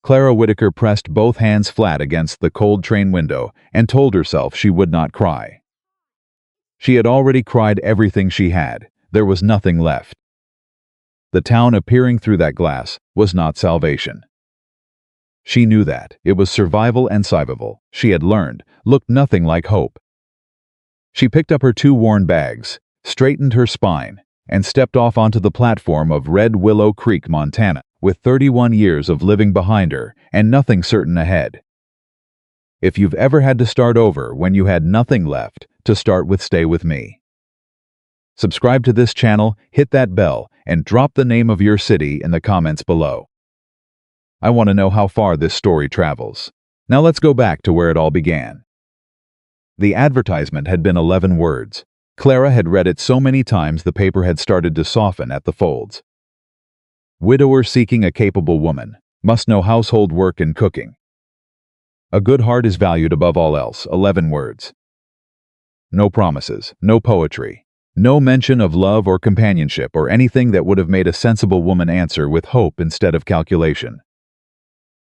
Clara Whitaker pressed both hands flat against the cold train window and told herself she would not cry. She had already cried everything she had. There was nothing left. The town appearing through that glass was not salvation. She knew that. It was survival and survival. She had learned, looked nothing like hope. She picked up her 2 worn bags, straightened her spine, and stepped off onto the platform of Red Willow Creek, Montana, with 31 years of living behind her and nothing certain ahead. If you've ever had to start over when you had nothing left, to start with, stay with me. Subscribe to this channel, hit that bell, and drop the name of your city in the comments below. I want to know how far this story travels. Now let's go back to where it all began. The advertisement had been 11 words. Clara had read it so many times the paper had started to soften at the folds. Widower seeking a capable woman, must know household work and cooking. A good heart is valued above all else, 11 words. No promises, no poetry, no mention of love or companionship or anything that would have made a sensible woman answer with hope instead of calculation.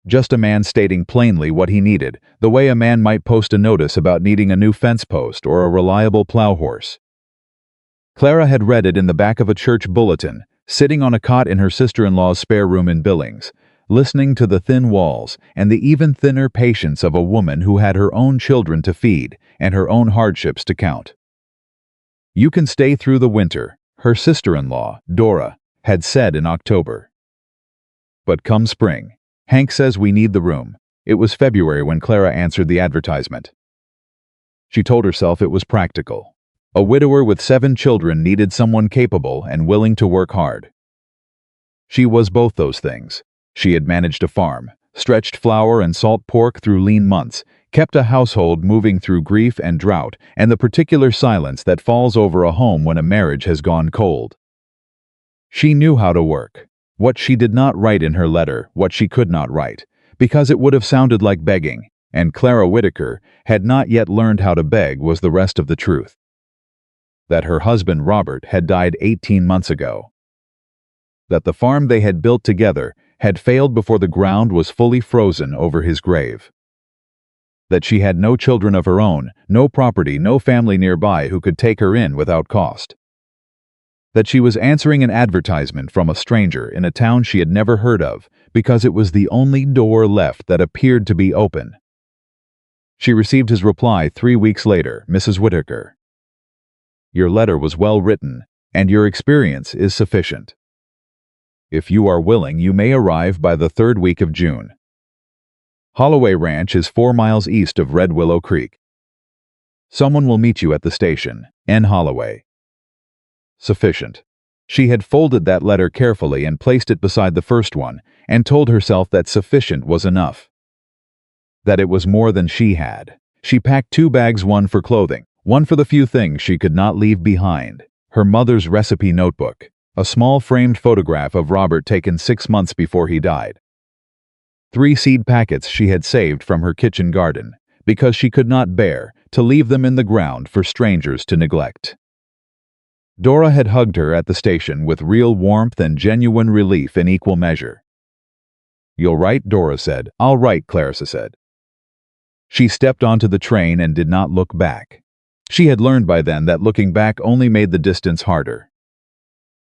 Just a man stating plainly what he needed, the way a man might post a notice about needing a new fence post or a reliable plow horse. Clara had read it in the back of a church bulletin, sitting on a cot in her sister-in-law's spare room in Billings, listening to the thin walls and the even thinner patience of a woman who had her own children to feed and her own hardships to count. "You can stay through the winter," her sister-in-law, Dora, had said in October. But come spring, "Hank says we need the room." It was February when Clara answered the advertisement. She told herself it was practical. A widower with 7 children needed someone capable and willing to work hard. She was both those things. She had managed a farm, stretched flour and salt pork through lean months, kept a household moving through grief and drought and the particular silence that falls over a home when a marriage has gone cold. She knew how to work. What she did not write in her letter, what she could not write, because it would have sounded like begging, and Clara Whitaker had not yet learned how to beg, was the rest of the truth. That her husband Robert had died 18 months ago. That the farm they had built together had failed before the ground was fully frozen over his grave. That she had no children of her own, no property, no family nearby who could take her in without cost. That she was answering an advertisement from a stranger in a town she had never heard of because it was the only door left that appeared to be open. She received his reply 3 weeks later, "Mrs. Whitaker, your letter was well written, and your experience is sufficient. If you are willing, you may arrive by the 3rd week of June. Holloway Ranch is 4 miles east of Red Willow Creek. Someone will meet you at the station, N. Holloway." Sufficient. She had folded that letter carefully and placed it beside the first one, and told herself that sufficient was enough. That it was more than she had. She packed 2 bags, one for clothing, one for the few things she could not leave behind, her mother's recipe notebook, a small framed photograph of Robert taken 6 months before he died, 3 seed packets she had saved from her kitchen garden, because she could not bear to leave them in the ground for strangers to neglect. Dora had hugged her at the station with real warmth and genuine relief in equal measure. "You'll write?" Dora said. "I'll write," Clarissa said. She stepped onto the train and did not look back. She had learned by then that looking back only made the distance harder.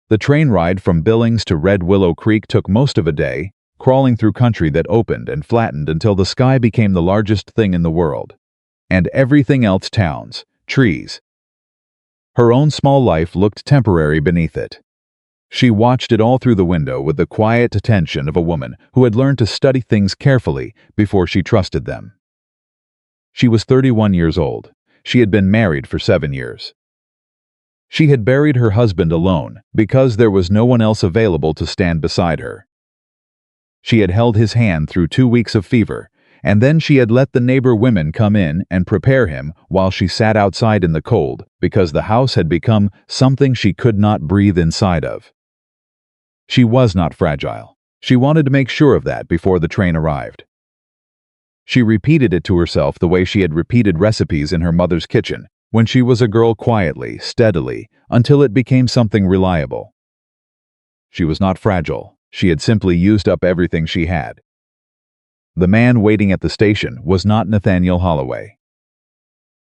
The train ride from Billings to Red Willow Creek took most of a day, crawling through country that opened and flattened until the sky became the largest thing in the world, and everything else towns, trees. Her own small life looked temporary beneath it. She watched it all through the window with the quiet attention of a woman who had learned to study things carefully before she trusted them. She was 31 years old. She had been married for 7 years. She had buried her husband alone because there was no one else available to stand beside her. She had held his hand through 2 weeks of fever, and then she had let the neighbor women come in and prepare him while she sat outside in the cold because the house had become something she could not breathe inside of. She was not fragile. She wanted to make sure of that before the train arrived. She repeated it to herself the way she had repeated recipes in her mother's kitchen when she was a girl, quietly, steadily, until it became something reliable. She was not fragile. She had simply used up everything she had. The man waiting at the station was not Nathaniel Holloway.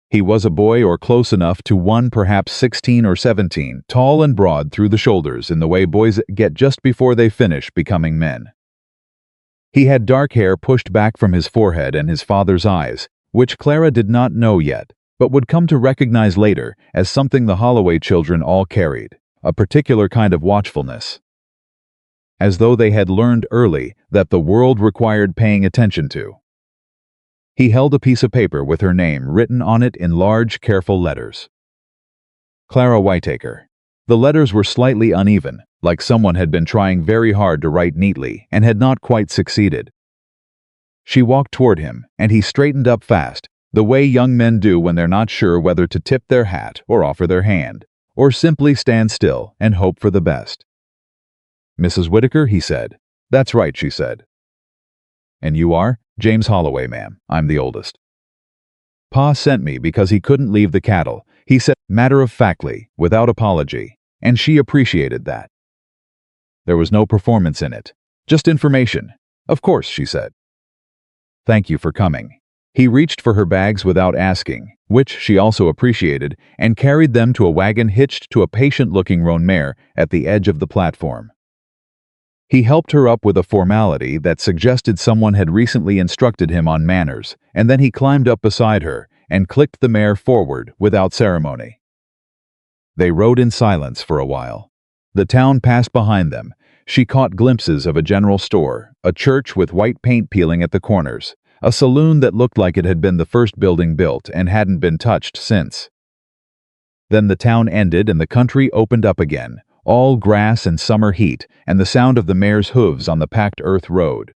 He was a boy or close enough to one, perhaps 16 or 17, tall and broad through the shoulders in the way boys get just before they finish becoming men. He had dark hair pushed back from his forehead and his father's eyes, which Clara did not know yet, but would come to recognize later as something the Holloway children all carried, a particular kind of watchfulness. As though they had learned early that the world required paying attention to. He held a piece of paper with her name written on it in large, careful letters. Clara Whitaker. The letters were slightly uneven, like someone had been trying very hard to write neatly and had not quite succeeded. She walked toward him, and he straightened up fast, the way young men do when they're not sure whether to tip their hat or offer their hand, or simply stand still and hope for the best. "Mrs. Whitaker," he said. "That's right," she said. "And you are?" "James Holloway, ma'am. I'm the oldest." "Pa sent me because he couldn't leave the cattle," he said matter-of-factly, without apology, and she appreciated that. There was no performance in it, just information. "Of course," she said. "Thank you for coming." He reached for her bags without asking, which she also appreciated, and carried them to a wagon hitched to a patient-looking roan mare at the edge of the platform. He helped her up with a formality that suggested someone had recently instructed him on manners, and then he climbed up beside her and clicked the mare forward without ceremony. They rode in silence for a while. The town passed behind them. She caught glimpses of a general store, a church with white paint peeling at the corners, a saloon that looked like it had been the first building built and hadn't been touched since. Then the town ended and the country opened up again, all grass and summer heat, and the sound of the mare's hooves on the packed earth road.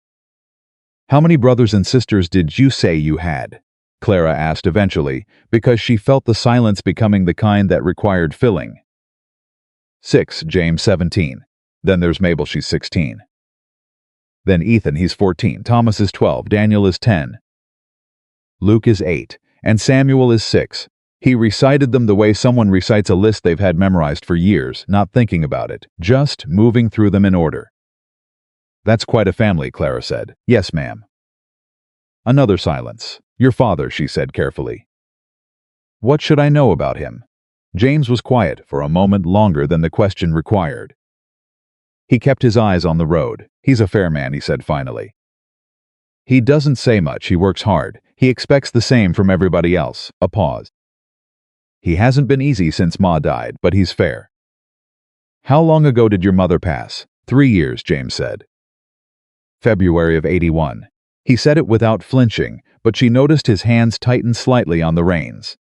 "How many brothers and sisters did you say you had?" Clara asked eventually, because she felt the silence becoming the kind that required filling. "6, James 17. Then there's Mabel, she's 16. Then Ethan, he's 14, Thomas is 12, Daniel is 10. Luke is 8, and Samuel is 6. He recited them the way someone recites a list they've had memorized for years, not thinking about it, just moving through them in order. "That's quite a family," Clara said. "Yes, ma'am." Another silence. "Your father," she said carefully. "What should I know about him?" James was quiet for a moment longer than the question required. He kept his eyes on the road. "He's a fair man," he said finally. "He doesn't say much, he works hard. He expects the same from everybody else." A pause. "He hasn't been easy since Ma died, but he's fair." "How long ago did your mother pass?" 3 years, James said. "February of 81. He said it without flinching, but she noticed his hands tighten slightly on the reins.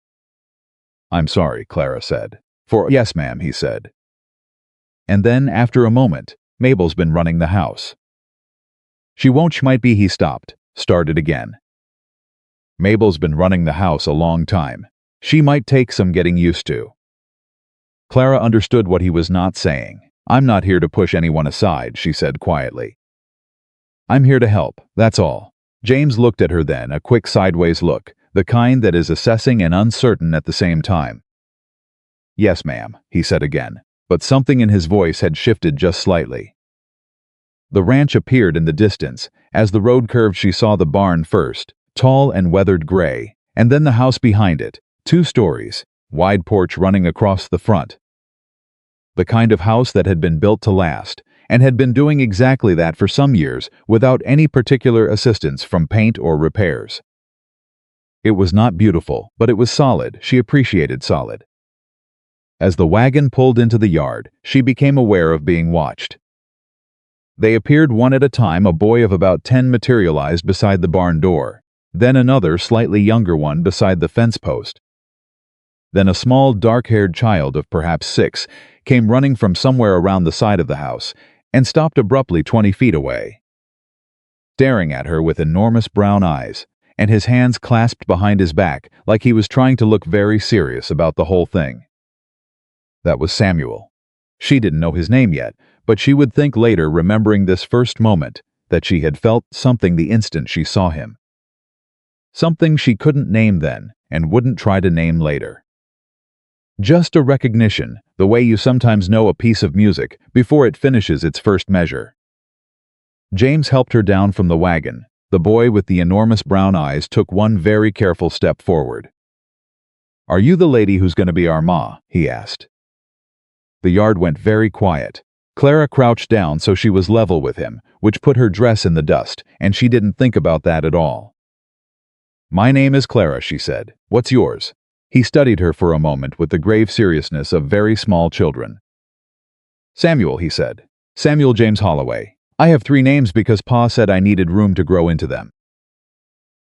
"I'm sorry," Clara said. "Yes, ma'am," he said. And then, after a moment, "Mabel's been running the house." "She won't, might be," he stopped, started again. "Mabel's been running the house a long time. She might take some getting used to." Clara understood what he was not saying. "I'm not here to push anyone aside," she said quietly. "I'm here to help, that's all." James looked at her then, a quick sideways look, the kind that is assessing and uncertain at the same time. "Yes, ma'am," he said again, but something in his voice had shifted just slightly. The ranch appeared in the distance. As the road curved, she saw the barn first, tall and weathered gray, and then the house behind it, 2 stories, wide porch running across the front. The kind of house that had been built to last, and had been doing exactly that for some years without any particular assistance from paint or repairs. It was not beautiful, but it was solid. She appreciated solid. As the wagon pulled into the yard, she became aware of being watched. They appeared one at a time. A boy of about 10 materialized beside the barn door, then another slightly younger one beside the fence post. Then a small dark-haired child of perhaps 6 came running from somewhere around the side of the house and stopped abruptly 20 feet away, staring at her with enormous brown eyes, and his hands clasped behind his back like he was trying to look very serious about the whole thing. That was Samuel. She didn't know his name yet, but she would think later, remembering this first moment, that she had felt something the instant she saw him. Something she couldn't name then and wouldn't try to name later. Just a recognition, the way you sometimes know a piece of music before it finishes its first measure. James helped her down from the wagon, The boy with the enormous brown eyes took one very careful step forward. "Are you the lady who's going to be our ma?" he asked. The yard went very quiet. Clara crouched down so she was level with him, which put her dress in the dust, and she didn't think about that at all. "My name is Clara," she said. "What's yours?" He studied her for a moment with the grave seriousness of very small children. "Samuel," he said. "Samuel James Holloway. I have 3 names because Pa said I needed room to grow into them."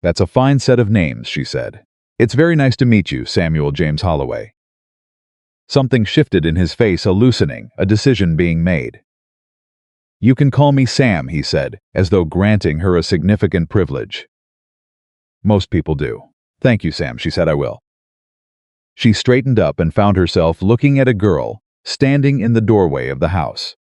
"That's a fine set of names," she said. "It's very nice to meet you, Samuel James Holloway." Something shifted in his face, a loosening, a decision being made. "You can call me Sam," he said, as though granting her a significant privilege. "Most people do." "Thank you, Sam," she said. "I will." She straightened up and found herself looking at a girl standing in the doorway of the house.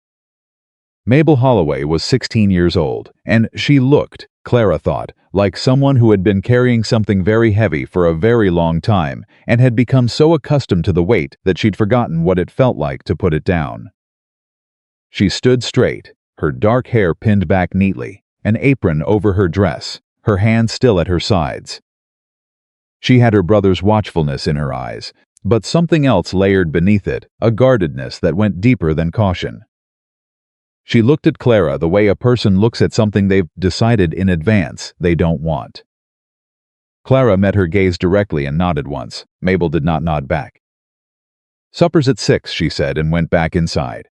Mabel Holloway was 16 years old, and she looked, Clara thought, like someone who had been carrying something very heavy for a very long time and had become so accustomed to the weight that she'd forgotten what it felt like to put it down. She stood straight, her dark hair pinned back neatly, an apron over her dress, her hands still at her sides. She had her brother's watchfulness in her eyes, but something else layered beneath it, a guardedness that went deeper than caution. She looked at Clara the way a person looks at something they've decided in advance they don't want. Clara met her gaze directly and nodded once. Mabel did not nod back. "Supper's at 6, she said, and went back inside.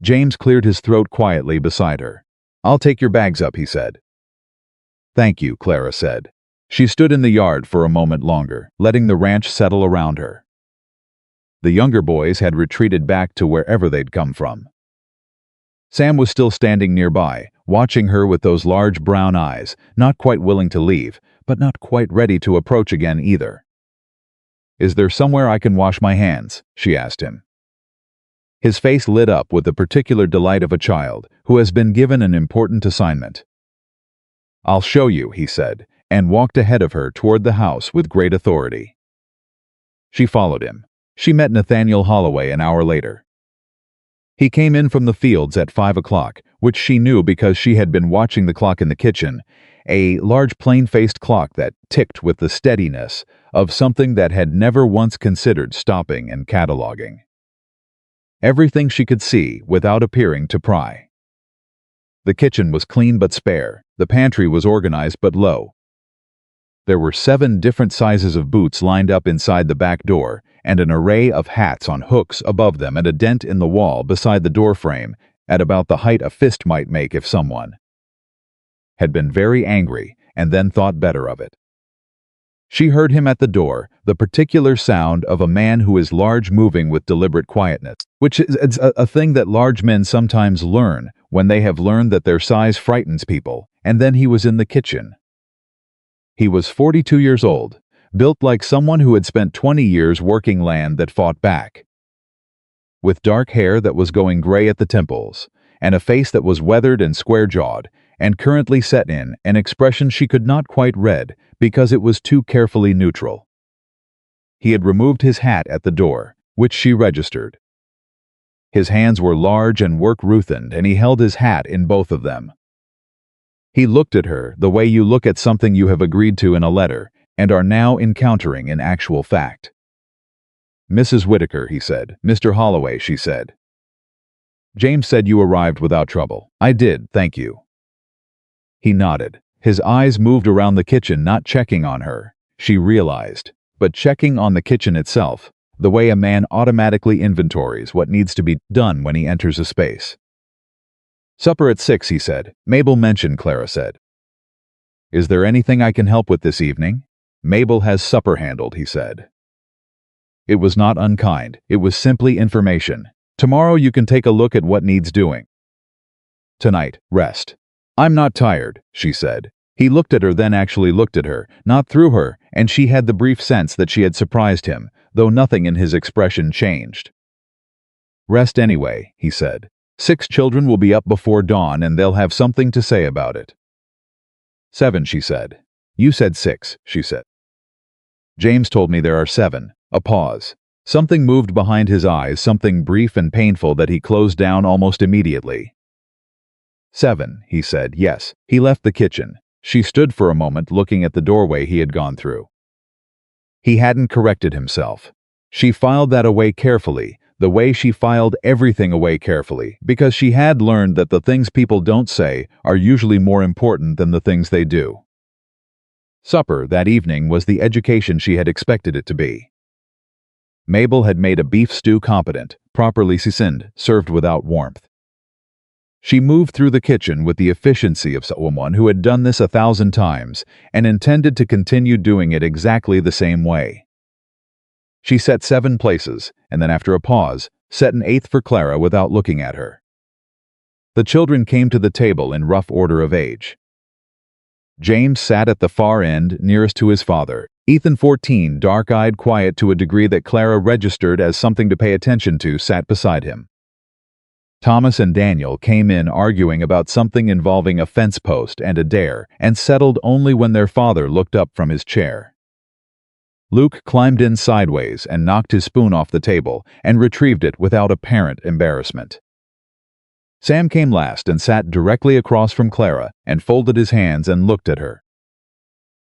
James cleared his throat quietly beside her. "I'll take your bags up," he said. "Thank you," Clara said. She stood in the yard for a moment longer, letting the ranch settle around her. The younger boys had retreated back to wherever they'd come from. Sam was still standing nearby, watching her with those large brown eyes, not quite willing to leave, but not quite ready to approach again either. "Is there somewhere I can wash my hands?" she asked him. His face lit up with the particular delight of a child who has been given an important assignment. "I'll show you," he said, and walked ahead of her toward the house with great authority. She followed him. She met Nathaniel Holloway an hour later. He came in from the fields at 5 o'clock, which she knew because she had been watching the clock in the kitchen, a large plain-faced clock that ticked with the steadiness of something that had never once considered stopping and cataloging. Everything she could see without appearing to pry. The kitchen was clean but spare. The pantry was organized but low. There were 7 different sizes of boots lined up inside the back door, and an array of hats on hooks above them and a dent in the wall beside the door frame at about the height a fist might make if someone had been very angry and then thought better of it. She heard him at the door, the particular sound of a man who is large moving with deliberate quietness, which is a thing that large men sometimes learn when they have learned that their size frightens people, and then he was in the kitchen. He was 42 years old, built like someone who had spent 20 years working land that fought back. With dark hair that was going gray at the temples, and a face that was weathered and square-jawed, and currently set in an expression she could not quite read because it was too carefully neutral. He had removed his hat at the door, which she registered. His hands were large and work-ruthened, and he held his hat in both of them. He looked at her the way you look at something you have agreed to in a letter and are now encountering in actual fact. "Mrs. Whitaker," he said. "Mr. Holloway," she said. "James said you arrived without trouble." "I did, thank you." He nodded. His eyes moved around the kitchen, not checking on her, she realized, but checking on the kitchen itself, the way a man automatically inventories what needs to be done when he enters a space. "Supper at 6, he said. "Mabel mentioned," Clara said. "Is there anything I can help with this evening?" "Mabel has supper handled," he said. It was not unkind, it was simply information. "Tomorrow you can take a look at what needs doing. Tonight, rest." "I'm not tired," she said. He looked at her, then actually looked at her, not through her, and she had the brief sense that she had surprised him, though nothing in his expression changed. "Rest anyway," he said. 6 children will be up before dawn and they'll have something to say about it." 7, she said. "You said 6, she said. "James told me there are 7. A pause. Something moved behind his eyes, something brief and painful that he closed down almost immediately. 7, he said. "Yes." He left the kitchen. She stood for a moment looking at the doorway he had gone through. He hadn't corrected himself. She filed that away carefully, the way she filed everything away carefully, because she had learned that the things people don't say are usually more important than the things they do. Supper that evening was the education she had expected it to be. Mabel had made a beef stew competent, properly seasoned, served without warmth. She moved through the kitchen with the efficiency of someone who had done this 1,000 times and intended to continue doing it exactly the same way. She set 7 places, and then after a pause, set an 8th for Clara without looking at her. The children came to the table in rough order of age. James sat at the far end, nearest to his father. Ethan, 14, dark-eyed, quiet to a degree that Clara registered as something to pay attention to, sat beside him. Thomas and Daniel came in arguing about something involving a fence post and a dare, and settled only when their father looked up from his chair. Luke climbed in sideways and knocked his spoon off the table and retrieved it without apparent embarrassment. Sam came last and sat directly across from Clara and folded his hands and looked at her.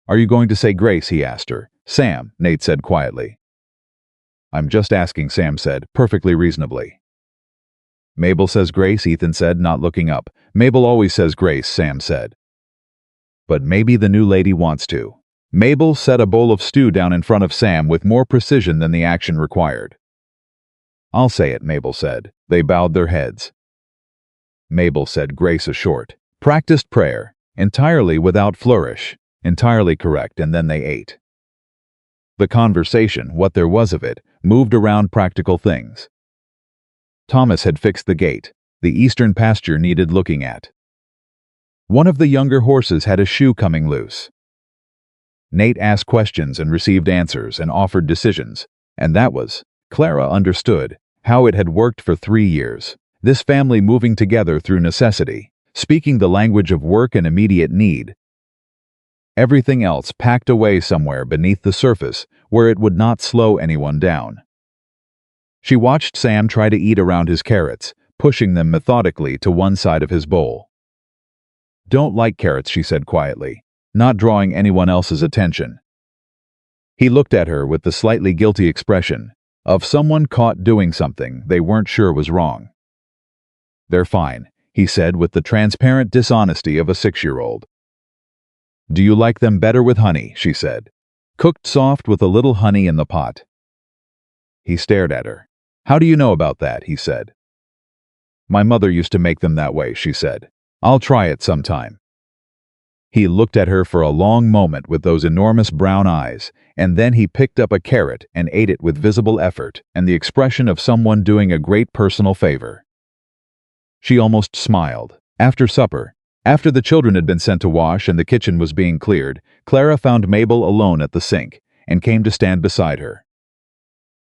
"Are you going to say grace?" he asked her. "Sam," Nate said quietly. "I'm just asking," Sam said, perfectly reasonably. "Mabel says grace," Ethan said, not looking up. "Mabel always says grace," Sam said. "But maybe the new lady wants to." Mabel set a bowl of stew down in front of Sam with more precision than the action required. "I'll say it," Mabel said. They bowed their heads. Mabel said grace a short, practiced prayer, entirely without flourish, entirely correct, and then they ate. The conversation, what there was of it, moved around practical things. Thomas had fixed the gate. The eastern pasture needed looking at. One of the younger horses had a shoe coming loose. Nate asked questions and received answers and offered decisions, and that was, Clara understood, how it had worked for 3 years. This family moving together through necessity, speaking the language of work and immediate need. Everything else packed away somewhere beneath the surface where it would not slow anyone down. She watched Sam try to eat around his carrots, pushing them methodically to one side of his bowl. "Don't like carrots," she said quietly, not drawing anyone else's attention. He looked at her with the slightly guilty expression of someone caught doing something they weren't sure was wrong. "They're fine," he said with the transparent dishonesty of a 6-year-old. "Do you like them better with honey?" she said. "Cooked soft with a little honey in the pot." He stared at her. "How do you know about that?" he said. "My mother used to make them that way," she said. "I'll try it sometime." He looked at her for a long moment with those enormous brown eyes, and then he picked up a carrot and ate it with visible effort and the expression of someone doing a great personal favor. She almost smiled. After supper, after the children had been sent to wash and the kitchen was being cleared, Clara found Mabel alone at the sink and came to stand beside her.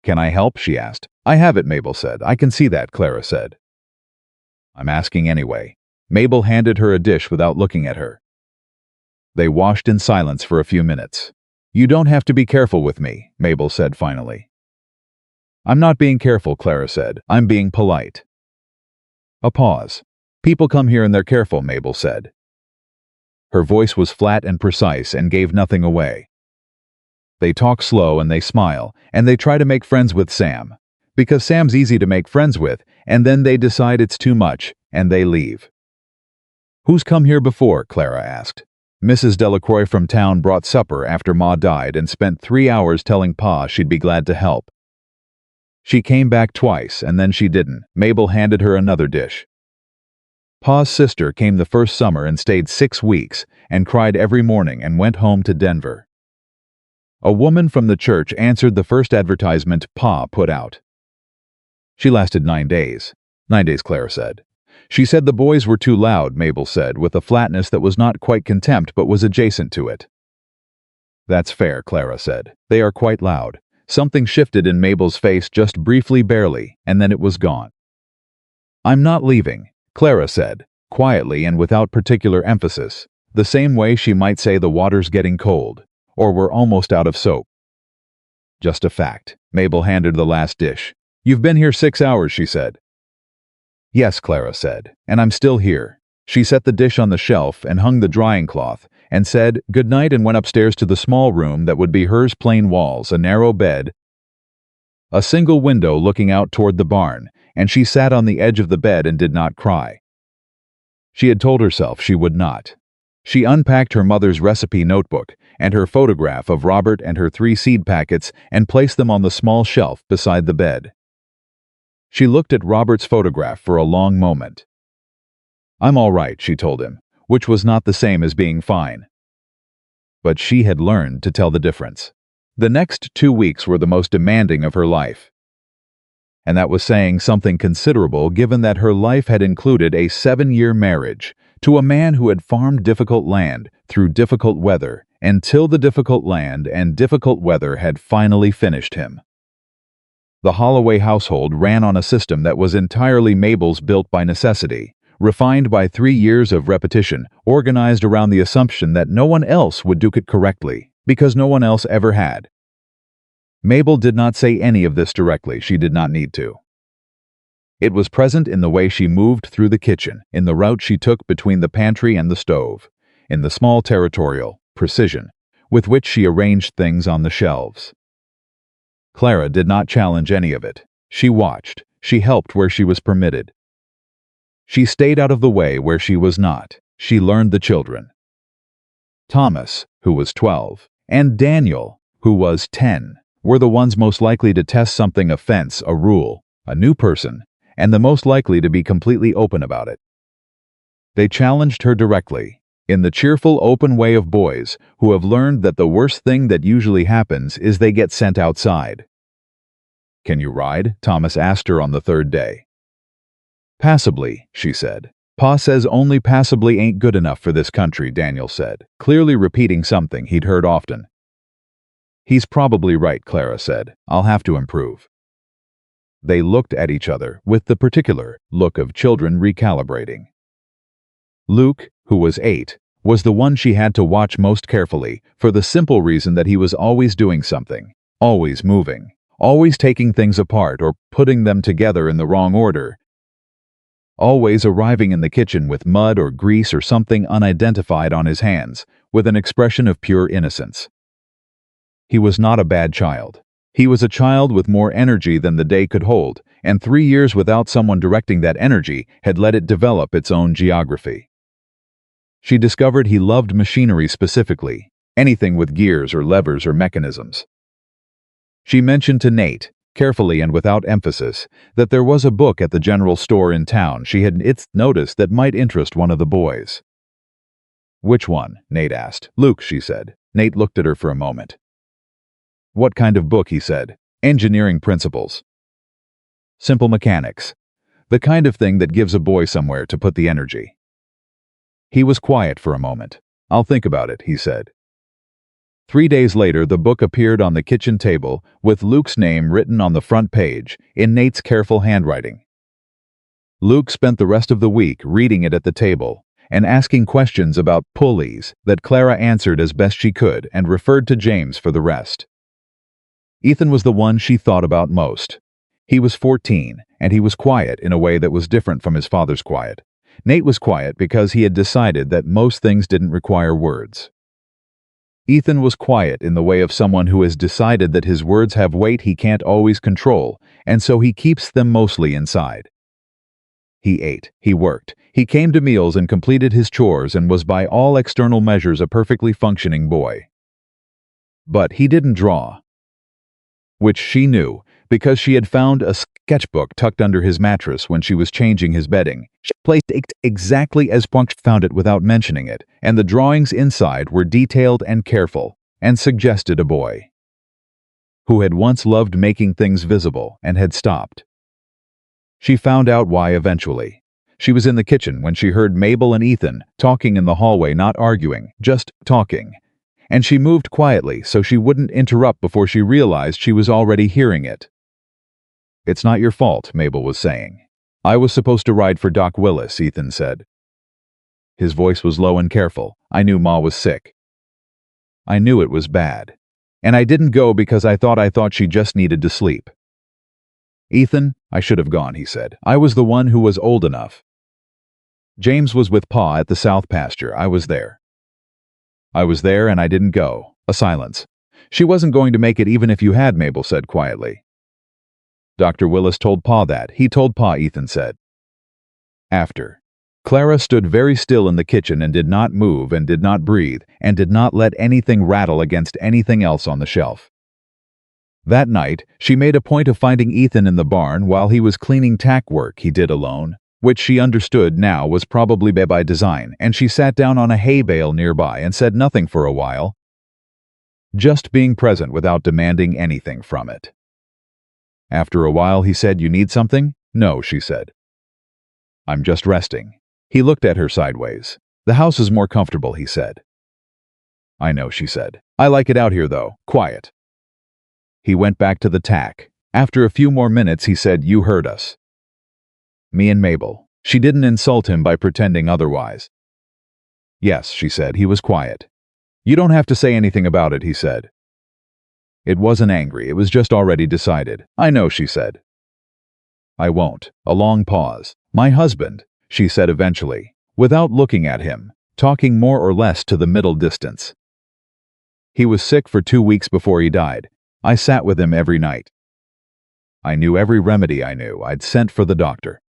"Can I help?" she asked. "I have it," Mabel said. "I can see that," Clara said. "I'm asking anyway." Mabel handed her a dish without looking at her. They washed in silence for a few minutes. "You don't have to be careful with me," Mabel said finally. "I'm not being careful," Clara said. "I'm being polite." A pause. "People come here and they're careful," Mabel said. Her voice was flat and precise and gave nothing away. "They talk slow and they smile, and they try to make friends with Sam. Because Sam's easy to make friends with, and then they decide it's too much, and they leave." "Who's come here before?" Clara asked. "Mrs. Delacroix from town brought supper after Ma died and spent 3 hours telling Pa she'd be glad to help. She came back twice, and then she didn't." Mabel handed her another dish. "Pa's sister came the first summer and stayed 6 weeks, and cried every morning and went home to Denver. A woman from the church answered the first advertisement Pa put out. She lasted 9 days. 9 days, Clara said. She said the boys were too loud, Mabel said, with a flatness that was not quite contempt but was adjacent to it. That's fair, Clara said. They are quite loud. Something shifted in Mabel's face just briefly, barely, and then it was gone. I'm not leaving, Clara said, quietly and without particular emphasis, the same way she might say the water's getting cold, or we're almost out of soap. Just a fact. Mabel handed the last dish. You've been here 6 hours, she said. Yes, Clara said, and I'm still here. She set the dish on the shelf and hung the drying cloth, and said good night and went upstairs to the small room that would be hers, plain walls, a narrow bed, a single window looking out toward the barn, and she sat on the edge of the bed and did not cry. She had told herself she would not. She unpacked her mother's recipe notebook and her photograph of Robert and her 3 seed packets and placed them on the small shelf beside the bed. She looked at Robert's photograph for a long moment. "I'm all right," she told him, which was not the same as being fine. But she had learned to tell the difference. The next 2 weeks were the most demanding of her life. And that was saying something considerable, given that her life had included a 7-year marriage to a man who had farmed difficult land through difficult weather until the difficult land and difficult weather had finally finished him. The Holloway household ran on a system that was entirely Mabel's, built by necessity, refined by 3 years of repetition, organized around the assumption that no one else would do it correctly, because no one else ever had. Mabel did not say any of this directly. She did not need to. It was present in the way she moved through the kitchen, in the route she took between the pantry and the stove, in the small territorial precision with which she arranged things on the shelves. Clara did not challenge any of it. She watched. She helped where she was permitted. She stayed out of the way where she was not. She learned the children. Thomas, who was 12, and Daniel, who was 10, were the ones most likely to test something, a fence, a rule, a new person, and the most likely to be completely open about it. They challenged her directly, in the cheerful, open way of boys who have learned that the worst thing that usually happens is they get sent outside. "Can you ride?" Thomas asked her on the 3rd day. "Passably," she said. "Pa says only passably ain't good enough for this country," Daniel said, clearly repeating something he'd heard often. "He's probably right," Clara said. "I'll have to improve." They looked at each other with the particular look of children recalibrating. Luke, who was 8, was the one she had to watch most carefully, for the simple reason that he was always doing something, always moving, always taking things apart or putting them together in the wrong order, always arriving in the kitchen with mud or grease or something unidentified on his hands, with an expression of pure innocence. He was not a bad child. He was a child with more energy than the day could hold, and 3 years without someone directing that energy had let it develop its own geography. She discovered he loved machinery specifically, anything with gears or levers or mechanisms. She mentioned to Nate, carefully and without emphasis, that there was a book at the general store in town she had noticed that might interest one of the boys. "Which one?" Nate asked. "Luke," she said. Nate looked at her for a moment. "What kind of book?" he said. "Engineering principles. Simple mechanics. The kind of thing that gives a boy somewhere to put the energy." He was quiet for a moment. "I'll think about it," he said. 3 days later, the book appeared on the kitchen table with Luke's name written on the front page in Nate's careful handwriting. Luke spent the rest of the week reading it at the table and asking questions about pulleys that Clara answered as best she could and referred to James for the rest. Ethan was the one she thought about most. He was 14, and he was quiet in a way that was different from his father's quiet. Nate was quiet because he had decided that most things didn't require words. Ethan was quiet in the way of someone who has decided that his words have weight he can't always control, and so he keeps them mostly inside. He ate, he worked, he came to meals and completed his chores and was by all external measures a perfectly functioning boy. But he didn't draw, which she knew, because she had found a sketchbook tucked under his mattress when she was changing his bedding. She placed it exactly as Punch found it without mentioning it, and the drawings inside were detailed and careful, and suggested a boy who had once loved making things visible and had stopped. She found out why eventually. She was in the kitchen when she heard Mabel and Ethan talking in the hallway, not arguing, just talking. And she moved quietly so she wouldn't interrupt before she realized she was already hearing it. "It's not your fault," Mabel was saying. "I was supposed to ride for Doc Willis," Ethan said. His voice was low and careful. "I knew Ma was sick. I knew it was bad. And I didn't go because I thought she just needed to sleep." "Ethan, I should have gone," he said. "I was the one who was old enough." James was with Pa at the south pasture. I was there. I was there and I didn't go. A silence. She wasn't going to make it even if you had, Mabel said quietly. Dr. Willis told Pa that. He told Pa, Ethan said. After. Clara stood very still in the kitchen and did not move and did not breathe and did not let anything rattle against anything else on the shelf. That night, she made a point of finding Ethan in the barn while he was cleaning tack work he did alone, which she understood now was probably by design, and she sat down on a hay bale nearby and said nothing for a while, just being present without demanding anything from it. After a while he said, "You need something?" "No," she said. "I'm just resting." He looked at her sideways. "The house is more comfortable," he said. "I know," she said. "I like it out here, though. Quiet." He went back to the tack. After a few more minutes, he said, "You heard us." Me and Mabel. She didn't insult him by pretending otherwise. "Yes," she said. He was quiet. "You don't have to say anything about it," he said. It wasn't angry. It was just already decided. "I know," she said. "I won't." A long pause. "My husband," she said eventually, without looking at him, talking more or less to the middle distance. "He was sick for 2 weeks before he died. I sat with him every night. I knew every remedy I knew. I'd sent for the doctor.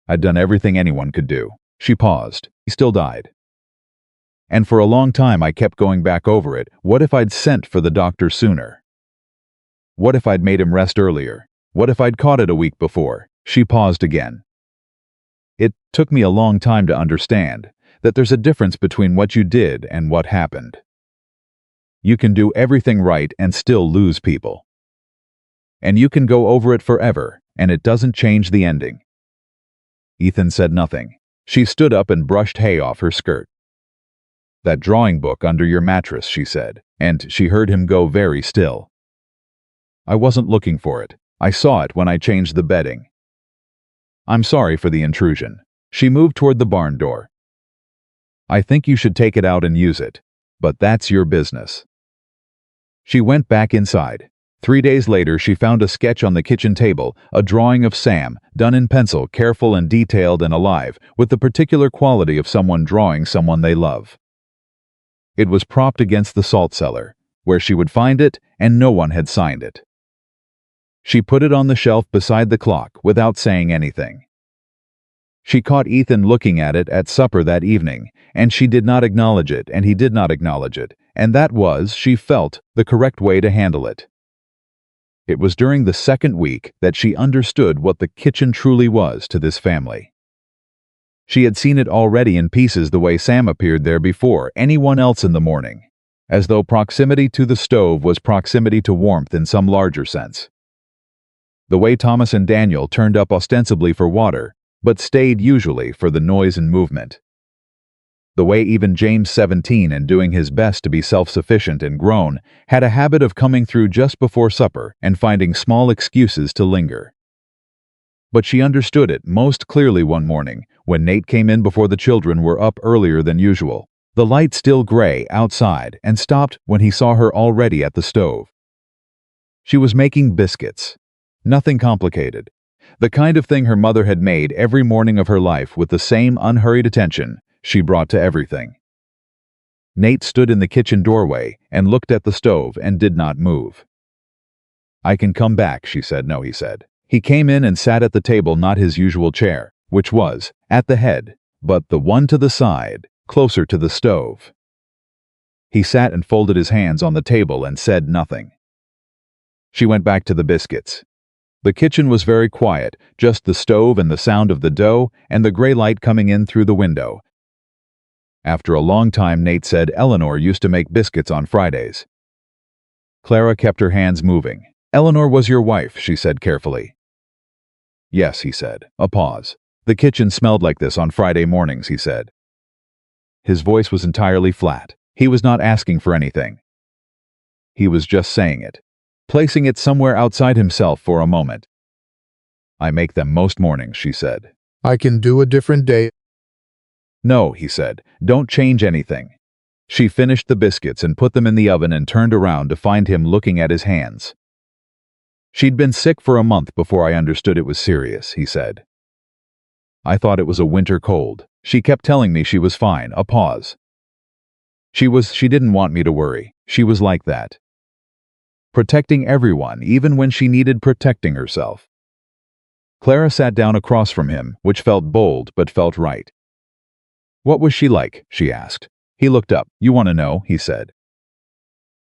I'd done everything anyone could do." She paused. "He still died. And for a long time I kept going back over it. What if I'd sent for the doctor sooner? What if I'd made him rest earlier? What if I'd caught it a week before?" She paused again. "It took me a long time to understand that there's a difference between what you did and what happened. You can do everything right and still lose people. And you can go over it forever, and it doesn't change the ending." Ethan said nothing. She stood up and brushed hay off her skirt. "That drawing book under your mattress," she said, and she heard him go very still. "I wasn't looking for it. I saw it when I changed the bedding. I'm sorry for the intrusion." She moved toward the barn door. "I think you should take it out and use it, but that's your business." She went back inside. 3 days later, she found a sketch on the kitchen table, a drawing of Sam, done in pencil, careful and detailed and alive, with the particular quality of someone drawing someone they love. It was propped against the salt cellar, where she would find it, and no one had signed it. She put it on the shelf beside the clock, without saying anything. She caught Ethan looking at it at supper that evening, and she did not acknowledge it, and he did not acknowledge it, and that was, she felt, the correct way to handle it. It was during the second week that she understood what the kitchen truly was to this family. She had seen it already in pieces the way Sam appeared there before anyone else in the morning, as though proximity to the stove was proximity to warmth in some larger sense. The way Thomas and Daniel turned up ostensibly for water, but stayed usually for the noise and movement. The way even James, 17 and doing his best to be self-sufficient and grown, had a habit of coming through just before supper and finding small excuses to linger. But she understood it most clearly one morning when Nate came in before the children were up earlier than usual, the light still gray outside, and stopped when he saw her already at the stove. She was making biscuits. Nothing complicated. The kind of thing her mother had made every morning of her life with the same unhurried attention she brought to everything. Nate stood in the kitchen doorway and looked at the stove and did not move. "I can come back," she said. "No," he said. He came in and sat at the table, not his usual chair, which was at the head, but the one to the side, closer to the stove. He sat and folded his hands on the table and said nothing. She went back to the biscuits. The kitchen was very quiet, just the stove and the sound of the dough and the gray light coming in through the window. After a long time, Nate said Eleanor used to make biscuits on Fridays. Clara kept her hands moving. "Eleanor was your wife," she said carefully. "Yes," he said. A pause. "The kitchen smelled like this on Friday mornings," he said. His voice was entirely flat. He was not asking for anything. He was just saying it, placing it somewhere outside himself for a moment. "I make them most mornings," she said. "I can do a different day." "No," he said. "Don't change anything." She finished the biscuits and put them in the oven and turned around to find him looking at his hands. "She'd been sick for a month before I understood it was serious," he said. I thought it was a winter cold. She kept telling me she was fine. A pause. She didn't want me to worry. She was like that. Protecting everyone, even when she needed protecting herself. Clara sat down across from him, which felt bold but felt right. What was she like? She asked. He looked up. You want to know? He said.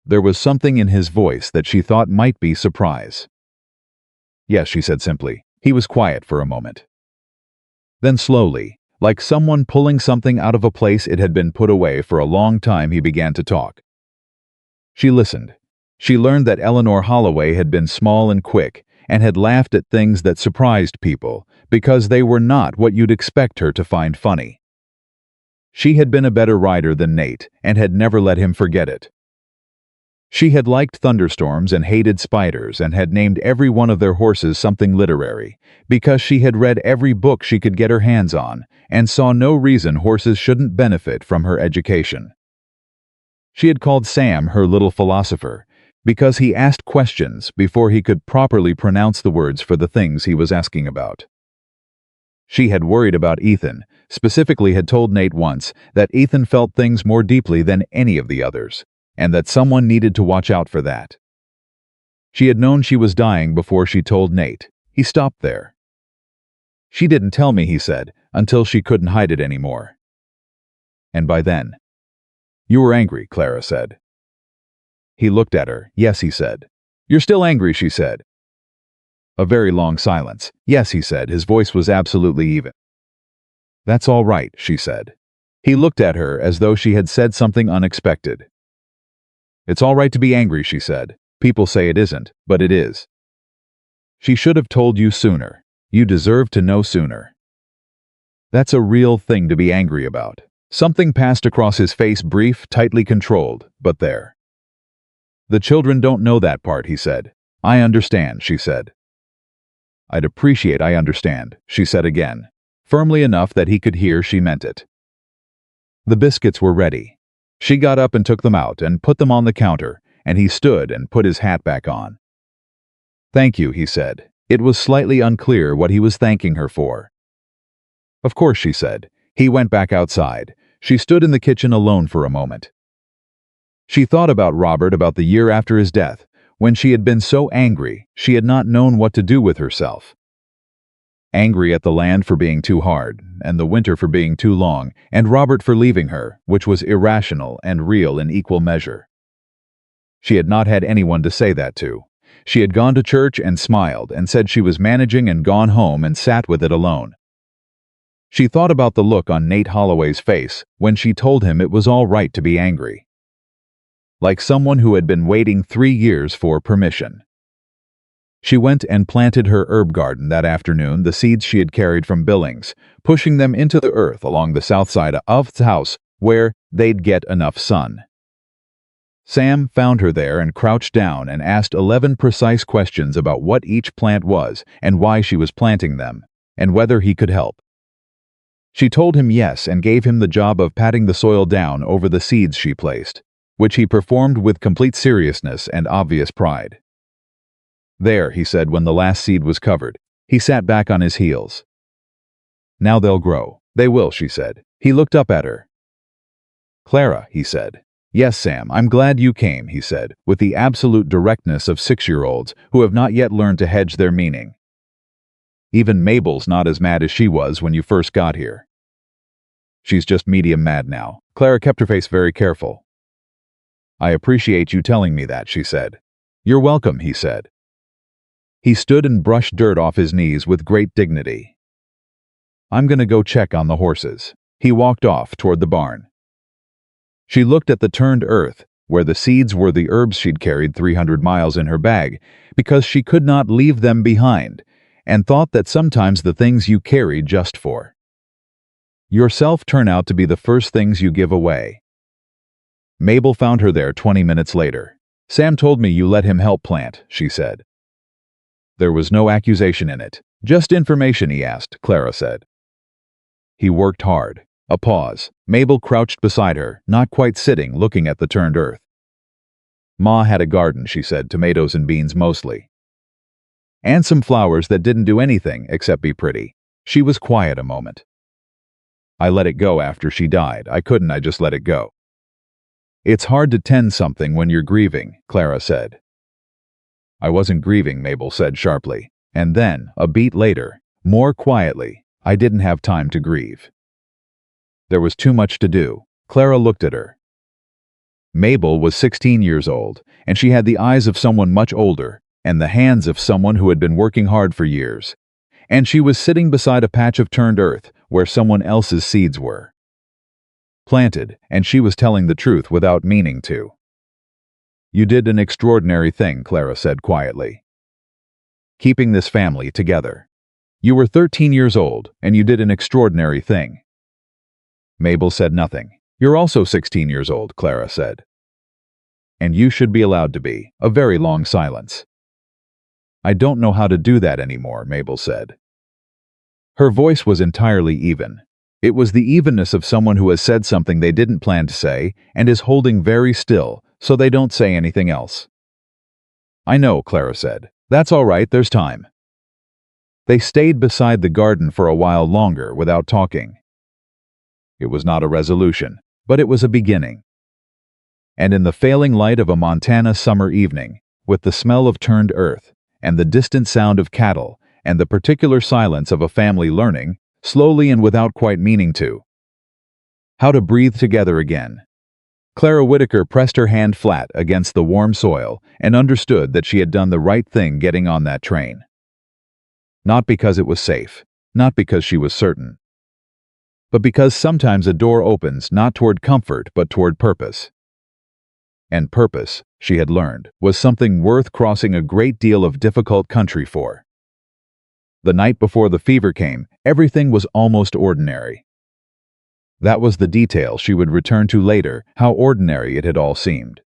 There was something in his voice that she thought might be surprise. Yes, she said simply. He was quiet for a moment. Then slowly, like someone pulling something out of a place it had been put away for a long time, he began to talk. She listened. She learned that Eleanor Holloway had been small and quick, and had laughed at things that surprised people, because they were not what you'd expect her to find funny. She had been a better rider than Nate, and had never let him forget it. She had liked thunderstorms and hated spiders, and had named every one of their horses something literary, because she had read every book she could get her hands on, and saw no reason horses shouldn't benefit from her education. She had called Sam her little philosopher, because he asked questions before he could properly pronounce the words for the things he was asking about. She had worried about Ethan, specifically had told Nate once that Ethan felt things more deeply than any of the others, and that someone needed to watch out for that. She had known she was dying before she told Nate. He stopped there. She didn't tell me, he said, until she couldn't hide it anymore. And by then. You were angry, Clara said. He looked at her. Yes, he said. You're still angry, she said. A very long silence. Yes, he said. His voice was absolutely even. That's all right, she said. He looked at her as though she had said something unexpected. It's all right to be angry, she said. People say it isn't, but it is. She should have told you sooner. You deserve to know sooner. That's a real thing to be angry about. Something passed across his face, brief, tightly controlled, but there. The children don't know that part, he said. I understand, she said. I'd appreciate I understand, she said again, firmly enough that he could hear she meant it. The biscuits were ready. She got up and took them out and put them on the counter, and he stood and put his hat back on. Thank you, he said. It was slightly unclear what he was thanking her for. Of course, she said. He went back outside. She stood in the kitchen alone for a moment. She thought about Robert, about the year after his death, when she had been so angry she had not known what to do with herself. Angry at the land for being too hard, and the winter for being too long, and Robert for leaving her, which was irrational and real in equal measure. She had not had anyone to say that to. She had gone to church and smiled and said she was managing and gone home and sat with it alone. She thought about the look on Nate Holloway's face when she told him it was all right to be angry. Like someone who had been waiting 3 years for permission. She went and planted her herb garden that afternoon, the seeds she had carried from Billings, pushing them into the earth along the south side of the house where they'd get enough sun. Sam found her there and crouched down and asked 11 precise questions about what each plant was and why she was planting them, and whether he could help. She told him yes and gave him the job of patting the soil down over the seeds she placed, which he performed with complete seriousness and obvious pride. There, he said when the last seed was covered. He sat back on his heels. Now they'll grow. They will, she said. He looked up at her. Clara, he said. Yes, Sam, I'm glad you came, he said, with the absolute directness of 6-year-olds who have not yet learned to hedge their meaning. Even Mabel's not as mad as she was when you first got here. She's just medium mad now. Clara kept her face very careful. I appreciate you telling me that, she said. You're welcome, he said. He stood and brushed dirt off his knees with great dignity. I'm going to go check on the horses. He walked off toward the barn. She looked at the turned earth, where the seeds were the herbs she'd carried 300 miles in her bag, because she could not leave them behind, and thought that sometimes the things you carry just for yourself turn out to be the first things you give away. Mabel found her there 20 minutes later. Sam told me you let him help plant, she said. There was no accusation in it. Just information, he asked, Clara said. He worked hard. A pause. Mabel crouched beside her, not quite sitting, looking at the turned earth. Ma had a garden, she said, tomatoes and beans mostly. And some flowers that didn't do anything except be pretty. She was quiet a moment. I let it go after she died. I just let it go. It's hard to tend something when you're grieving, Clara said. I wasn't grieving, Mabel said sharply. And then, a beat later, more quietly, I didn't have time to grieve. There was too much to do. Clara looked at her. Mabel was 16 years old, and she had the eyes of someone much older, and the hands of someone who had been working hard for years. And she was sitting beside a patch of turned earth where someone else's seeds were planted, and she was telling the truth without meaning to. You did an extraordinary thing, Clara said quietly. Keeping this family together. You were 13 years old, and you did an extraordinary thing. Mabel said nothing. You're also 16 years old, Clara said. And you should be allowed to be. A very long silence. I don't know how to do that anymore, Mabel said. Her voice was entirely even. It was the evenness of someone who has said something they didn't plan to say and is holding very still so they don't say anything else. I know, Clara said. That's all right, there's time. They stayed beside the garden for a while longer without talking. It was not a resolution, but it was a beginning. And in the failing light of a Montana summer evening, with the smell of turned earth, and the distant sound of cattle, and the particular silence of a family learning, slowly and without quite meaning to, how to breathe together again. Clara Whitaker pressed her hand flat against the warm soil and understood that she had done the right thing getting on that train. Not because it was safe, not because she was certain, but because sometimes a door opens not toward comfort but toward purpose. And purpose, she had learned, was something worth crossing a great deal of difficult country for. The night before the fever came, everything was almost ordinary. That was the detail she would return to later, how ordinary it had all seemed.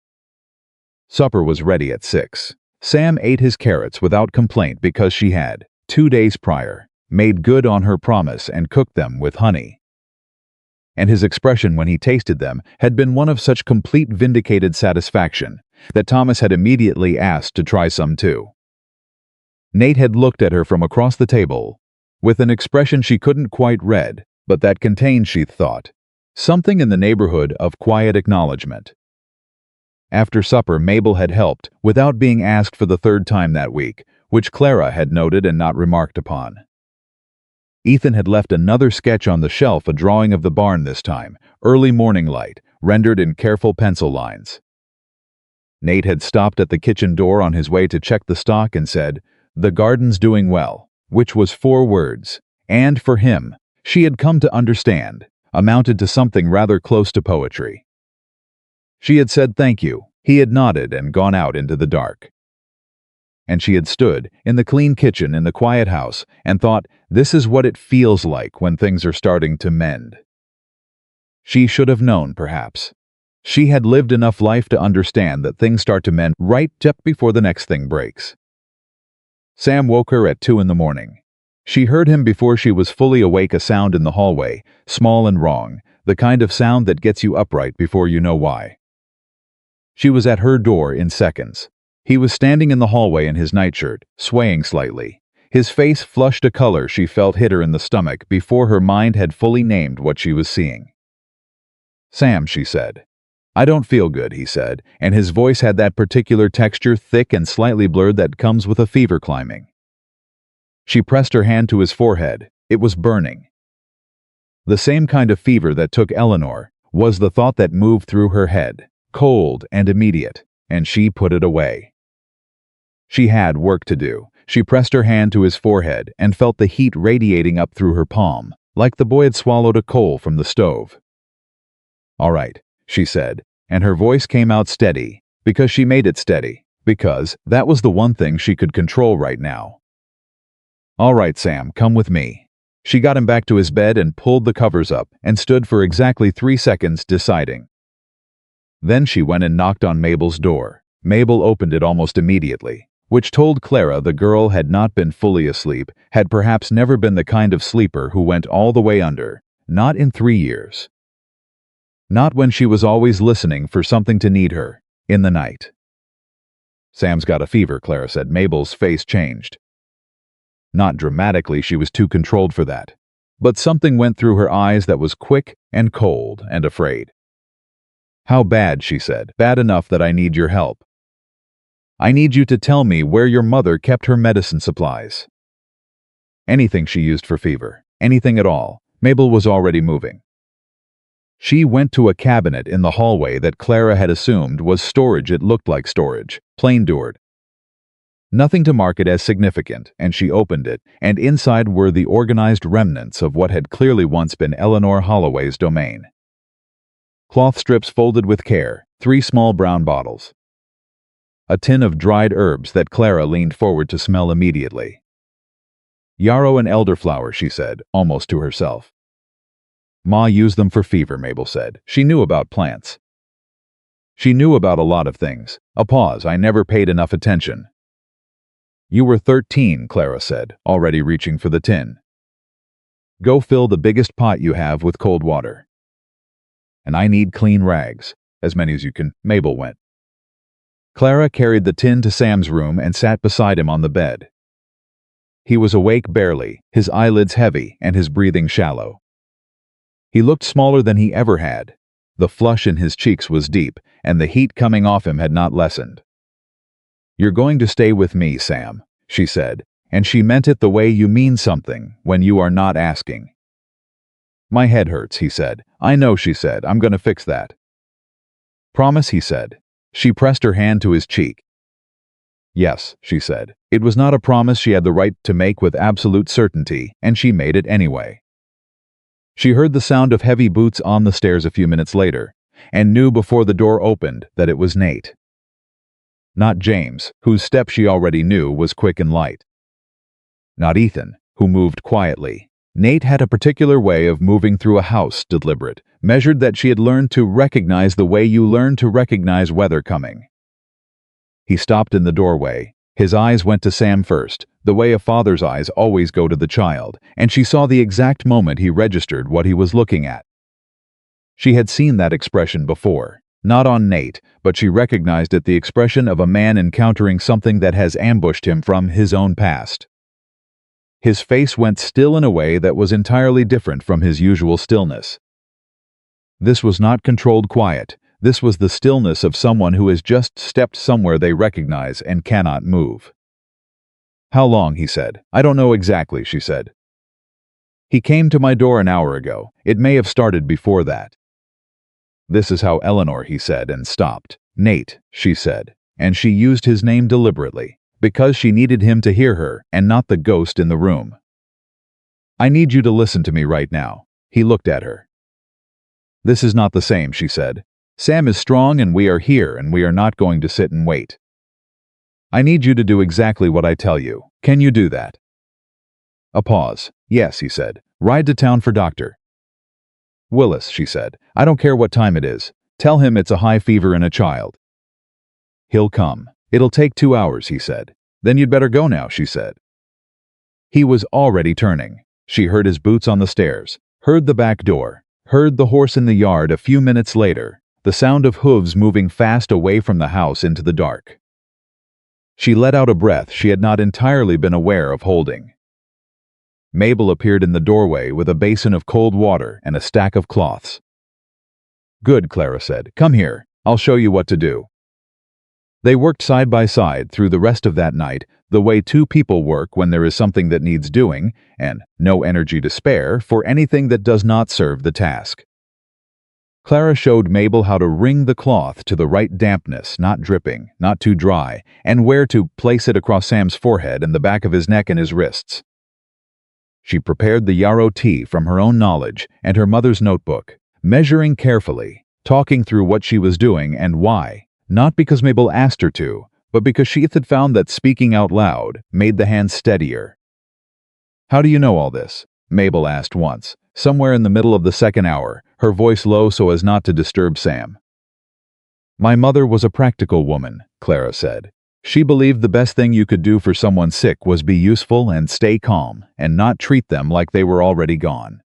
Supper was ready at 6. Sam ate his carrots without complaint because she had, 2 days prior, made good on her promise and cooked them with honey. And his expression when he tasted them had been one of such complete vindicated satisfaction that Thomas had immediately asked to try some too. Nate had looked at her from across the table, with an expression she couldn't quite read, but that contained, she thought, something in the neighborhood of quiet acknowledgement. After supper, Mabel had helped, without being asked for the 3rd time that week, which Clara had noted and not remarked upon. Ethan had left another sketch on the shelf, a drawing of the barn this time, early morning light, rendered in careful pencil lines. Nate had stopped at the kitchen door on his way to check the stock and said, "The garden's doing well," which was 4 words, and for him, she had come to understand, amounted to something rather close to poetry. She had said thank you, he had nodded and gone out into the dark. And she had stood in the clean kitchen in the quiet house and thought, this is what it feels like when things are starting to mend. She should have known, perhaps. She had lived enough life to understand that things start to mend right just before the next thing breaks. Sam woke her at 2 in the morning. She heard him before she was fully awake, a sound in the hallway, small and wrong, the kind of sound that gets you upright before you know why. She was at her door in seconds. He was standing in the hallway in his nightshirt, swaying slightly. His face flushed a color she felt hit her in the stomach before her mind had fully named what she was seeing. "Sam," she said. "I don't feel good," he said, and his voice had that particular texture, thick and slightly blurred, that comes with a fever climbing. She pressed her hand to his forehead. It was burning. The same kind of fever that took Eleanor was the thought that moved through her head, cold and immediate, and she put it away. She had work to do. She pressed her hand to his forehead and felt the heat radiating up through her palm, like the boy had swallowed a coal from the stove. "All right," she said, and her voice came out steady, because she made it steady, because that was the one thing she could control right now. "All right, Sam, come with me." She got him back to his bed and pulled the covers up and stood for exactly 3 seconds deciding. Then she went and knocked on Mabel's door. Mabel opened it almost immediately, which told Clara the girl had not been fully asleep, had perhaps never been the kind of sleeper who went all the way under, not in 3 years. Not when she was always listening for something to need her, in the night. "Sam's got a fever," Clara said. Mabel's face changed. Not dramatically, she was too controlled for that. But something went through her eyes that was quick and cold and afraid. "How bad?" she said. "Bad enough that I need your help. I need you to tell me where your mother kept her medicine supplies." Anything she used for fever. Anything at all. Mabel was already moving. She went to a cabinet in the hallway that Clara had assumed was storage. It looked like storage, plain doored. Nothing to mark it as significant, and she opened it, and inside were the organized remnants of what had clearly once been Eleanor Holloway's domain. Cloth strips folded with care, 3 small brown bottles. A tin of dried herbs that Clara leaned forward to smell immediately. "Yarrow and elderflower," she said, almost to herself. "Ma used them for fever," Mabel said. She knew about plants. She knew about a lot of things. A pause. "I never paid enough attention." "You were 13, Clara said, already reaching for the tin. "Go fill the biggest pot you have with cold water. And I need clean rags. As many as you can." Mabel went. Clara carried the tin to Sam's room and sat beside him on the bed. He was awake barely, his eyelids heavy and his breathing shallow. He looked smaller than he ever had. The flush in his cheeks was deep, and the heat coming off him had not lessened. "You're going to stay with me, Sam," she said, and she meant it the way you mean something when you are not asking. "My head hurts," he said. "I know," she said. "I'm going to fix that." "Promise," he said. She pressed her hand to his cheek. "Yes," she said. It was not a promise she had the right to make with absolute certainty, and she made it anyway. She heard the sound of heavy boots on the stairs a few minutes later, and knew before the door opened that it was Nate. Not James, whose step she already knew was quick and light. Not Ethan, who moved quietly. Nate had a particular way of moving through a house, deliberate, measured, that she had learned to recognize the way you learn to recognize weather coming. He stopped in the doorway. His eyes went to Sam first, the way a father's eyes always go to the child, and she saw the exact moment he registered what he was looking at. She had seen that expression before, not on Nate, but she recognized it, the expression of a man encountering something that has ambushed him from his own past. His face went still in a way that was entirely different from his usual stillness. This was not controlled quiet. This was the stillness of someone who has just stepped somewhere they recognize and cannot move. "How long?" he said. "I don't know exactly," she said. "He came to my door an hour ago. It may have started before that." "This is how Eleanor," he said, and stopped. "Nate," she said, and she used his name deliberately, because she needed him to hear her and not the ghost in the room. "I need you to listen to me right now." He looked at her. "This is not the same," she said. "Sam is strong and we are here and we are not going to sit and wait. I need you to do exactly what I tell you. Can you do that?" A pause. "Yes," he said. "Ride to town for Dr. Willis," she said. "I don't care what time it is. Tell him it's a high fever in a child. He'll come. It'll take 2 hours," he said. "Then you'd better go now," she said. He was already turning. She heard his boots on the stairs, heard the back door, heard the horse in the yard a few minutes later, the sound of hooves moving fast away from the house into the dark. She let out a breath she had not entirely been aware of holding. Mabel appeared in the doorway with a basin of cold water and a stack of cloths. "Good," Clara said. "Come here. I'll show you what to do." They worked side by side through the rest of that night, the way 2 people work when there is something that needs doing, and no energy to spare for anything that does not serve the task. Clara showed Mabel how to wring the cloth to the right dampness, not dripping, not too dry, and where to place it across Sam's forehead and the back of his neck and his wrists. She prepared the yarrow tea from her own knowledge and her mother's notebook, measuring carefully, talking through what she was doing and why, not because Mabel asked her to, but because she had found that speaking out loud made the hands steadier. "How do you know all this?" Mabel asked once, somewhere in the middle of the second hour, her voice low so as not to disturb Sam. "My mother was a practical woman," Clara said. "She believed the best thing you could do for someone sick was be useful and stay calm and not treat them like they were already gone."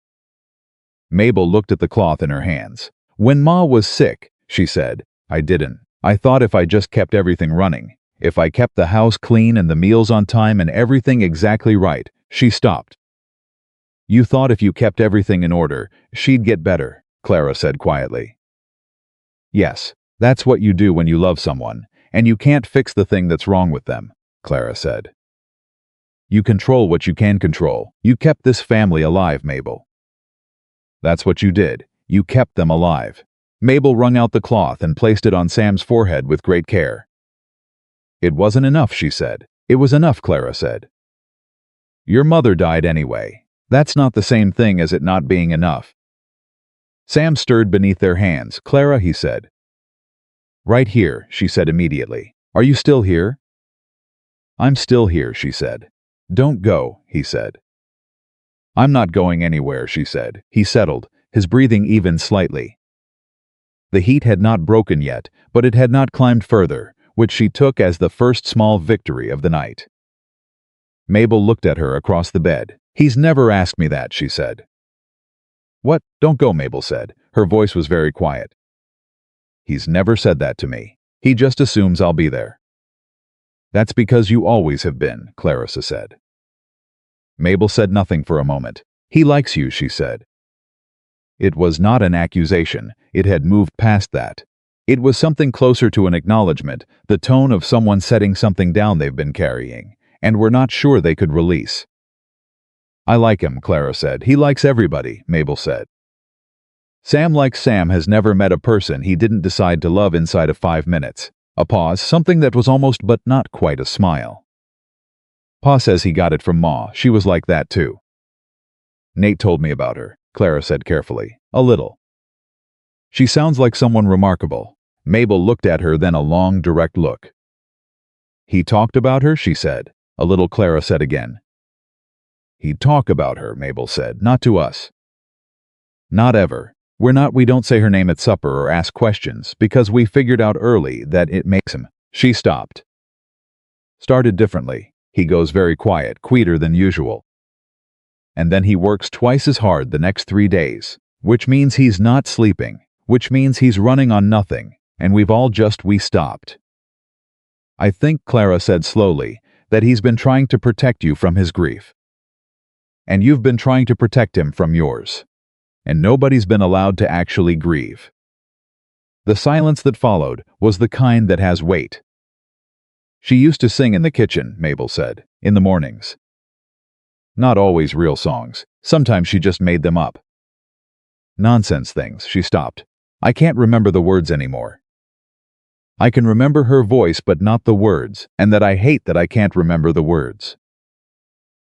Mabel looked at the cloth in her hands. "When Ma was sick," she said, "I didn't. I thought if I just kept everything running, If I kept the house clean and the meals on time and everything exactly right, she stopped. You thought if you kept everything in order, she'd get better, Clara said quietly. Yes, that's what you do when you love someone, and you can't fix the thing that's wrong with them, Clara said. You control what you can control. You kept this family alive, Mabel. That's what you did. You kept them alive. Mabel wrung out the cloth and placed it on Sam's forehead with great care. It wasn't enough, she said. It was enough, Clara said. Your mother died anyway. That's not the same thing as it not being enough. Sam stirred beneath their hands. Clara, he said. Right here, she said immediately. Are you still here? I'm still here, she said. Don't go, he said. I'm not going anywhere, she said. He settled, his breathing evened slightly. The heat had not broken yet, but it had not climbed further, which she took as the first small victory of the night. Mabel looked at her across the bed. He's never asked me that, she said. What? Don't go, Mabel said. Her voice was very quiet. He's never said that to me. He just assumes I'll be there. That's because you always have been, Clarissa said. Mabel said nothing for a moment. He likes you, she said. It was not an accusation. It had moved past that. It was something closer to an acknowledgement, the tone of someone setting something down they've been carrying, and were not sure they could release. I like him, Clara said. He likes everybody, Mabel said. Sam likes Sam has never met a person he didn't decide to love inside of 5 minutes. A pause, something that was almost but not quite a smile. Pa says he got it from Ma. She was like that too. Nate told me about her, Clara said carefully. A little. She sounds like someone remarkable. Mabel looked at her, then a long, direct look. He talked about her, she said. A little, Clara said again. He'd talk about her, Mabel said, not to us. Not ever. We don't say her name at supper or ask questions, because we figured out early that it makes him. She stopped. Started differently. He goes very quiet, quieter than usual. And then he works twice as hard the next 3 days, which means he's not sleeping, which means he's running on nothing, and we stopped. I think, Clara said slowly, that he's been trying to protect you from his grief. And you've been trying to protect him from yours. And nobody's been allowed to actually grieve. The silence that followed was the kind that has weight. She used to sing in the kitchen, Mabel said, in the mornings. Not always real songs. Sometimes she just made them up. Nonsense things, she stopped. I can't remember the words anymore. I can remember her voice but not the words, and that I hate that I can't remember the words.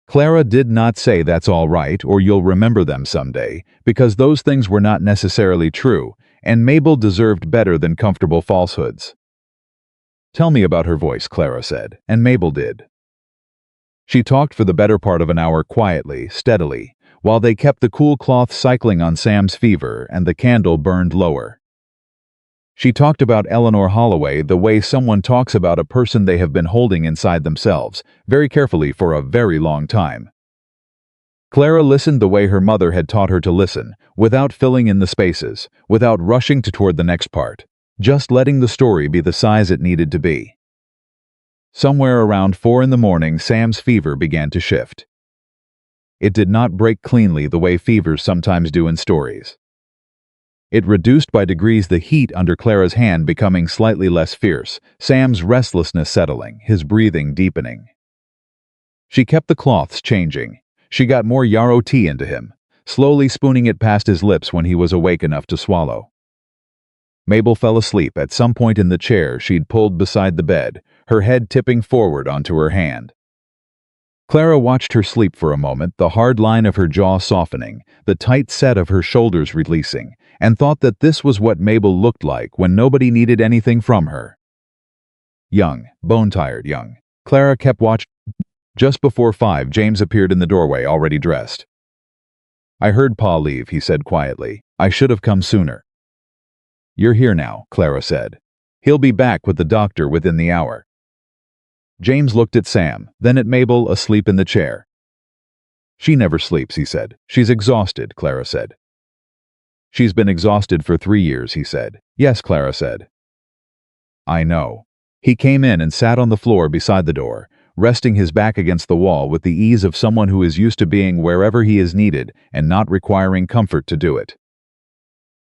Clara did not say that's all right or you'll remember them someday, because those things were not necessarily true, and Mabel deserved better than comfortable falsehoods. Tell me about her voice, Clara said, and Mabel did. She talked for the better part of an hour quietly, steadily, while they kept the cool cloth cycling on Sam's fever and the candle burned lower. She talked about Eleanor Holloway the way someone talks about a person they have been holding inside themselves, very carefully for a very long time. Clara listened the way her mother had taught her to listen, without filling in the spaces, without rushing toward the next part, just letting the story be the size it needed to be. Somewhere around 4 a.m, Sam's fever began to shift. It did not break cleanly the way fevers sometimes do in stories. It reduced by degrees, the heat under Clara's hand becoming slightly less fierce, Sam's restlessness settling, his breathing deepening. She kept the cloths changing. She got more yarrow tea into him, slowly spooning it past his lips when he was awake enough to swallow. Mabel fell asleep at some point in the chair she'd pulled beside the bed, her head tipping forward onto her hand. Clara watched her sleep for a moment, the hard line of her jaw softening, the tight set of her shoulders releasing, and thought that this was what Mabel looked like when nobody needed anything from her. Young, bone-tired young. Clara kept watching. Just before 5, James appeared in the doorway, already dressed. I heard Pa leave, he said quietly. I should have come sooner. You're here now, Clara said. He'll be back with the doctor within the hour. James looked at Sam, then at Mabel asleep in the chair. She never sleeps, he said. She's exhausted, Clara said. She's been exhausted for 3 years, he said. Yes, Clara said. I know. He came in and sat on the floor beside the door, resting his back against the wall with the ease of someone who is used to being wherever he is needed and not requiring comfort to do it.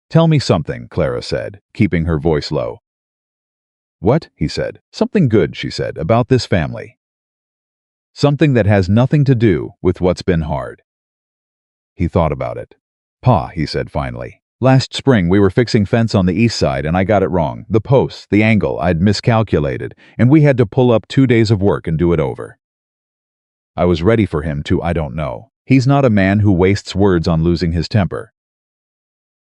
"Tell me something," Clara said, keeping her voice low. "What?" he said. "Something good," she said, "about this family. Something that has nothing to do with what's been hard." He thought about it. "Pa," he said finally, "last spring we were fixing fence on the east side and I got it wrong. The posts, the angle, I'd miscalculated, and we had to pull up 2 days of work and do it over. I was ready for him to, I don't know. He's not a man who wastes words on losing his temper.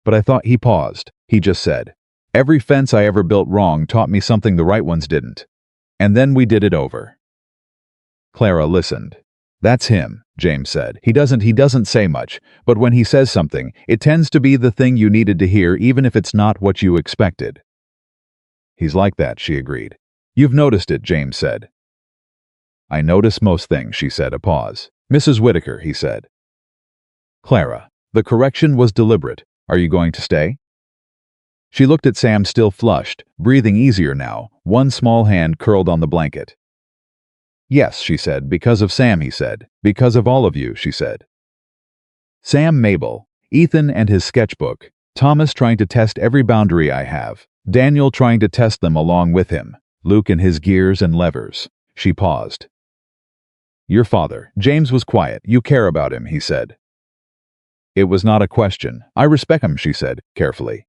But I thought." He paused. He just said, "Every fence I ever built wrong taught me something the right ones didn't. And then we did it over." Clara listened. "That's him," James said. He doesn't say much, but when he says something, it tends to be the thing you needed to hear even if it's not what you expected." "He's like that," she agreed. "You've noticed it," James said. "I notice most things," she said, a pause. "Mrs. Whitaker," he said. "Clara." The correction was deliberate. "Are you going to stay?" She looked at Sam, still flushed, breathing easier now, one small hand curled on the blanket. "Yes," she said. "Because of Sam," he said. "Because of all of you," she said. "Sam, Mabel, Ethan and his sketchbook, Thomas trying to test every boundary I have, Daniel trying to test them along with him, Luke and his gears and levers." She paused. "Your father." James was quiet. "You care about him," he said. "It was not a question. I respect him," she said, carefully.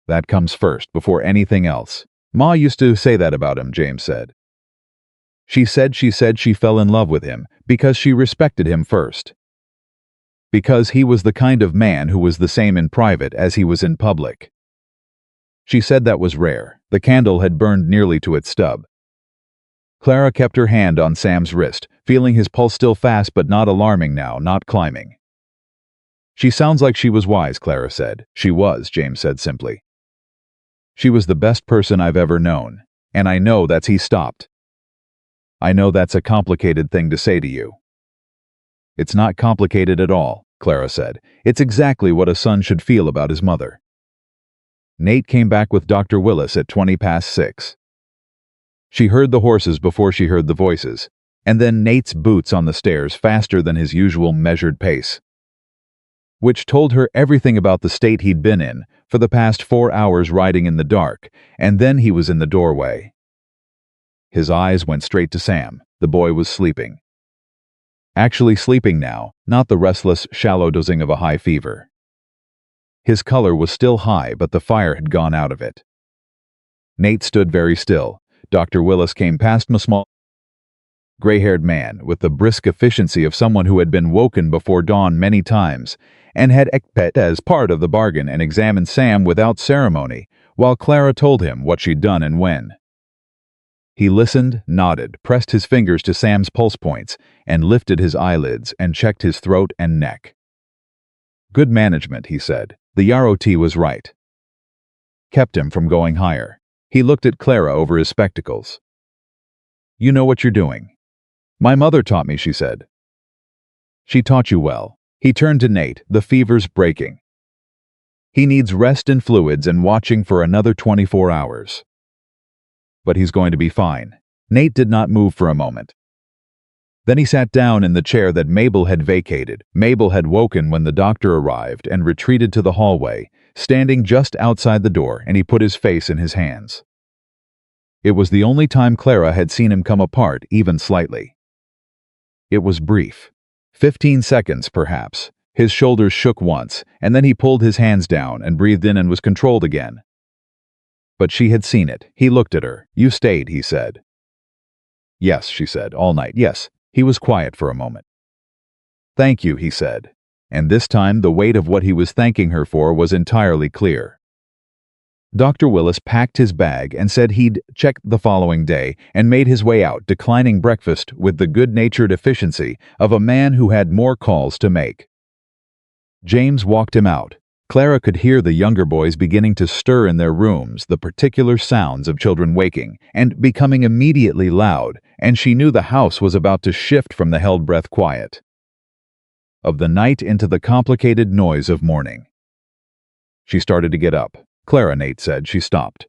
"That comes first, before anything else. Ma used to say that about him," James said. She said she fell in love with him because she respected him first. Because he was the kind of man who was the same in private as he was in public. She said that was rare. The candle had burned nearly to its stub. Clara kept her hand on Sam's wrist, feeling his pulse still fast but not alarming now, not climbing. "She sounds like she was wise," Clara said. "She was," James said simply. "She was the best person I've ever known. And I know that's." He stopped. "I know that's a complicated thing to say to you." "It's not complicated at all," Clara said. "It's exactly what a son should feel about his mother." Nate came back with Dr. Willis at 6:20. She heard the horses before she heard the voices, and then Nate's boots on the stairs faster than his usual measured pace, which told her everything about the state he'd been in for the past 4 hours riding in the dark, and then he was in the doorway. His eyes went straight to Sam. The boy was sleeping. Actually sleeping now, not the restless, shallow dozing of a high fever. His color was still high, but the fire had gone out of it. Nate stood very still. Dr. Willis came past a small, gray-haired man with the brisk efficiency of someone who had been woken before dawn many times and had ekpet as part of the bargain and examined Sam without ceremony, while Clara told him what she'd done and when. He listened, nodded, pressed his fingers to Sam's pulse points, and lifted his eyelids and checked his throat and neck. "Good management," he said. "The yarrow tea was right. Kept him from going higher." He looked at Clara over his spectacles. "You know what you're doing." "My mother taught me," she said. "She taught you well." He turned to Nate. "The fever's breaking. He needs rest and fluids and watching for another 24 hours. But he's going to be fine." Nate did not move for a moment. Then he sat down in the chair that Mabel had vacated. Mabel had woken when the doctor arrived and retreated to the hallway, standing just outside the door, and he put his face in his hands. It was the only time Clara had seen him come apart, even slightly. It was brief. 15 seconds, perhaps. His shoulders shook once, and then he pulled his hands down and breathed in and was controlled again. But she had seen it. He looked at her. "You stayed," he said. "Yes," she said, "all night, yes." He was quiet for a moment. "Thank you," he said. And this time the weight of what he was thanking her for was entirely clear. Dr. Willis packed his bag and said he'd check the following day and made his way out, declining breakfast with the good-natured efficiency of a man who had more calls to make. James walked him out. Clara could hear the younger boys beginning to stir in their rooms, the particular sounds of children waking and becoming immediately loud, and she knew the house was about to shift from the held-breath quiet of the night into the complicated noise of morning. She started to get up. "Clara," Nate said. She stopped.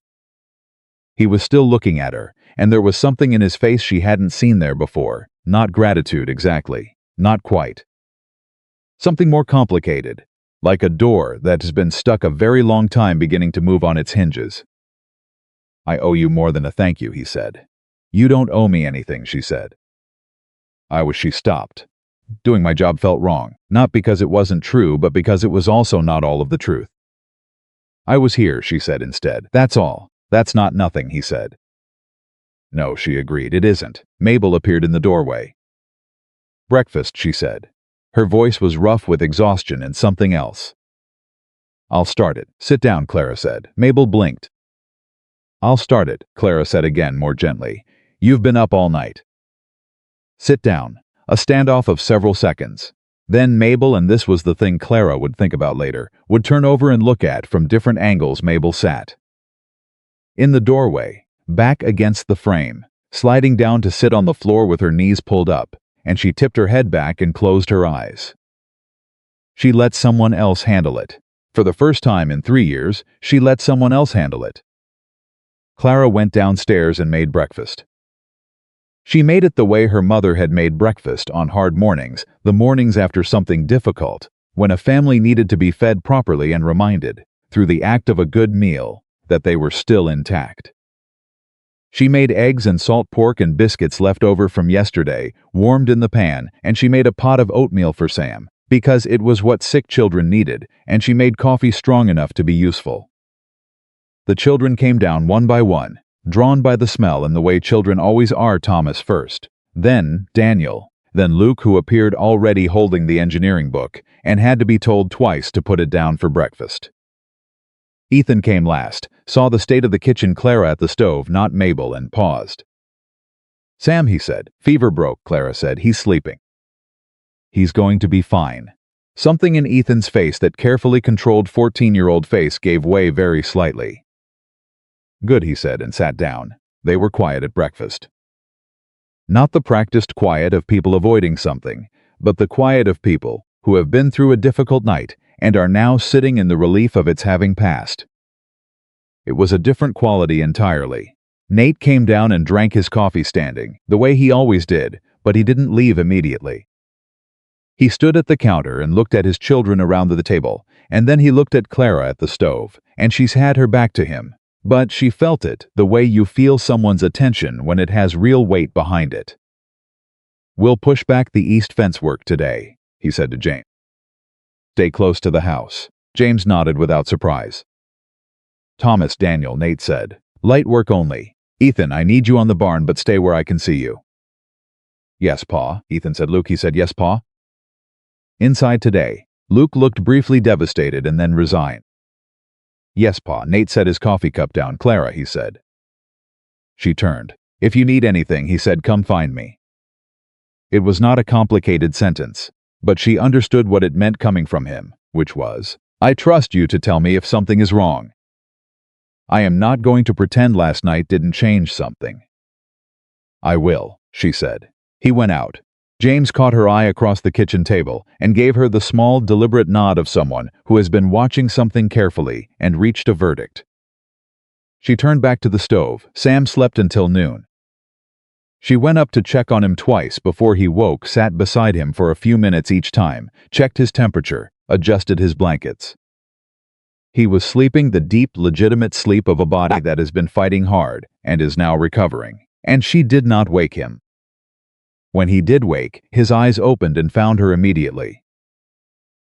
He was still looking at her, and there was something in his face she hadn't seen there before. Not gratitude exactly. Not quite. Something more complicated, like a door that has been stuck a very long time beginning to move on its hinges. "I owe you more than a thank you," he said. "You don't owe me anything," she said. She stopped. Doing my job felt wrong, not because it wasn't true, but because it was also not all of the truth. "I was here," she said instead. "That's all. That's not nothing," he said. "No," she agreed, "it isn't." Mabel appeared in the doorway. "Breakfast," she said. Her voice was rough with exhaustion and something else. "I'll start it." "Sit down," Clara said. Mabel blinked. "I'll start it," Clara said again, more gently. "You've been up all night." "Sit down." A standoff of several seconds. Then Mabel, and this was the thing Clara would think about later, would turn over and look at from different angles Mabel sat. In the doorway, back against the frame, sliding down to sit on the floor with her knees pulled up, and she tipped her head back and closed her eyes. She let someone else handle it. For the first time in 3 years, she let someone else handle it. Clara went downstairs and made breakfast. She made it the way her mother had made breakfast on hard mornings, the mornings after something difficult, when a family needed to be fed properly and reminded, through the act of a good meal, that they were still intact. She made eggs and salt pork and biscuits left over from yesterday, warmed in the pan, and she made a pot of oatmeal for Sam, because it was what sick children needed, and she made coffee strong enough to be useful. The children came down one by one, drawn by the smell and the way children always are. Thomas first, then Daniel, then Luke, who appeared already holding the engineering book and had to be told twice to put it down for breakfast. Ethan came last, saw the state of the kitchen, Clara at the stove, not Mabel, and paused. "Sam," he said. "Fever broke," Clara said. "He's sleeping." "He's going to be fine." Something in Ethan's face, that carefully controlled 14-year-old face, gave way very slightly. "Good," he said, and sat down. They were quiet at breakfast. Not the practiced quiet of people avoiding something, but the quiet of people who have been through a difficult night and are now sitting in the relief of its having passed. It was a different quality entirely. Nate came down and drank his coffee standing, the way he always did, but he didn't leave immediately. He stood at the counter and looked at his children around the table, and then he looked at Clara at the stove, and she's had her back to him. But she felt it, the way you feel someone's attention when it has real weight behind it. "We'll push back the east fence work today," he said to James. "Stay close to the house." James nodded without surprise. "Thomas, Daniel," Nate said. "Light work only. Ethan, I need you on the barn, but stay where I can see you." "Yes, Pa," Ethan said. "Luke," he said. "Yes, Pa." Inside today, Luke looked briefly devastated and then resigned. "Yes, Pa." Nate set his coffee cup down. "Clara," he said. She turned. "If you need anything," he said, "come find me." It was not a complicated sentence, but she understood what it meant coming from him, which was, "I trust you to tell me if something is wrong. I am not going to pretend last night didn't change something." "I will," she said. He went out. James caught her eye across the kitchen table and gave her the small, deliberate nod of someone who has been watching something carefully and reached a verdict. She turned back to the stove. Sam slept until noon. She went up to check on him twice before he woke, sat beside him for a few minutes each time, checked his temperature, adjusted his blankets. He was sleeping the deep, legitimate sleep of a body that has been fighting hard and is now recovering, and she did not wake him. When he did wake, his eyes opened and found her immediately.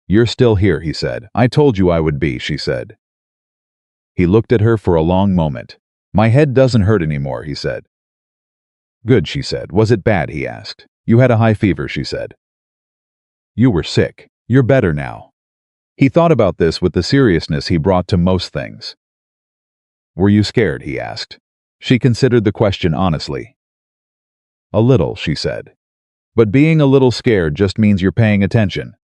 "You're still here," he said. "I told you I would be," she said. He looked at her for a long moment. "My head doesn't hurt anymore," he said. "Good," she said. "Was it bad?" he asked. "You had a high fever," she said. "You were sick. You're better now." He thought about this with the seriousness he brought to most things. "Were you scared?" he asked. She considered the question honestly. "A little," she said. "But being a little scared just means you're paying attention."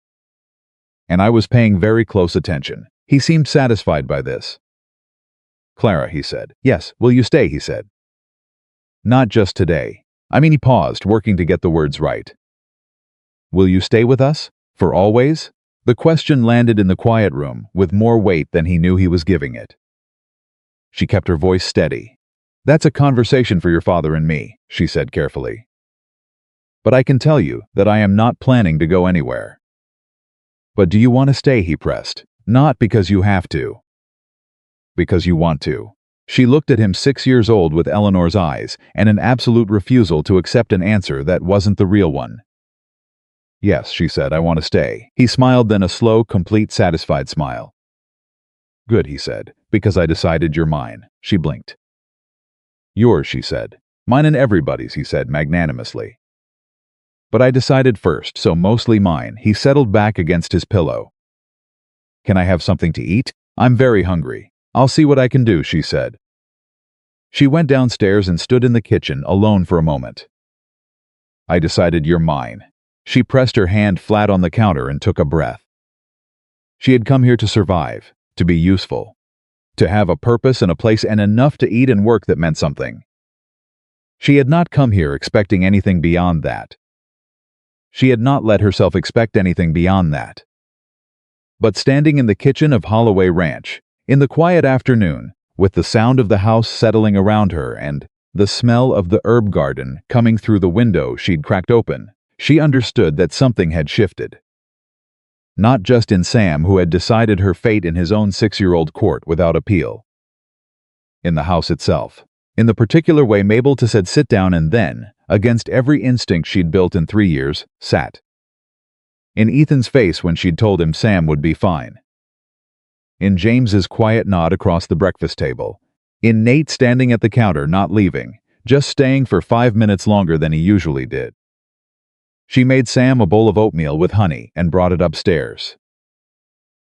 And I was paying very close attention. He seemed satisfied by this. "Clara," he said. "Yes, will you stay?" he said. "Not just today. I mean," he paused, working to get the words right. "Will you stay with us? For always?" The question landed in the quiet room with more weight than he knew he was giving it. She kept her voice steady. That's a conversation for your father and me, she said carefully. But I can tell you that I am not planning to go anywhere. But do you want to stay, he pressed. Not because you have to. Because you want to. She looked at him 6 years old with Eleanor's eyes and an absolute refusal to accept an answer that wasn't the real one. Yes, she said, I want to stay. He smiled, then a slow, complete, satisfied smile. Good, he said, because I decided you're mine. She blinked. Yours, she said. Mine and everybody's, he said magnanimously. But I decided first, so mostly mine. He settled back against his pillow. Can I have something to eat? I'm very hungry. I'll see what I can do, she said. She went downstairs and stood in the kitchen alone for a moment. I decided you're mine. She pressed her hand flat on the counter and took a breath. She had come here to survive, to be useful, to have a purpose and a place and enough to eat and work that meant something. She had not come here expecting anything beyond that. She had not let herself expect anything beyond that. But standing in the kitchen of Holloway Ranch, in the quiet afternoon, with the sound of the house settling around her and the smell of the herb garden coming through the window she'd cracked open, she understood that something had shifted. Not just in Sam, who had decided her fate in his own 6-year-old court without appeal. In the house itself. In the particular way Mabel said sit down and then, against every instinct she'd built in 3 years, sat. In Ethan's face when she'd told him Sam would be fine. In James's quiet nod across the breakfast table. In Nate standing at the counter not leaving, just staying for 5 minutes longer than he usually did. She made Sam a bowl of oatmeal with honey and brought it upstairs.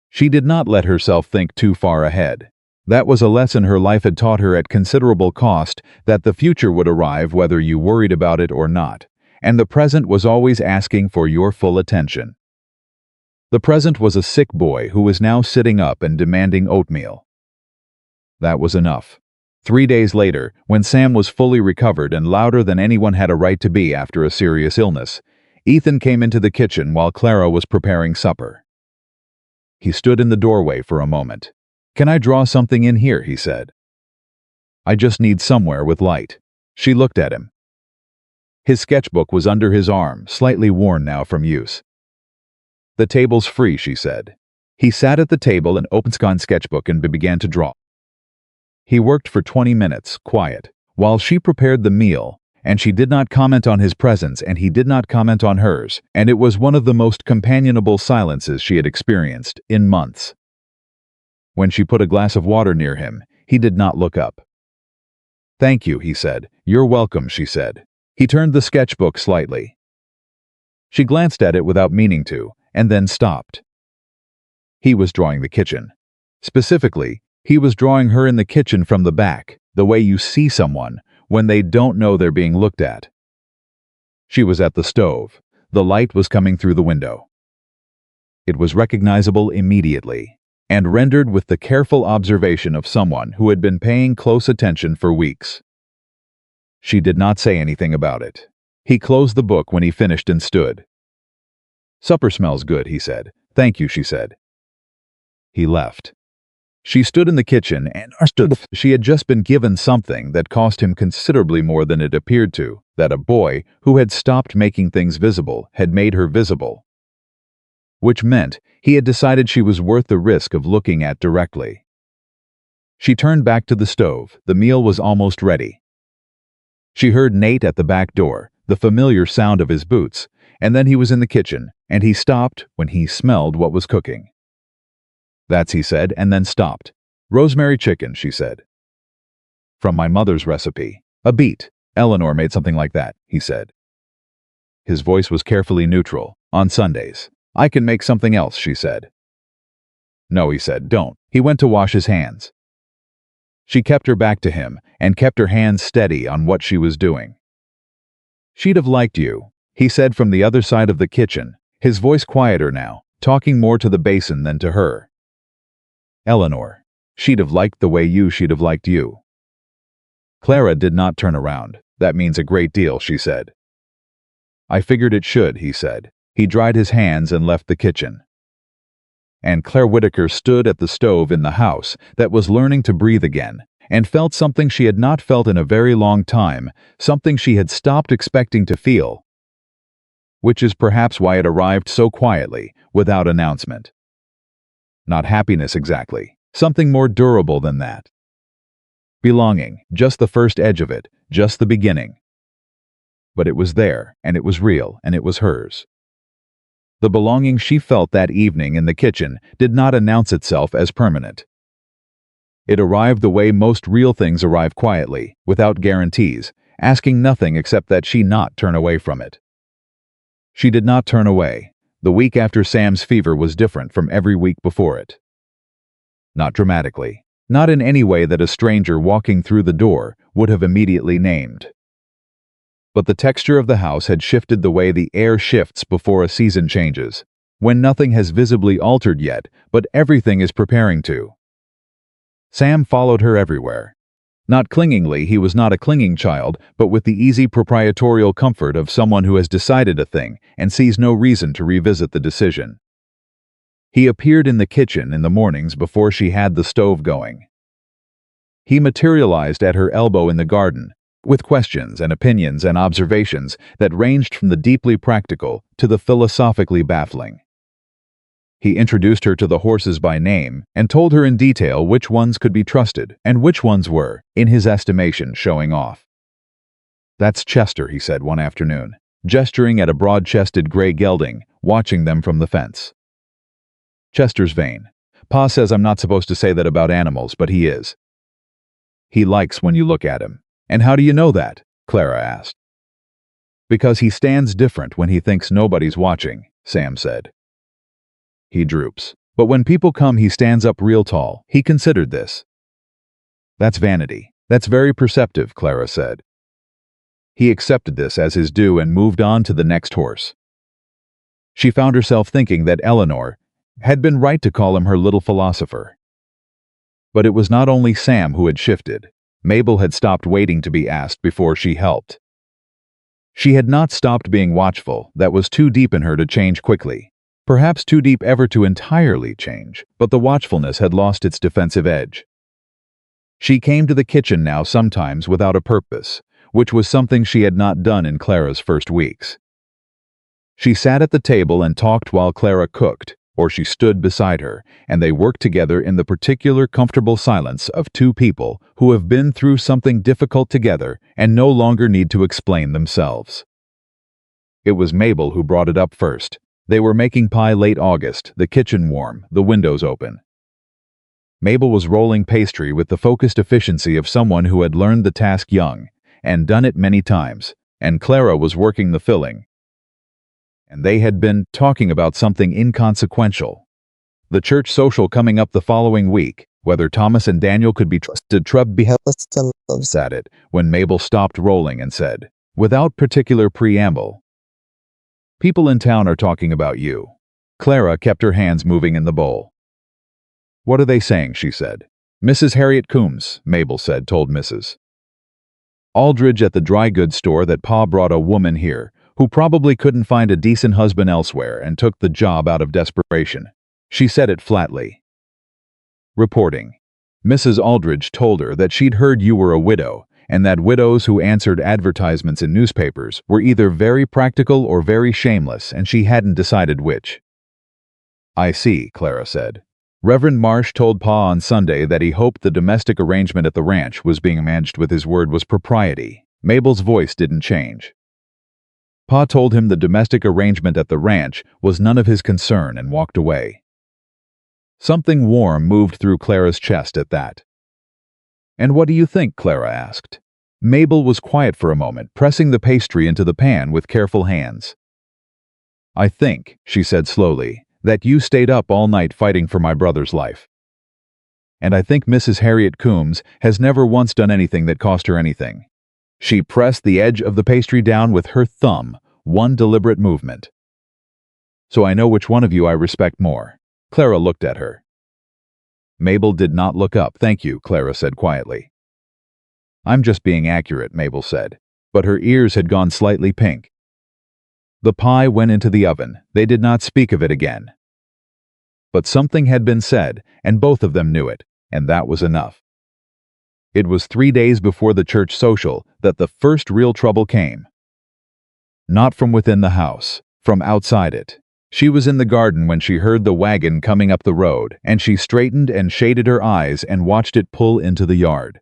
She did not let herself think too far ahead. That was a lesson her life had taught her at considerable cost, that the future would arrive whether you worried about it or not, and the present was always asking for your full attention. The present was a sick boy who was now sitting up and demanding oatmeal. That was enough. 3 days later, when Sam was fully recovered and louder than anyone had a right to be after a serious illness, Ethan came into the kitchen while Clara was preparing supper. He stood in the doorway for a moment. Can I draw something in here, he said. I just need somewhere with light. She looked at him. His sketchbook was under his arm, slightly worn now from use. The table's free, she said. He sat at the table and opened his sketchbook and began to draw. He worked for 20 minutes, quiet, while she prepared the meal, and she did not comment on his presence and he did not comment on hers, and it was one of the most companionable silences she had experienced in months. When she put a glass of water near him, he did not look up. Thank you, he said. You're welcome, she said. He turned the sketchbook slightly. She glanced at it without meaning to, and then stopped. He was drawing the kitchen. Specifically, he was drawing her in the kitchen from the back, the way you see someone when they don't know they're being looked at. She was at the stove. The light was coming through the window. It was recognizable immediately, and rendered with the careful observation of someone who had been paying close attention for weeks. She did not say anything about it. He closed the book when he finished and stood. Supper smells good, he said. Thank you, she said. He left. She stood in the kitchen and understood she had just been given something that cost him considerably more than it appeared to, that a boy who had stopped making things visible had made her visible. Which meant he had decided she was worth the risk of looking at directly. She turned back to the stove. The meal was almost ready. She heard Nate at the back door, the familiar sound of his boots, and then he was in the kitchen, and he stopped when he smelled what was cooking. That's, he said, and then stopped. Rosemary chicken, she said. From my mother's recipe. A beet. Eleanor made something like that, he said. His voice was carefully neutral. On Sundays. I can make something else, she said. No, he said, don't. He went to wash his hands. She kept her back to him and kept her hands steady on what she was doing. She'd have liked you, he said from the other side of the kitchen, his voice quieter now, talking more to the basin than to her. Eleanor. She'd have liked the way she'd have liked you. Clara did not turn around. That means a great deal, she said. I figured it should, he said. He dried his hands and left the kitchen. And Claire Whitaker stood at the stove in the house that was learning to breathe again, and felt something she had not felt in a very long time, something she had stopped expecting to feel, which is perhaps why it arrived so quietly, without announcement. Not happiness exactly, something more durable than that. Belonging, just the first edge of it, just the beginning. But it was there, and it was real, and it was hers. The belonging she felt that evening in the kitchen did not announce itself as permanent. It arrived the way most real things arrive, quietly, without guarantees, asking nothing except that she not turn away from it. She did not turn away. The week after Sam's fever was different from every week before it. Not dramatically, not in any way that a stranger walking through the door would have immediately named. But the texture of the house had shifted the way the air shifts before a season changes, when nothing has visibly altered yet, but everything is preparing to. Sam followed her everywhere. Not clingingly, he was not a clinging child, but with the easy proprietorial comfort of someone who has decided a thing and sees no reason to revisit the decision. He appeared in the kitchen in the mornings before she had the stove going. He materialized at her elbow in the garden, with questions and opinions and observations that ranged from the deeply practical to the philosophically baffling. He introduced her to the horses by name and told her in detail which ones could be trusted and which ones were, in his estimation, showing off. "That's Chester," he said one afternoon, gesturing at a broad-chested gray gelding, watching them from the fence. "Chester's vain. Pa says I'm not supposed to say that about animals, but he is. He likes when you look at him." "And how do you know that?" Clara asked. "Because he stands different when he thinks nobody's watching," Sam said. "He droops. But when people come, he stands up real tall." He considered this. "That's vanity. That's very perceptive," Clara said. He accepted this as his due and moved on to the next horse. She found herself thinking that Eleanor had been right to call him her little philosopher. But it was not only Sam who had shifted. Mabel had stopped waiting to be asked before she helped. She had not stopped being watchful. That was too deep in her to change quickly. Perhaps too deep ever to entirely change, but the watchfulness had lost its defensive edge. She came to the kitchen now sometimes without a purpose, which was something she had not done in Clara's first weeks. She sat at the table and talked while Clara cooked, or she stood beside her, and they worked together in the particular comfortable silence of two people who have been through something difficult together and no longer need to explain themselves. It was Mabel who brought it up first. They were making pie late August, the kitchen warm, the windows open. Mabel was rolling pastry with the focused efficiency of someone who had learned the task young, and done it many times, and Clara was working the filling. And they had been talking about something inconsequential. The church social coming up the following week, whether Thomas and Daniel could be trusted to be helpless at it, when Mabel stopped rolling and said, without particular preamble, "People in town are talking about you." Clara kept her hands moving in the bowl. "What are they saying?" she said. "Mrs. Harriet Coombs," Mabel said, told Mrs. Aldridge at the dry goods store that Pa brought a woman here, who probably couldn't find a decent husband elsewhere and took the job out of desperation. She said it flatly. Reporting. Mrs. Aldridge told her that she'd heard you were a widow, and that widows who answered advertisements in newspapers were either very practical or very shameless, and she hadn't decided which. "I see," Clara said. Reverend Marsh told Pa on Sunday that he hoped the domestic arrangement at the ranch was being managed with his word was propriety. Mabel's voice didn't change. Pa told him the domestic arrangement at the ranch was none of his concern and walked away. Something warm moved through Clara's chest at that. "And what do you think?" Clara asked. Mabel was quiet for a moment, pressing the pastry into the pan with careful hands. "I think," she said slowly, "that you stayed up all night fighting for my brother's life. And I think Mrs. Harriet Coombs has never once done anything that cost her anything." She pressed the edge of the pastry down with her thumb, one deliberate movement. "So I know which one of you I respect more." Clara looked at her. Mabel did not look up. "Thank you," Clara said quietly. "I'm just being accurate," Mabel said, but her ears had gone slightly pink. The pie went into the oven. They did not speak of it again. But something had been said, and both of them knew it, and that was enough. It was 3 days before the church social that the first real trouble came. Not from within the house, from outside it. She was in the garden when she heard the wagon coming up the road, and she straightened and shaded her eyes and watched it pull into the yard.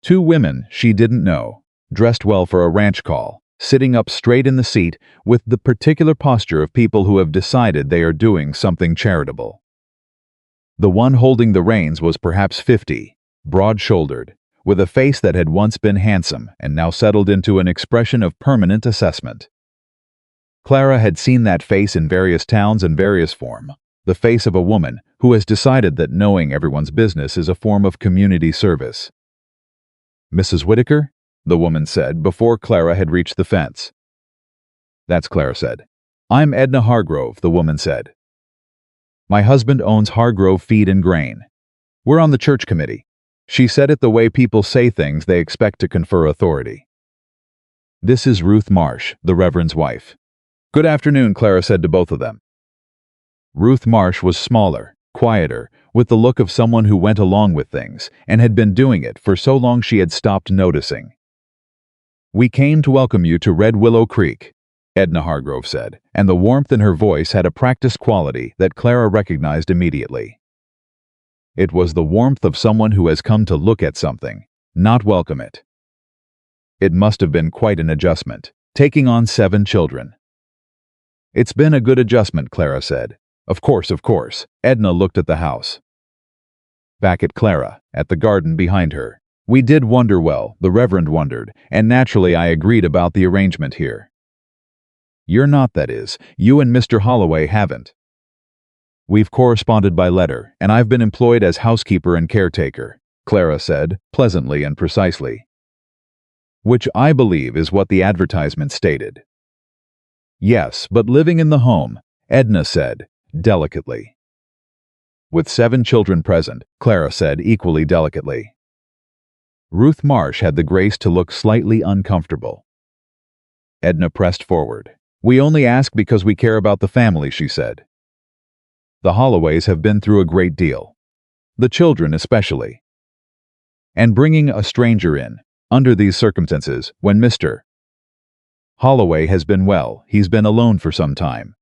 2 women she didn't know, dressed well for a ranch call, sitting up straight in the seat with the particular posture of people who have decided they are doing something charitable. The one holding the reins was perhaps 50, broad-shouldered, with a face that had once been handsome and now settled into an expression of permanent assessment. Clara had seen that face in various towns in various form, the face of a woman who has decided that knowing everyone's business is a form of community service. "Mrs. Whitaker?" the woman said before Clara had reached the fence. "That's," Clara said. "I'm Edna Hargrove," the woman said. "My husband owns Hargrove Feed and Grain. We're on the church committee." She said it the way people say things they expect to confer authority. "This is Ruth Marsh, the Reverend's wife." "Good afternoon," Clara said to both of them. Ruth Marsh was smaller, quieter, with the look of someone who went along with things and had been doing it for so long she had stopped noticing. "We came to welcome you to Red Willow Creek," Edna Hargrove said, and the warmth in her voice had a practiced quality that Clara recognized immediately. It was the warmth of someone who has come to look at something, not welcome it. It must have been quite an adjustment, taking on 7 children. "It's been a good adjustment," Clara said. Of course. Edna looked at the house. Back at Clara, at the garden behind her. "We did wonder, well, the Reverend wondered, and naturally I agreed about the arrangement here." "You're not, that is, you and Mr. Holloway haven't." "We've corresponded by letter, and I've been employed as housekeeper and caretaker," Clara said, pleasantly and precisely. "Which I believe is what the advertisement stated." "Yes, but living in the home," Edna said, delicately. "With 7 children present," Clara said equally delicately. Ruth Marsh had the grace to look slightly uncomfortable. Edna pressed forward. "We only ask because we care about the family," she said. "The Holloways have been through a great deal. The children especially. And bringing a stranger in, under these circumstances, when Mr. Holloway has been well, he's been alone for some time."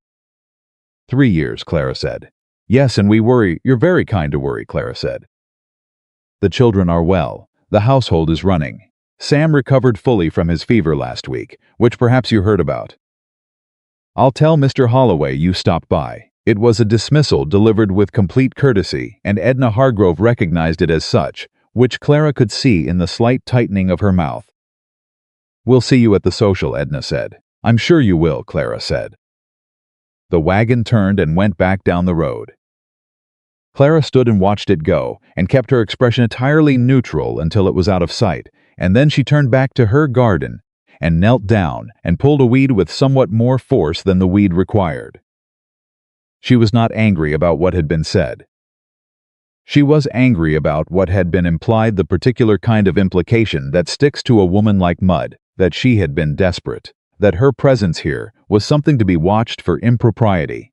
3 years, Clara said. "Yes, and we worry." "You're very kind to worry," Clara said. "The children are well. The household is running. Sam recovered fully from his fever last week, which perhaps you heard about. I'll tell Mr. Holloway you stopped by." It was a dismissal delivered with complete courtesy, and Edna Hargrove recognized it as such, which Clara could see in the slight tightening of her mouth. "We'll see you at the social," Edna said. "I'm sure you will," Clara said. The wagon turned and went back down the road. Clara stood and watched it go, and kept her expression entirely neutral until it was out of sight, and then she turned back to her garden, and knelt down and pulled a weed with somewhat more force than the weed required. She was not angry about what had been said. She was angry about what had been implied, the particular kind of implication that sticks to a woman like mud, that she had been desperate, that her presence here was something to be watched for impropriety.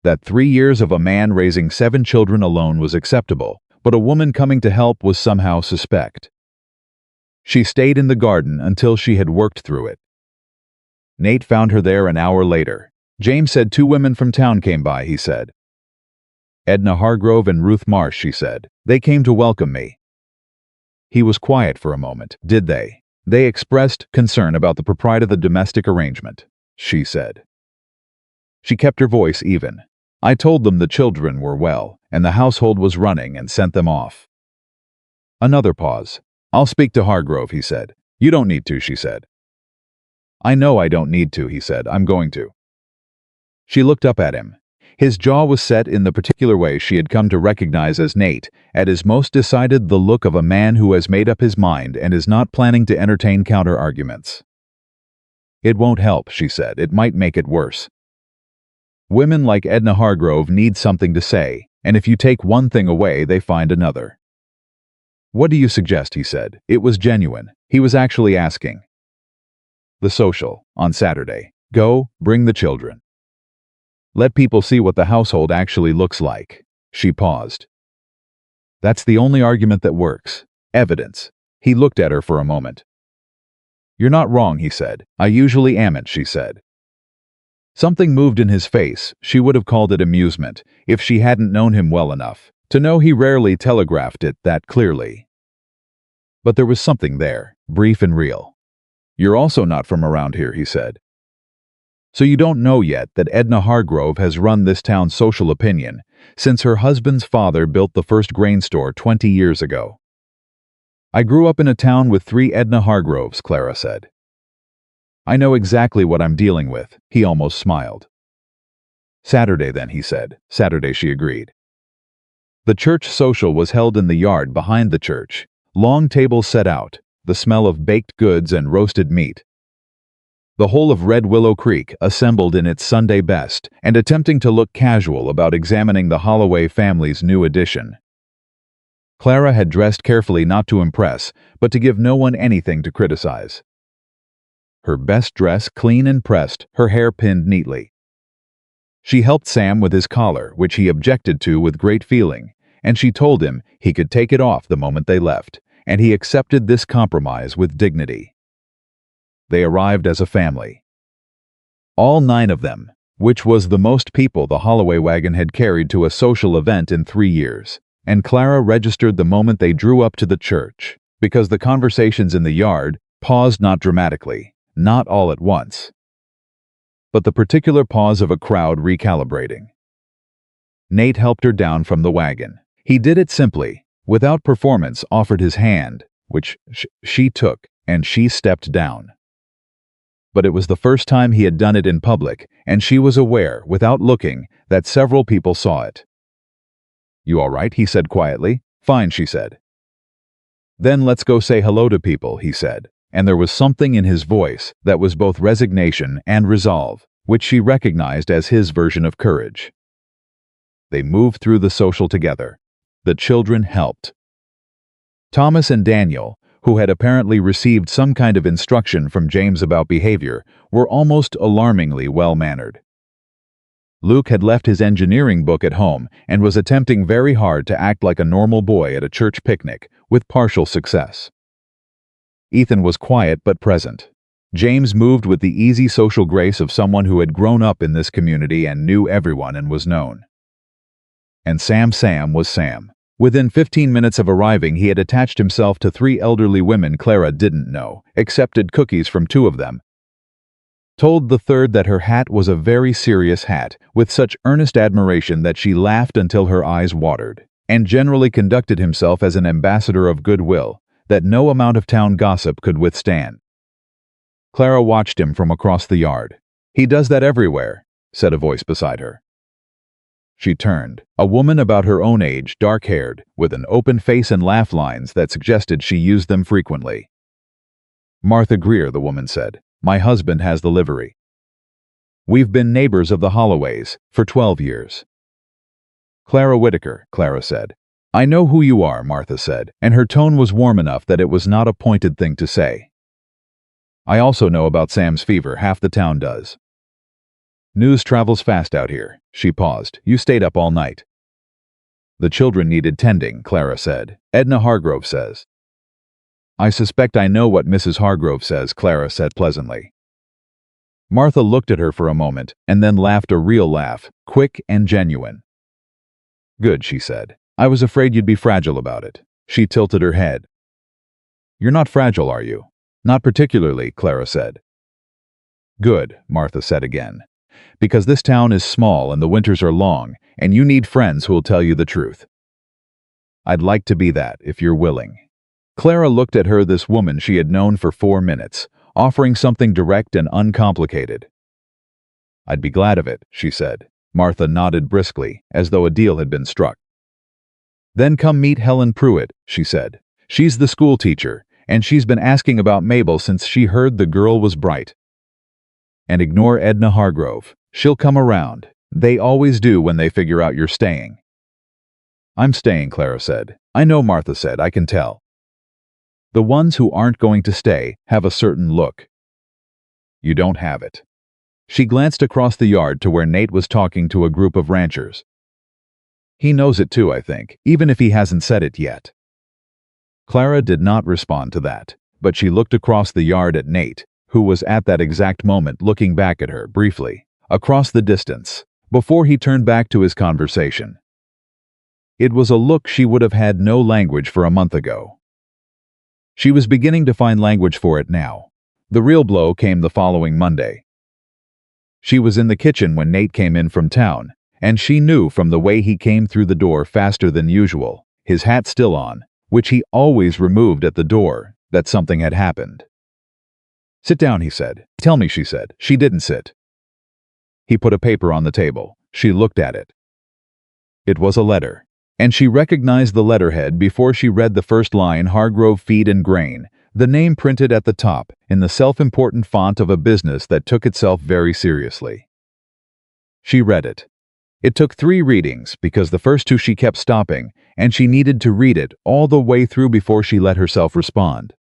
That 3 years of a man raising 7 children alone was acceptable, but a woman coming to help was somehow suspect. She stayed in the garden until she had worked through it. Nate found her there an hour later. "James said 2 women from town came by," he said. "Edna Hargrove and Ruth Marsh," she said. "They came to welcome me." He was quiet for a moment. "Did they?" "They expressed concern about the propriety of the domestic arrangement," she said. She kept her voice even. "I told them the children were well, and the household was running, and sent them off." Another pause. "I'll speak to Hargrove," he said. "You don't need to," she said. "I know I don't need to," he said. "I'm going to." She looked up at him. His jaw was set in the particular way she had come to recognize as Nate, at his most decided, the look of a man who has made up his mind and is not planning to entertain counter-arguments. "It won't help," she said. "It might make it worse. Women like Edna Hargrove need something to say, and if you take one thing away, they find another." "What do you suggest?" he said. It was genuine. He was actually asking. "The social, on Saturday. Go, bring the children. Let people see what the household actually looks like." She paused. That's the only argument that works. Evidence. He looked at her for a moment. You're not wrong, he said. I usually amn't, she said. Something moved in his face. She would have called it amusement, if she hadn't known him well enough to know he rarely telegraphed it that clearly. But there was something there, brief and real. You're also not from around here, he said. So you don't know yet that Edna Hargrove has run this town's social opinion since her husband's father built the first grain store 20 years ago. I grew up in a town with 3 Edna Hargroves, Clara said. I know exactly what I'm dealing with, he almost smiled. Saturday then, he said. Saturday, she agreed. The church social was held in the yard behind the church, long tables set out, the smell of baked goods and roasted meat. The whole of Red Willow Creek assembled in its Sunday best and attempting to look casual about examining the Holloway family's new addition. Clara had dressed carefully not to impress, but to give no one anything to criticize. Her best dress clean and pressed, her hair pinned neatly. She helped Sam with his collar, which he objected to with great feeling, and she told him he could take it off the moment they left, and he accepted this compromise with dignity. They arrived as a family. All 9 of them, which was the most people the Holloway wagon had carried to a social event in 3 years, and Clara registered the moment they drew up to the church, because the conversations in the yard paused not dramatically, not all at once, but the particular pause of a crowd recalibrating. Nate helped her down from the wagon. He did it simply, without performance, offered his hand, which she took, and she stepped down. But it was the first time he had done it in public, and she was aware, without looking, that several people saw it. You all right? He said quietly. Fine, she said. Then let's go say hello to people, he said, and there was something in his voice that was both resignation and resolve, which she recognized as his version of courage. They moved through the social together. The children helped. Thomas and Daniel, who had apparently received some kind of instruction from James about behavior, were almost alarmingly well-mannered. Luke had left his engineering book at home and was attempting very hard to act like a normal boy at a church picnic, with partial success. Ethan was quiet but present. James moved with the easy social grace of someone who had grown up in this community and knew everyone and was known. And Sam was Sam. Within 15 minutes of arriving, he had attached himself to 3 elderly women Clara didn't know, accepted cookies from 2 of them, told the third that her hat was a very serious hat, with such earnest admiration that she laughed until her eyes watered, and generally conducted himself as an ambassador of goodwill that no amount of town gossip could withstand. Clara watched him from across the yard. He does that everywhere, said a voice beside her. She turned. A woman about her own age, dark-haired, with an open face and laugh lines that suggested she used them frequently. Martha Greer, the woman said. My husband has the livery. We've been neighbors of the Holloways for 12 years. Clara Whitaker, Clara said. I know who you are, Martha said, and her tone was warm enough that it was not a pointed thing to say. I also know about Sam's fever, half the town does. News travels fast out here. She paused. You stayed up all night. The children needed tending, Clara said. Edna Hargrove says. I suspect I know what Mrs. Hargrove says, Clara said pleasantly. Martha looked at her for a moment, and then laughed a real laugh, quick and genuine. Good, she said. I was afraid you'd be fragile about it. She tilted her head. You're not fragile, are you? Not particularly, Clara said. Good, Martha said again. Because this town is small and the winters are long, and you need friends who'll tell you the truth. I'd like to be that, if you're willing. Clara looked at her, this woman she had known for 4 minutes, offering something direct and uncomplicated. I'd be glad of it, she said. Martha nodded briskly, as though a deal had been struck. Then come meet Helen Pruitt, she said. She's the school teacher, and she's been asking about Mabel since she heard the girl was bright. And ignore Edna Hargrove. She'll come around. They always do when they figure out you're staying. I'm staying, Clara said. I know, Martha said. I can tell. The ones who aren't going to stay have a certain look. You don't have it. She glanced across the yard to where Nate was talking to a group of ranchers. He knows it too, I think, even if he hasn't said it yet. Clara did not respond to that, but she looked across the yard at Nate, who was at that exact moment looking back at her briefly, across the distance, before he turned back to his conversation. It was a look she would have had no language for a month ago. She was beginning to find language for it now. The real blow came the following Monday. She was in the kitchen when Nate came in from town, and she knew from the way he came through the door faster than usual, his hat still on, which he always removed at the door, that something had happened. "Sit down," he said. "Tell me," she said. She didn't sit. He put a paper on the table. She looked at it. It was a letter, and she recognized the letterhead before she read the first line, Hargrove Feed and Grain, the name printed at the top in the self-important font of a business that took itself very seriously. She read it. It took 3 readings because the first 2 she kept stopping, and she needed to read it all the way through before she let herself respond.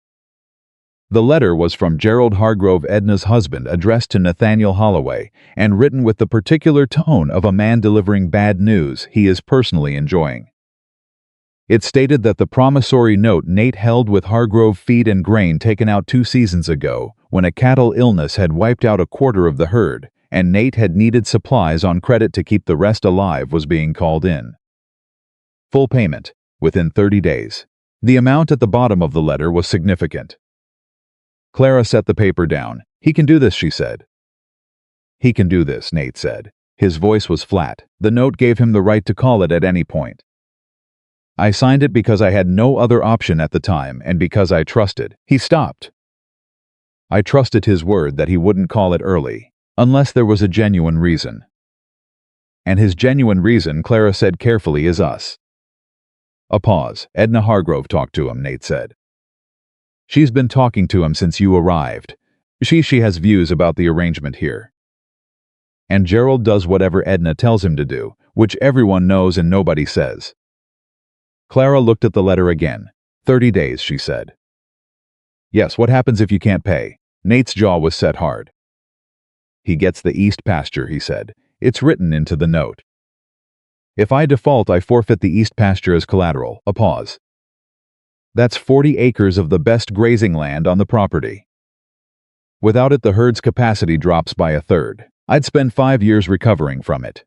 The letter was from Gerald Hargrove, Edna's husband, addressed to Nathaniel Holloway, and written with the particular tone of a man delivering bad news he is personally enjoying. It stated that the promissory note Nate held with Hargrove Feed and Grain, taken out 2 seasons ago, when a cattle illness had wiped out a quarter of the herd, and Nate had needed supplies on credit to keep the rest alive, was being called in. Full payment, within 30 days. The amount at the bottom of the letter was significant. Clara set the paper down. "He can do this," she said. "He can do this," Nate said. His voice was flat. The note gave him the right to call it at any point. "I signed it because I had no other option at the time, and because I trusted." He stopped. "I trusted his word that he wouldn't call it early, unless there was a genuine reason. And his genuine reason," Clara said carefully, "is us." A pause. "Edna Hargrove talked to him," Nate said. "She's been talking to him since you arrived. She has views about the arrangement here. And Gerald does whatever Edna tells him to do, which everyone knows and nobody says." Clara looked at the letter again. 30 days, she said. "Yes, what happens if you can't pay?" Nate's jaw was set hard. "He gets the east pasture," he said. "It's written into the note. If I default, I forfeit the east pasture as collateral." A pause. "That's 40 acres of the best grazing land on the property. Without it, the herd's capacity drops by 1/3. I'd spend 5 years recovering from it."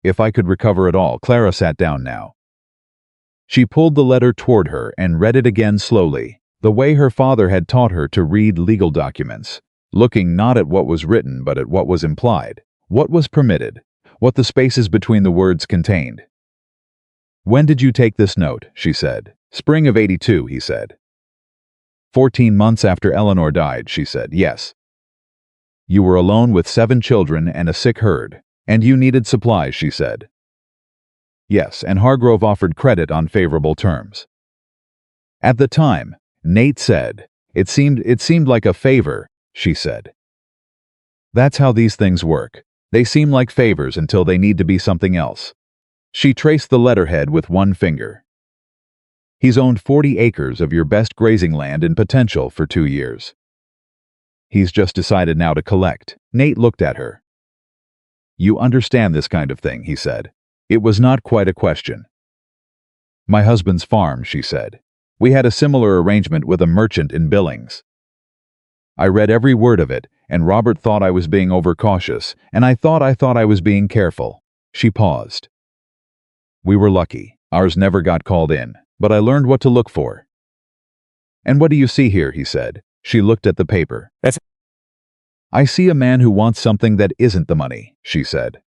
"If I could recover at all." Clara sat down now. She pulled the letter toward her and read it again slowly, the way her father had taught her to read legal documents, looking not at what was written but at what was implied, what was permitted, what the spaces between the words contained. "When did you take this note?" she said. "Spring of '82, he said. 14 months after Eleanor died," she said. "Yes. You were alone with 7 children and a sick herd, and you needed supplies," she said. "Yes, and Hargrove offered credit on favorable terms." At the time, Nate said, it seemed like a favor," she said. "That's how these things work. They seem like favors until they need to be something else." She traced the letterhead with one finger. "He's owned 40 acres of your best grazing land in potential for 2 years. He's just decided now to collect." Nate looked at her. "You understand this kind of thing," he said. It was not quite a question. "My husband's farm," she said. "We had a similar arrangement with a merchant in Billings. I read every word of it, and Robert thought I was being overcautious, and I thought I was being careful." She paused. "We were lucky. Ours never got called in, but I learned what to look for." "And what do you see here?" he said. She looked at the paper. "I see a man who wants something that isn't the money," she said.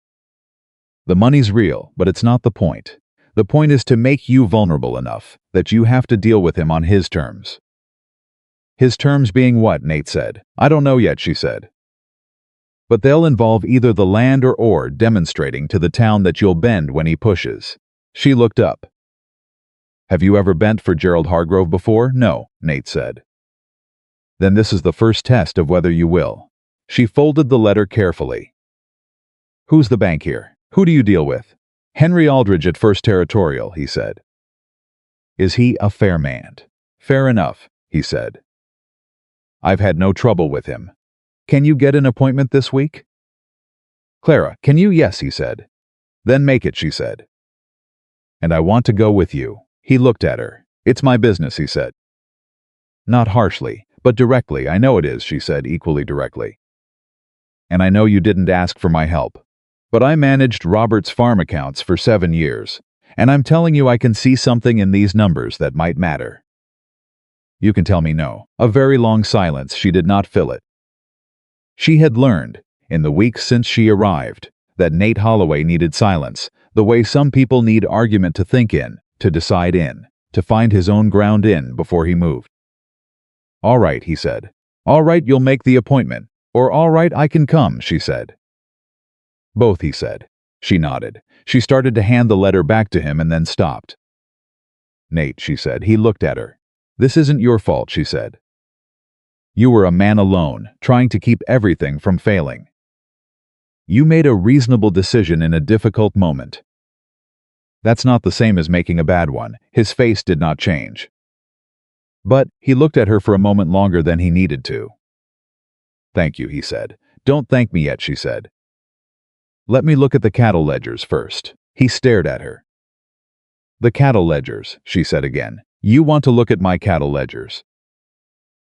"The money's real, but it's not the point. The point is to make you vulnerable enough that you have to deal with him on his terms." "His terms being what?" Nate said. "I don't know yet," she said. "But they'll involve either the land or demonstrating to the town that you'll bend when he pushes." She looked up. "Have you ever bent for Gerald Hargrove before?" "No," Nate said. "Then this is the first test of whether you will." She folded the letter carefully. "Who's the bank here? Who do you deal with?" "Henry Aldridge at First Territorial," he said. "Is he a fair man?" "Fair enough," he said. "I've had no trouble with him. Can you get an appointment this week?" "Clara, can you?" "Yes," he said. "Then make it," she said. And I want to go with you. He looked at her. It's my business, he said. Not harshly, but directly. I know it is, she said equally directly. And I know you didn't ask for my help. But I managed Robert's farm accounts for 7 years, and I'm telling you I can see something in these numbers that might matter. You can tell me no. A very long silence. She did not fill it. She had learned, in the weeks since she arrived, that Nate Holloway needed silence, the way some people need argument to think in, to decide in, to find his own ground in before he moved. All right, he said. All right, you'll make the appointment. Or all right, I can come, she said. Both, he said. She nodded. She started to hand the letter back to him and then stopped. Nate, she said. He looked at her. This isn't your fault, she said. You were a man alone, trying to keep everything from failing. You made a reasonable decision in a difficult moment. That's not the same as making a bad one. His face did not change. But he looked at her for a moment longer than he needed to. Thank you, he said. Don't thank me yet, she said. Let me look at the cattle ledgers first. He stared at her. The cattle ledgers, she said again. You want to look at my cattle ledgers?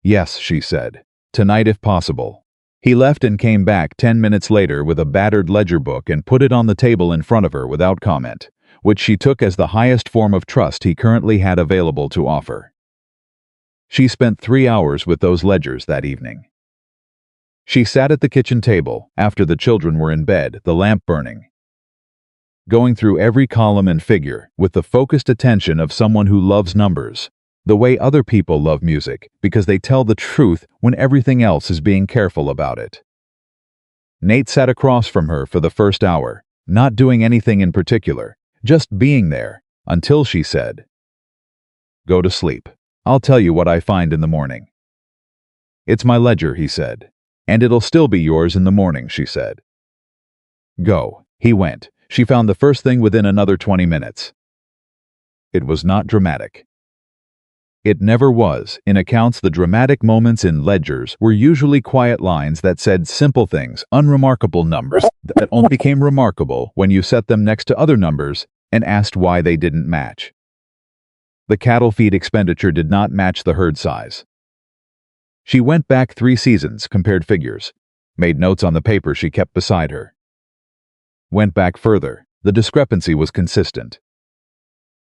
Yes, she said. Tonight if possible. He left and came back 10 minutes later with a battered ledger book and put it on the table in front of her without comment, which she took as the highest form of trust he currently had available to offer. She spent 3 hours with those ledgers that evening. She sat at the kitchen table, after the children were in bed, the lamp burning, going through every column and figure with the focused attention of someone who loves numbers, the way other people love music, because they tell the truth when everything else is being careful about it. Nate sat across from her for the first hour, not doing anything in particular, just being there, until she said, Go to sleep. I'll tell you what I find in the morning. It's my ledger, he said. And it'll still be yours in the morning, she said. Go. He went. She found the first thing within another 20 minutes. It was not dramatic. It never was. In accounts, the dramatic moments in ledgers were usually quiet lines that said simple things, unremarkable numbers, that only became remarkable when you set them next to other numbers and asked why they didn't match. The cattle feed expenditure did not match the herd size. She went back 3 seasons, compared figures, made notes on the paper she kept beside her. Went back further. The discrepancy was consistent.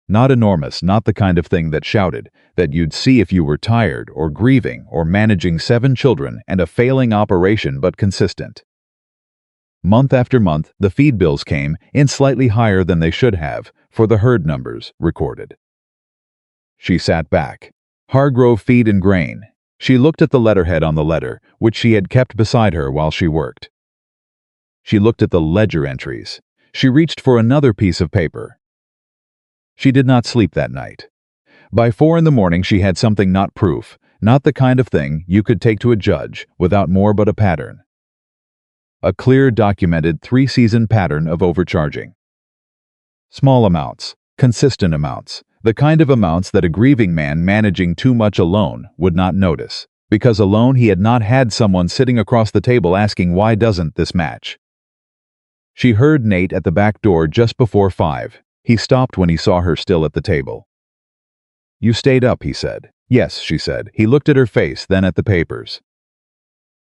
Not enormous, not the kind of thing that shouted, that you'd see if you were tired or grieving or managing 7 children and a failing operation, but consistent. Month after month, the feed bills came in slightly higher than they should have for the herd numbers recorded. She sat back. Hargrove Feed and Grain. She looked at the letterhead on the letter, which she had kept beside her while she worked. She looked at the ledger entries. She reached for another piece of paper. She did not sleep that night. By 4 in the morning she had something, not proof, not the kind of thing you could take to a judge without more but a pattern. A clear, documented 3-season pattern of overcharging. Small amounts, consistent amounts, the kind of amounts that a grieving man managing too much alone would not notice, because alone he had not had someone sitting across the table asking, why doesn't this match? She heard Nate at the back door just before 5. He stopped when he saw her still at the table. You stayed up, he said. Yes, she said. He looked at her face, then at the papers.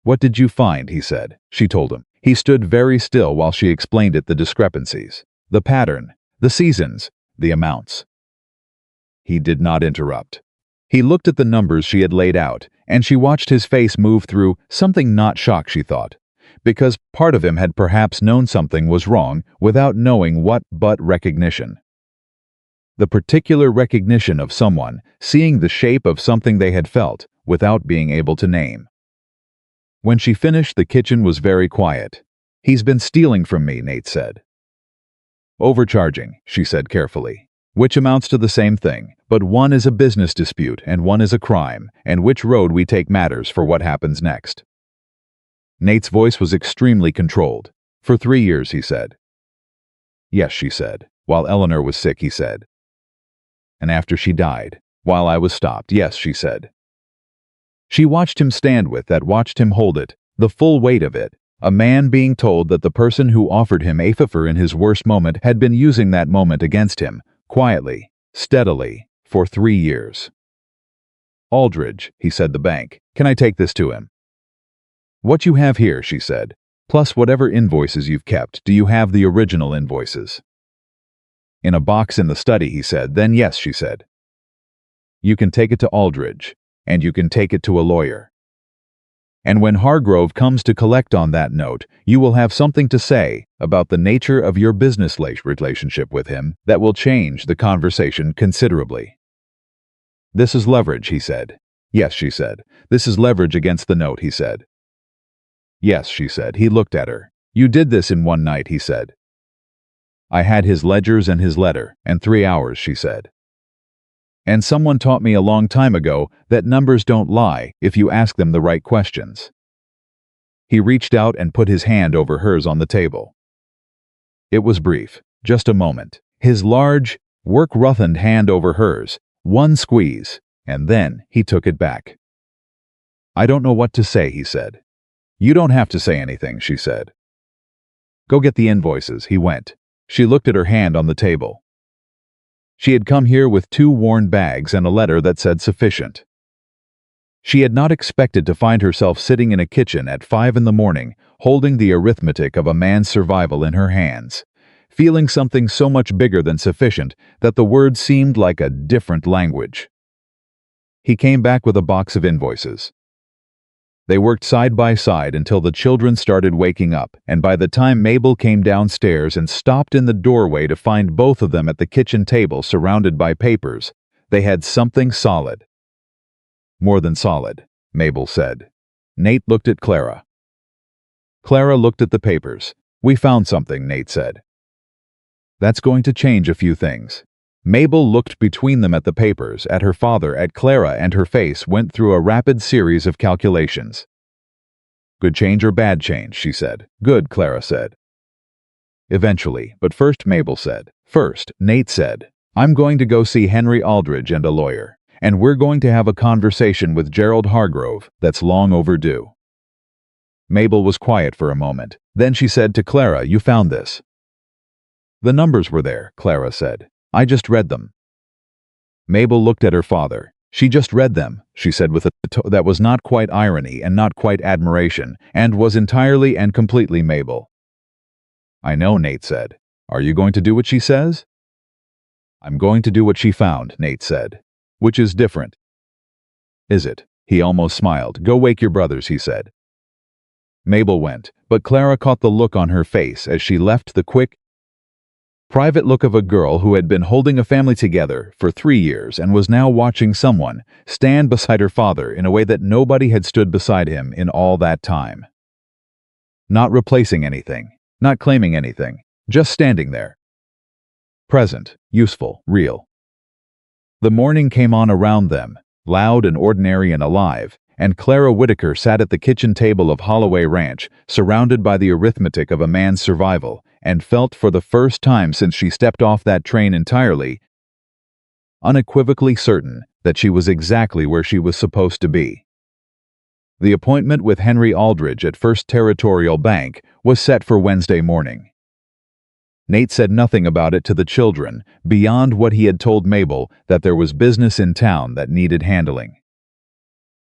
What did you find, he said. She told him. He stood very still while she explained the discrepancies, the pattern, the seasons, the amounts. He did not interrupt. He looked at the numbers she had laid out, and she watched his face move through something, not shock, she thought, because part of him had perhaps known something was wrong without knowing what, but recognition. The particular recognition of someone seeing the shape of something they had felt without being able to name. When she finished, the kitchen was very quiet. He's been stealing from me, Nate said. Overcharging, she said carefully, which amounts to the same thing, but one is a business dispute and one is a crime, and which road we take matters for what happens next. Nate's voice was extremely controlled. For 3 years, he said. Yes, she said. While Eleanor was sick, he said. And after she died, while I was stopped, yes, she said. She watched him stand with that, watched him hold it, the full weight of it, a man being told that the person who offered him a favor in his worst moment had been using that moment against him, quietly, steadily, for 3 years. "Aldridge," he said the bank, "can I take this to him?" "What you have here," she said, "plus whatever invoices you've kept. Do you have the original invoices?" "In a box in the study," he said. "Then yes," she said. "You can take it to Aldridge, and you can take it to a lawyer. And when Hargrove comes to collect on that note, you will have something to say about the nature of your business relationship with him that will change the conversation considerably." "This is leverage," he said. "Yes," she said. "This is leverage against the note," he said. "Yes," she said. He looked at her. "You did this in one night," he said. "I had his ledgers and his letter, and 3 hours," she said. "And someone taught me a long time ago that numbers don't lie if you ask them the right questions." He reached out and put his hand over hers on the table. It was brief, just a moment. His large, work-roughened hand over hers, one squeeze, and then he took it back. "I don't know what to say," he said. "You don't have to say anything," she said. "Go get the invoices," he went. She looked at her hand on the table. She had come here with 2 worn bags and a letter that said sufficient. She had not expected to find herself sitting in a kitchen at 5 in the morning, holding the arithmetic of a man's survival in her hands, feeling something so much bigger than sufficient that the word seemed like a different language. He came back with a box of invoices. They worked side by side until the children started waking up, and by the time Mabel came downstairs and stopped in the doorway to find both of them at the kitchen table surrounded by papers, they had something solid. "More than solid," Mabel said. Nate looked at Clara. Clara looked at the papers. "We found something," Nate said. "That's going to change a few things." Mabel looked between them at the papers, at her father, at Clara, and her face went through a rapid series of calculations. "Good change or bad change?" she said. "Good," Clara said. "Eventually, but first," Mabel said. "First," Nate said, "I'm going to go see Henry Aldridge and a lawyer, and we're going to have a conversation with Gerald Hargrove that's long overdue." Mabel was quiet for a moment. Then she said to Clara, "You found this?" "The numbers were there," Clara said. "I just read them." Mabel looked at her father. "She just read them," she said with a tone that was not quite irony and not quite admiration, and was entirely and completely Mabel. "I know," Nate said. "Are you going to do what she says?" "I'm going to do what she found," Nate said. "Which is different." "Is it?" He almost smiled. "Go wake your brothers," he said. Mabel went, but Clara caught the look on her face as she left, the quick, private look of a girl who had been holding a family together for 3 years and was now watching someone stand beside her father in a way that nobody had stood beside him in all that time. Not replacing anything, not claiming anything, just standing there. Present, useful, real. The morning came on around them, loud and ordinary and alive, and Clara Whitaker sat at the kitchen table of Holloway Ranch, surrounded by the arithmetic of a man's survival, and felt for the first time since she stepped off that train entirely, unequivocally certain that she was exactly where she was supposed to be. The appointment with Henry Aldridge at First Territorial Bank was set for Wednesday morning. Nate said nothing about it to the children, beyond what he had told Mabel, that there was business in town that needed handling.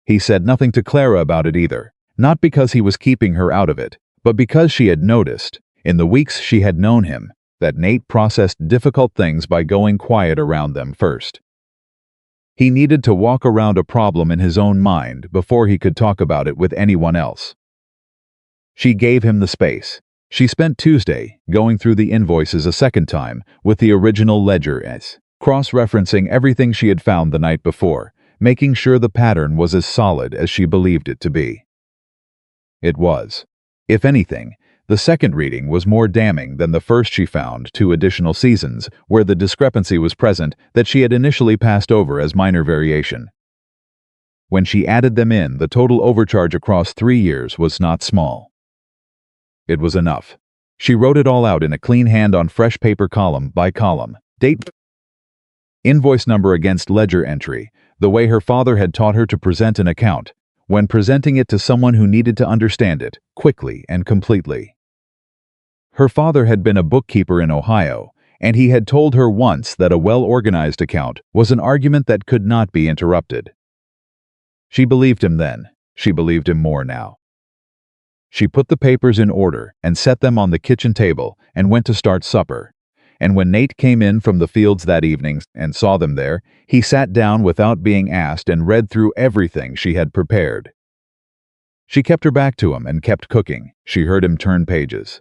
He said nothing to Clara about it either, not because he was keeping her out of it, but because she had noticed, in the weeks she had known him, that Nate processed difficult things by going quiet around them first. He needed to walk around a problem in his own mind before he could talk about it with anyone else. She gave him the space. She spent Tuesday going through the invoices a second time with the original ledger as, cross-referencing everything she had found the night before, making sure the pattern was as solid as she believed it to be. It was. If anything, the second reading was more damning than the first. She found 2 additional seasons where the discrepancy was present that she had initially passed over as minor variation. When she added them in, the total overcharge across 3 years was not small. It was enough. She wrote it all out in a clean hand on fresh paper, column by column, date, invoice number against ledger entry, the way her father had taught her to present an account, when presenting it to someone who needed to understand it, quickly and completely. Her father had been a bookkeeper in Ohio, and he had told her once that a well-organized account was an argument that could not be interrupted. She believed him then. She believed him more now. She put the papers in order and set them on the kitchen table and went to start supper. And when Nate came in from the fields that evening and saw them there, he sat down without being asked and read through everything she had prepared. She kept her back to him and kept cooking. She heard him turn pages.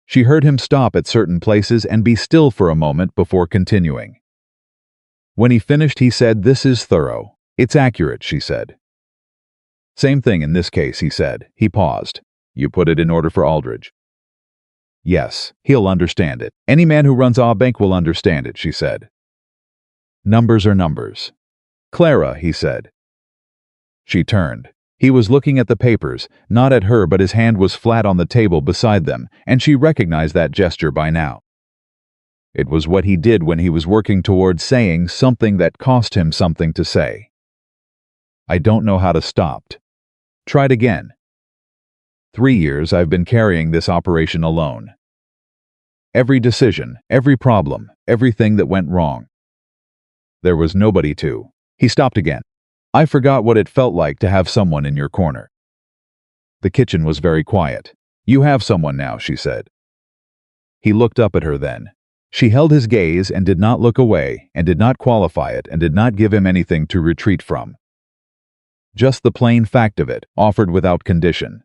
She heard him stop at certain places and be still for a moment before continuing. When he finished, he said, "This is thorough. It's accurate," she said. "Same thing in this case," he said. He paused. "You put it in order for Aldridge?" "Yes, he'll understand it. Any man who runs a bank will understand it," she said. "Numbers are numbers." "Clara," he said. She turned. He was looking at the papers, not at her, but his hand was flat on the table beside them, and she recognized that gesture by now. It was what he did when he was working towards saying something that cost him something to say. "I don't know how to stop." "Tried again." 3 years I've been carrying this operation alone. Every decision, every problem, everything that went wrong. There was nobody to. He stopped again. "I forgot what it felt like to have someone in your corner." The kitchen was very quiet. "You have someone now," she said. He looked up at her then. She held his gaze and did not look away, and did not qualify it, and did not give him anything to retreat from. Just the plain fact of it, offered without condition.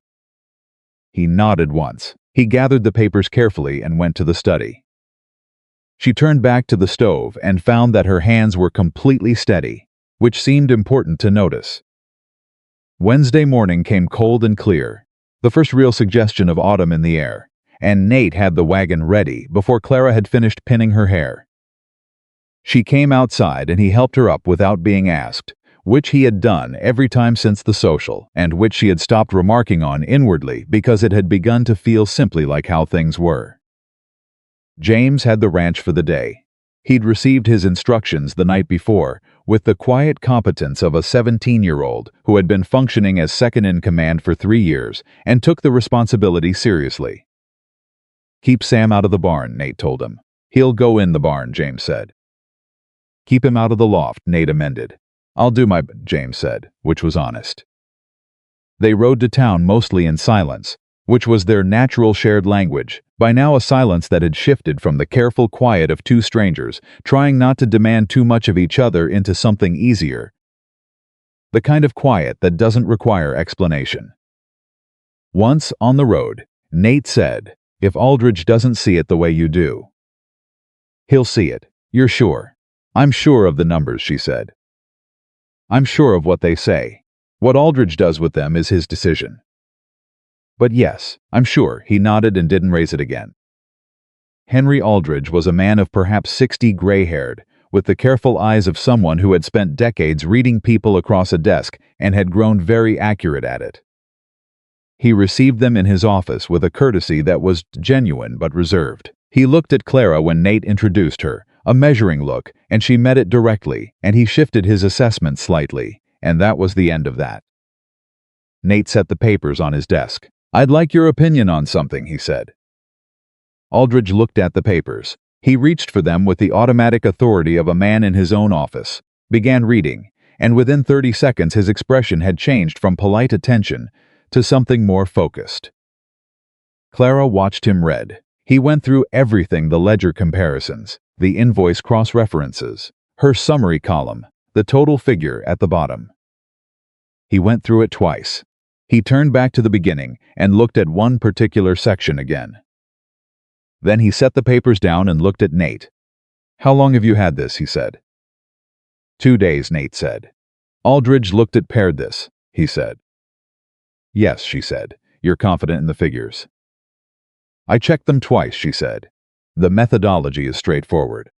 He nodded once. He gathered the papers carefully and went to the study. She turned back to the stove and found that her hands were completely steady, which seemed important to notice. Wednesday morning came cold and clear, the first real suggestion of autumn in the air, and Nate had the wagon ready before Clara had finished pinning her hair. She came outside and he helped her up without being asked, which he had done every time since the social, and which she had stopped remarking on inwardly because it had begun to feel simply like how things were. James had the ranch for the day. He'd received his instructions the night before, with the quiet competence of a 17-year-old who had been functioning as second in command for 3 years and took the responsibility seriously. "Keep Sam out of the barn," Nate told him. "He'll go in the barn," James said. "Keep him out of the loft," Nate amended. "I'll do my best," James said, which was honest. They rode to town mostly in silence, which was their natural shared language, by now a silence that had shifted from the careful quiet of two strangers, trying not to demand too much of each other, into something easier. The kind of quiet that doesn't require explanation. Once, on the road, Nate said, "If Aldridge doesn't see it the way you do." "He'll see it. You're sure?" "I'm sure of the numbers," she said. "I'm sure of what they say. What Aldridge does with them is his decision." "But yes, I'm sure," he nodded and didn't raise it again. Henry Aldridge was a man of perhaps 60, gray-haired, with the careful eyes of someone who had spent decades reading people across a desk and had grown very accurate at it. He received them in his office with a courtesy that was genuine but reserved. He looked at Clara when Nate introduced her, a measuring look, and she met it directly, and he shifted his assessment slightly, and that was the end of that. Nate set the papers on his desk. "I'd like your opinion on something," he said. Aldridge looked at the papers. He reached for them with the automatic authority of a man in his own office, began reading, and within 30 seconds his expression had changed from polite attention to something more focused. Clara watched him read. He went through everything: the ledger comparisons, the invoice cross-references, her summary column, the total figure at the bottom. He went through it twice. He turned back to the beginning and looked at one particular section again. Then he set the papers down and looked at Nate. "How long have you had this?" he said. 2 days, Nate said. Aldridge looked at "Paired this," he said. "Yes," she said. "You're confident in the figures." "I checked them twice," she said. "The methodology is straightforward.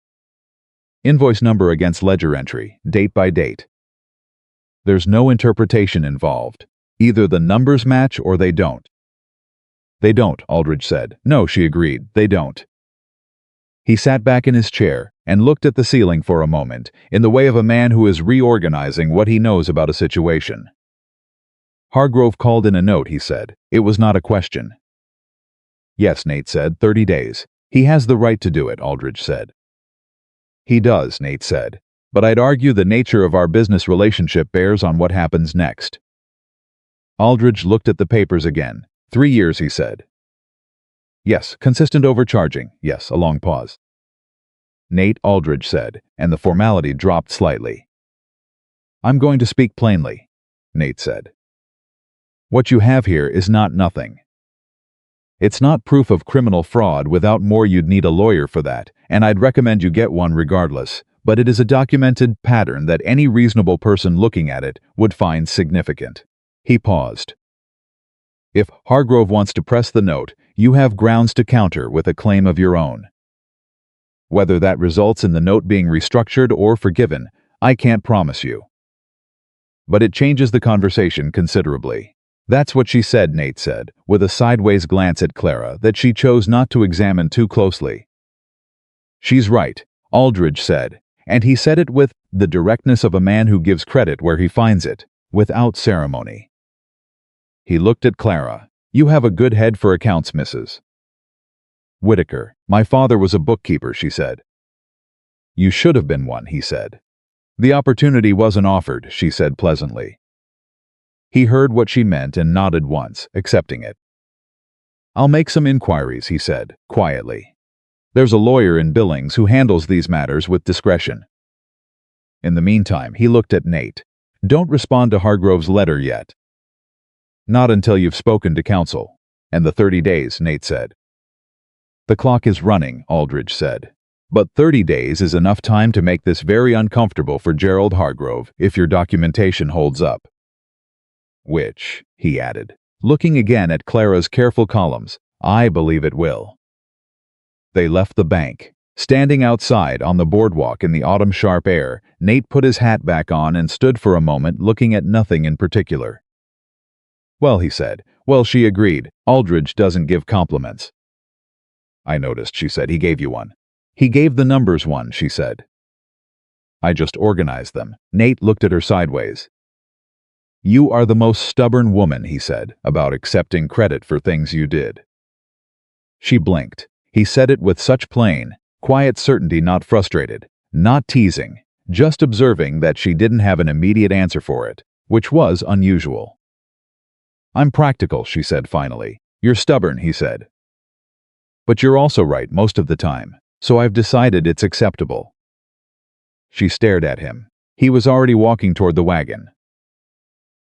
Invoice number against ledger entry, date by date. There's no interpretation involved. Either the numbers match or they don't." "They don't," Aldridge said. "No," she agreed, "they don't." He sat back in his chair and looked at the ceiling for a moment, in the way of a man who is reorganizing what he knows about a situation. "Hargrove called in a note," he said. "It was not a question." "Yes," Nate said, 30 days. He has the right to do it, Aldridge said. He does, Nate said. But I'd argue the nature of our business relationship bears on what happens next. Aldridge looked at the papers again. 3 years, he said. Yes, consistent overcharging. Yes, a long pause. Nate, Aldridge said, and the formality dropped slightly. I'm going to speak plainly, Nate said. What you have here is not nothing. It's not proof of criminal fraud. Without more, you'd need a lawyer for that, and I'd recommend you get one regardless, but it is a documented pattern that any reasonable person looking at it would find significant. He paused. If Hargrove wants to press the note, you have grounds to counter with a claim of your own. Whether that results in the note being restructured or forgiven, I can't promise you. But it changes the conversation considerably. That's what she said, Nate said, with a sideways glance at Clara that she chose not to examine too closely. She's right, Aldridge said, and he said it with the directness of a man who gives credit where he finds it, without ceremony. He looked at Clara. You have a good head for accounts, Mrs. Whitaker. My father was a bookkeeper, she said. You should have been one, he said. The opportunity wasn't offered, she said pleasantly. He heard what she meant and nodded once, accepting it. I'll make some inquiries, he said, quietly. There's a lawyer in Billings who handles these matters with discretion. In the meantime, he looked at Nate. Don't respond to Hargrove's letter yet. Not until you've spoken to counsel. And the 30 days, Nate said. The clock is running, Aldridge said. But 30 days is enough time to make this very uncomfortable for Gerald Hargrove if your documentation holds up. Which, he added, looking again at Clara's careful columns, I believe it will. They left the bank. Standing outside on the boardwalk in the autumn sharp air, Nate put his hat back on and stood for a moment looking at nothing in particular. Well, he said. Well, she agreed. Aldridge doesn't give compliments. I noticed, she said. He gave you one. He gave the numbers one, she said. I just organized them. Nate looked at her sideways. You are the most stubborn woman, he said, about accepting credit for things you did. She blinked. He said it with such plain, quiet certainty, not frustrated, not teasing, just observing that she didn't have an immediate answer for it, which was unusual. I'm practical, she said finally. You're stubborn, he said. But you're also right most of the time, so I've decided it's acceptable. She stared at him. He was already walking toward the wagon.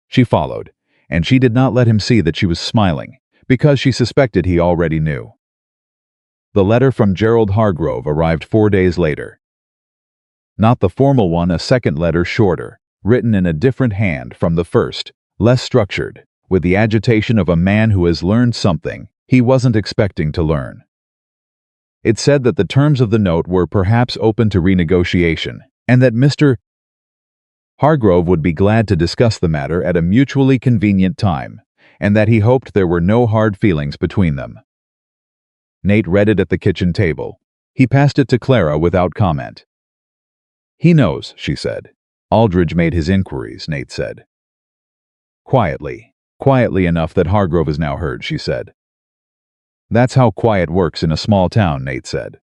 She followed, and she did not let him see that she was smiling, because she suspected he already knew. The letter from Gerald Hargrove arrived 4 days later. Not the formal one, a second letter shorter, written in a different hand from the first, less structured, with the agitation of a man who has learned something he wasn't expecting to learn. It said that the terms of the note were perhaps open to renegotiation, and that Mr. Hargrove would be glad to discuss the matter at a mutually convenient time, and that he hoped there were no hard feelings between them. Nate read it at the kitchen table. He passed it to Clara without comment. He knows, she said. Aldridge made his inquiries, Nate said. Quietly enough that Hargrove has now heard, she said. That's how quiet works in a small town, Nate said.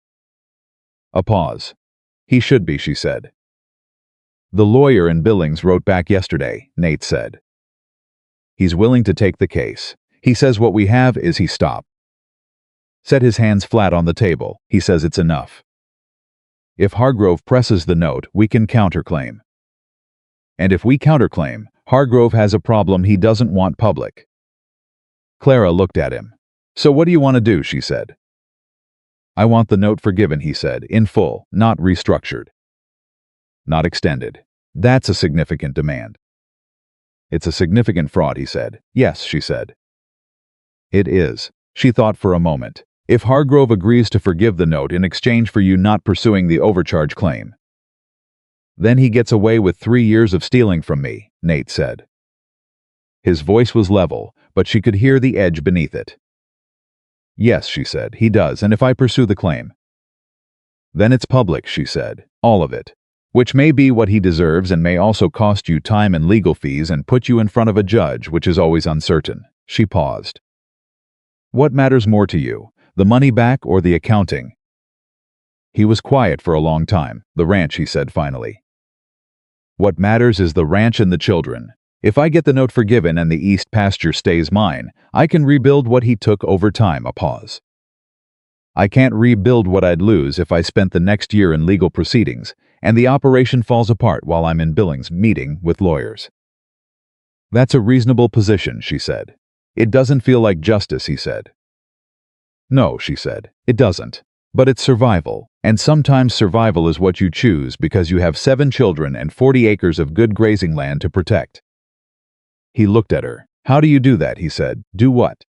A pause. He should be, she said. The lawyer in Billings wrote back yesterday, Nate said. He's willing to take the case. He says what we have is he stopped. Set his hands flat on the table. He says it's enough. If Hargrove presses the note, we can counterclaim. And if we counterclaim, Hargrove has a problem he doesn't want public. Clara looked at him. So what do you want to do, she said. I want the note forgiven, he said, in full, not restructured. Not extended. That's a significant demand. It's a significant fraud, he said. Yes, she said. It is. She thought for a moment. If Hargrove agrees to forgive the note in exchange for you not pursuing the overcharge claim, then he gets away with 3 years of stealing from me, Nate said. His voice was level, but she could hear the edge beneath it. Yes, she said, he does, and if I pursue the claim, then it's public, she said, all of it, which may be what he deserves and may also cost you time and legal fees and put you in front of a judge, which is always uncertain. She paused. What matters more to you, The money back or the accounting? He was quiet for a long time. The ranch, he said finally. What matters is the ranch and the children. If I get the note forgiven and the east pasture stays mine, I can rebuild what he took over time. A pause. I can't rebuild what I'd lose if I spent the next year in legal proceedings, and the operation falls apart while I'm in Billings meeting with lawyers. That's a reasonable position, she said. It doesn't feel like justice, he said. No, she said, it doesn't. But it's survival, and sometimes survival is what you choose because you have 7 children and 40 acres of good grazing land to protect. He looked at her. How do you do that, he said. Do what?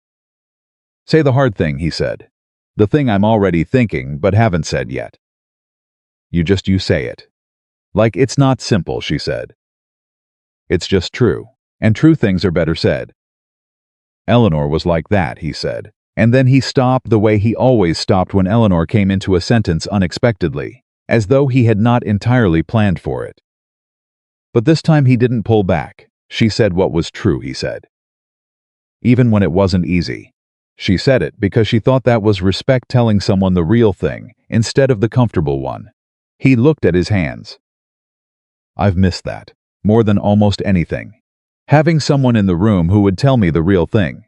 Say the hard thing, he said. The thing I'm already thinking but haven't said yet. You say it. Like it's not simple, she said. It's just true, and true things are better said. Eleanor was like that, he said, and then he stopped the way he always stopped when Eleanor came into a sentence unexpectedly, as though he had not entirely planned for it. But this time he didn't pull back. She said what was true, he said. Even when it wasn't easy. She said it because she thought that was respect, telling someone the real thing instead of the comfortable one. He looked at his hands. I've missed that, more than almost anything. Having someone in the room who would tell me the real thing.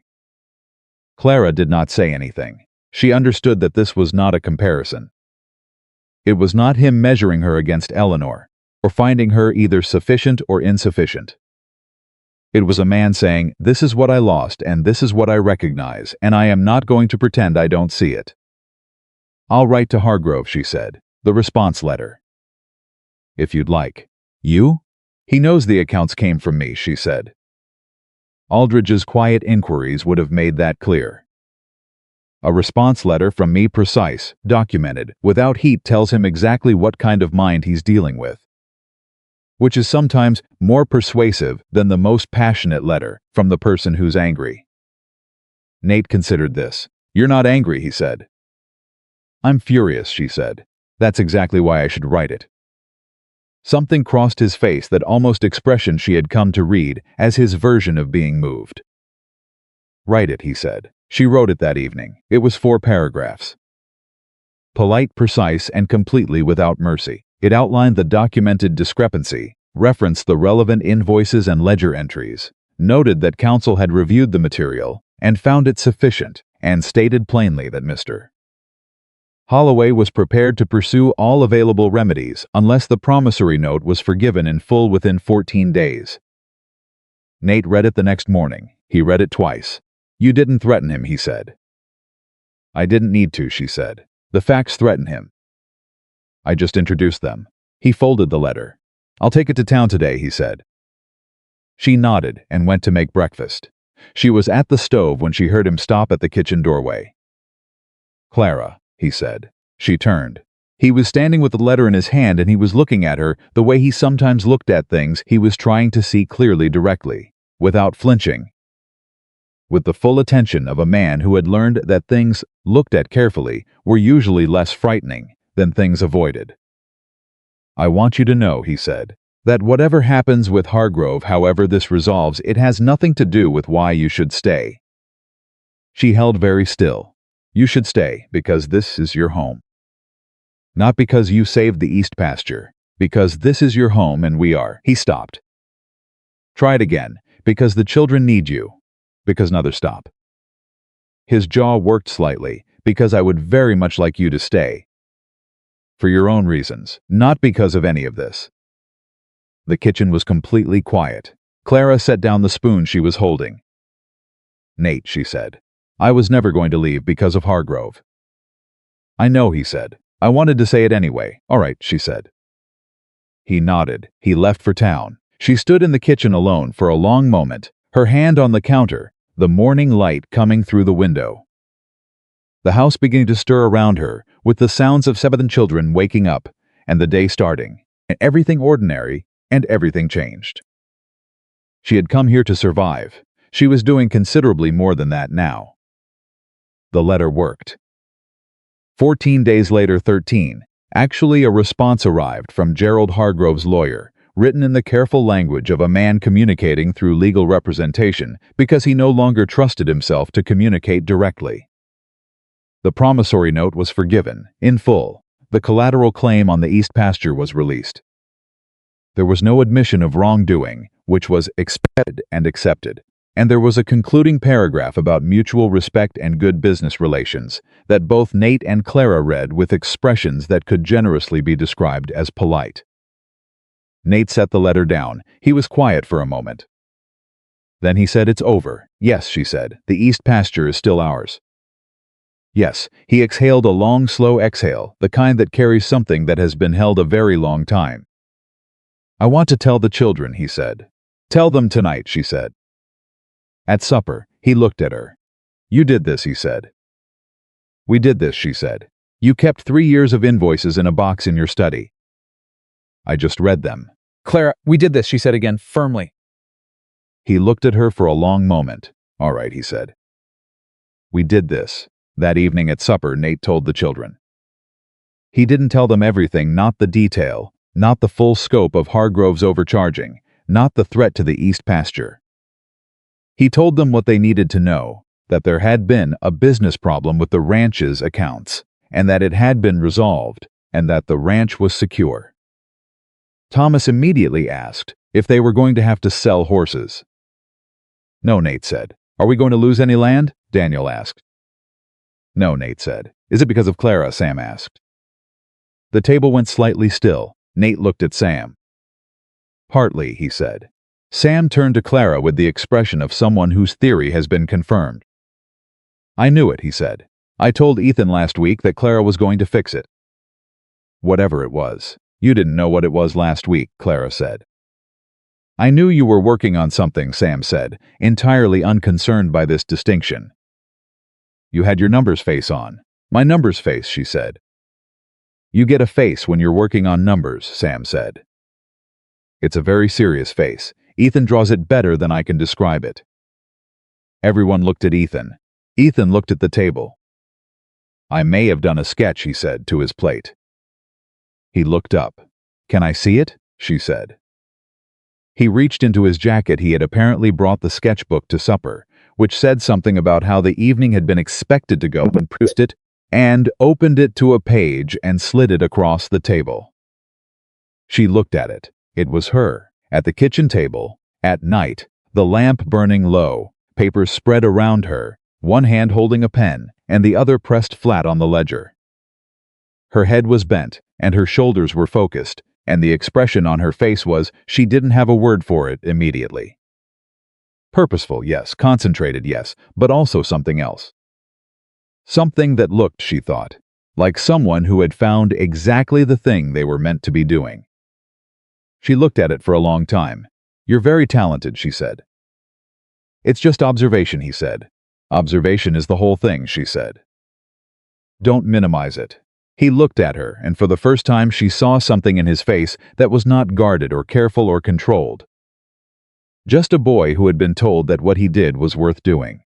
Clara did not say anything. She understood that this was not a comparison. It was not him measuring her against Eleanor, or finding her either sufficient or insufficient. It was a man saying, this is what I lost and this is what I recognize, and I am not going to pretend I don't see it. I'll write to Hargrove, she said, the response letter. If you'd like. You? He knows the accounts came from me, she said. Aldridge's quiet inquiries would have made that clear. A response letter from me, precise, documented, without heat, tells him exactly what kind of mind he's dealing with. Which is sometimes more persuasive than the most passionate letter from the person who's angry. Nate considered this. You're not angry, he said. I'm furious, she said. That's exactly why I should write it. Something crossed his face, that almost expression she had come to read as his version of being moved. Write it, he said. She wrote it that evening. It was 4 paragraphs. Polite, precise, and completely without mercy. It outlined the documented discrepancy, referenced the relevant invoices and ledger entries, noted that counsel had reviewed the material and found it sufficient, and stated plainly that Mr. Holloway was prepared to pursue all available remedies unless the promissory note was forgiven in full within 14 days. Nate read it the next morning. He read it twice. You didn't threaten him, he said. I didn't need to, she said. The facts threaten him. I just introduced them. He folded the letter. I'll take it to town today, he said. She nodded and went to make breakfast. She was at the stove when she heard him stop at the kitchen doorway. Clara, he said. She turned. He was standing with the letter in his hand, and he was looking at her the way he sometimes looked at things he was trying to see clearly, directly, without flinching. With the full attention of a man who had learned that things looked at carefully were usually less frightening than things avoided. I want you to know, he said, that whatever happens with Hargrove, however this resolves, it has nothing to do with why you should stay. She held very still. You should stay because this is your home. Not because you saved the east pasture, because this is your home and we are. He stopped. Try it again, because the children need you. Because another stop. His jaw worked slightly, because I would very much like you to stay. For your own reasons, not because of any of this. The kitchen was completely quiet. Clara set down the spoon she was holding. Nate, she said, I was never going to leave because of Hargrove. I know, he said. I wanted to say it anyway. All right, she said. He nodded. He left for town. She stood in the kitchen alone for a long moment, her hand on the counter, the morning light coming through the window. The house beginning to stir around her, with the sounds of 7 children waking up, and the day starting, and everything ordinary, and everything changed. She had come here to survive. She was doing considerably more than that now. The letter worked. 14 days later, 13, actually a response arrived from Gerald Hargrove's lawyer, written in the careful language of a man communicating through legal representation because he no longer trusted himself to communicate directly. The promissory note was forgiven, in full. The collateral claim on the east pasture was released. There was no admission of wrongdoing, which was expected and accepted. And there was a concluding paragraph about mutual respect and good business relations that both Nate and Clara read with expressions that could generously be described as polite. Nate set the letter down. He was quiet for a moment. Then he said, "It's over." "Yes," she said, "the east pasture is still ours." Yes, he exhaled a long, slow exhale, the kind that carries something that has been held a very long time. "I want to tell the children," he said. "Tell them tonight," she said. At supper, he looked at her. "You did this," he said. "We did this," she said. "You kept 3 years of invoices in a box in your study." "I just read them." "Clara, we did this," she said again, firmly. He looked at her for a long moment. "All right," he said. "We did this." That evening at supper, Nate told the children. He didn't tell them everything, not the detail, not the full scope of Hargrove's overcharging, not the threat to the east pasture. He told them what they needed to know, that there had been a business problem with the ranch's accounts, and that it had been resolved, and that the ranch was secure. Thomas immediately asked if they were going to have to sell horses. "No," Nate said. "Are we going to lose any land?" Daniel asked. "No," Nate said. "Is it because of Clara?" Sam asked. The table went slightly still. Nate looked at Sam. "Partly," he said. Sam turned to Clara with the expression of someone whose theory has been confirmed. "I knew it," he said. "I told Ethan last week that Clara was going to fix it." "Whatever it was. You didn't know what it was last week," Clara said. "I knew you were working on something," Sam said, entirely unconcerned by this distinction. "You had your numbers face on." "My numbers face," she said. "You get a face when you're working on numbers," Sam said. "It's a very serious face. Ethan draws it better than I can describe it." Everyone looked at Ethan. Ethan looked at the table. "I may have done a sketch," he said, to his plate. He looked up. "Can I see it?" she said. He reached into his jacket. He had apparently brought the sketchbook to supper, which said something about how the evening had been expected to go, and produced it, and opened it to a page and slid it across the table. She looked at it. It was her, at the kitchen table, at night, the lamp burning low, papers spread around her, one hand holding a pen, and the other pressed flat on the ledger. Her head was bent, and her shoulders were focused, and the expression on her face was, she didn't have a word for it immediately. Purposeful, yes, concentrated, yes, but also something else. Something that looked, she thought, like someone who had found exactly the thing they were meant to be doing. She looked at it for a long time. "You're very talented," she said. "It's just observation," he said. "Observation is the whole thing," she said. "Don't minimize it." He looked at her, and for the first time she saw something in his face that was not guarded or careful or controlled. Just a boy who had been told that what he did was worth doing.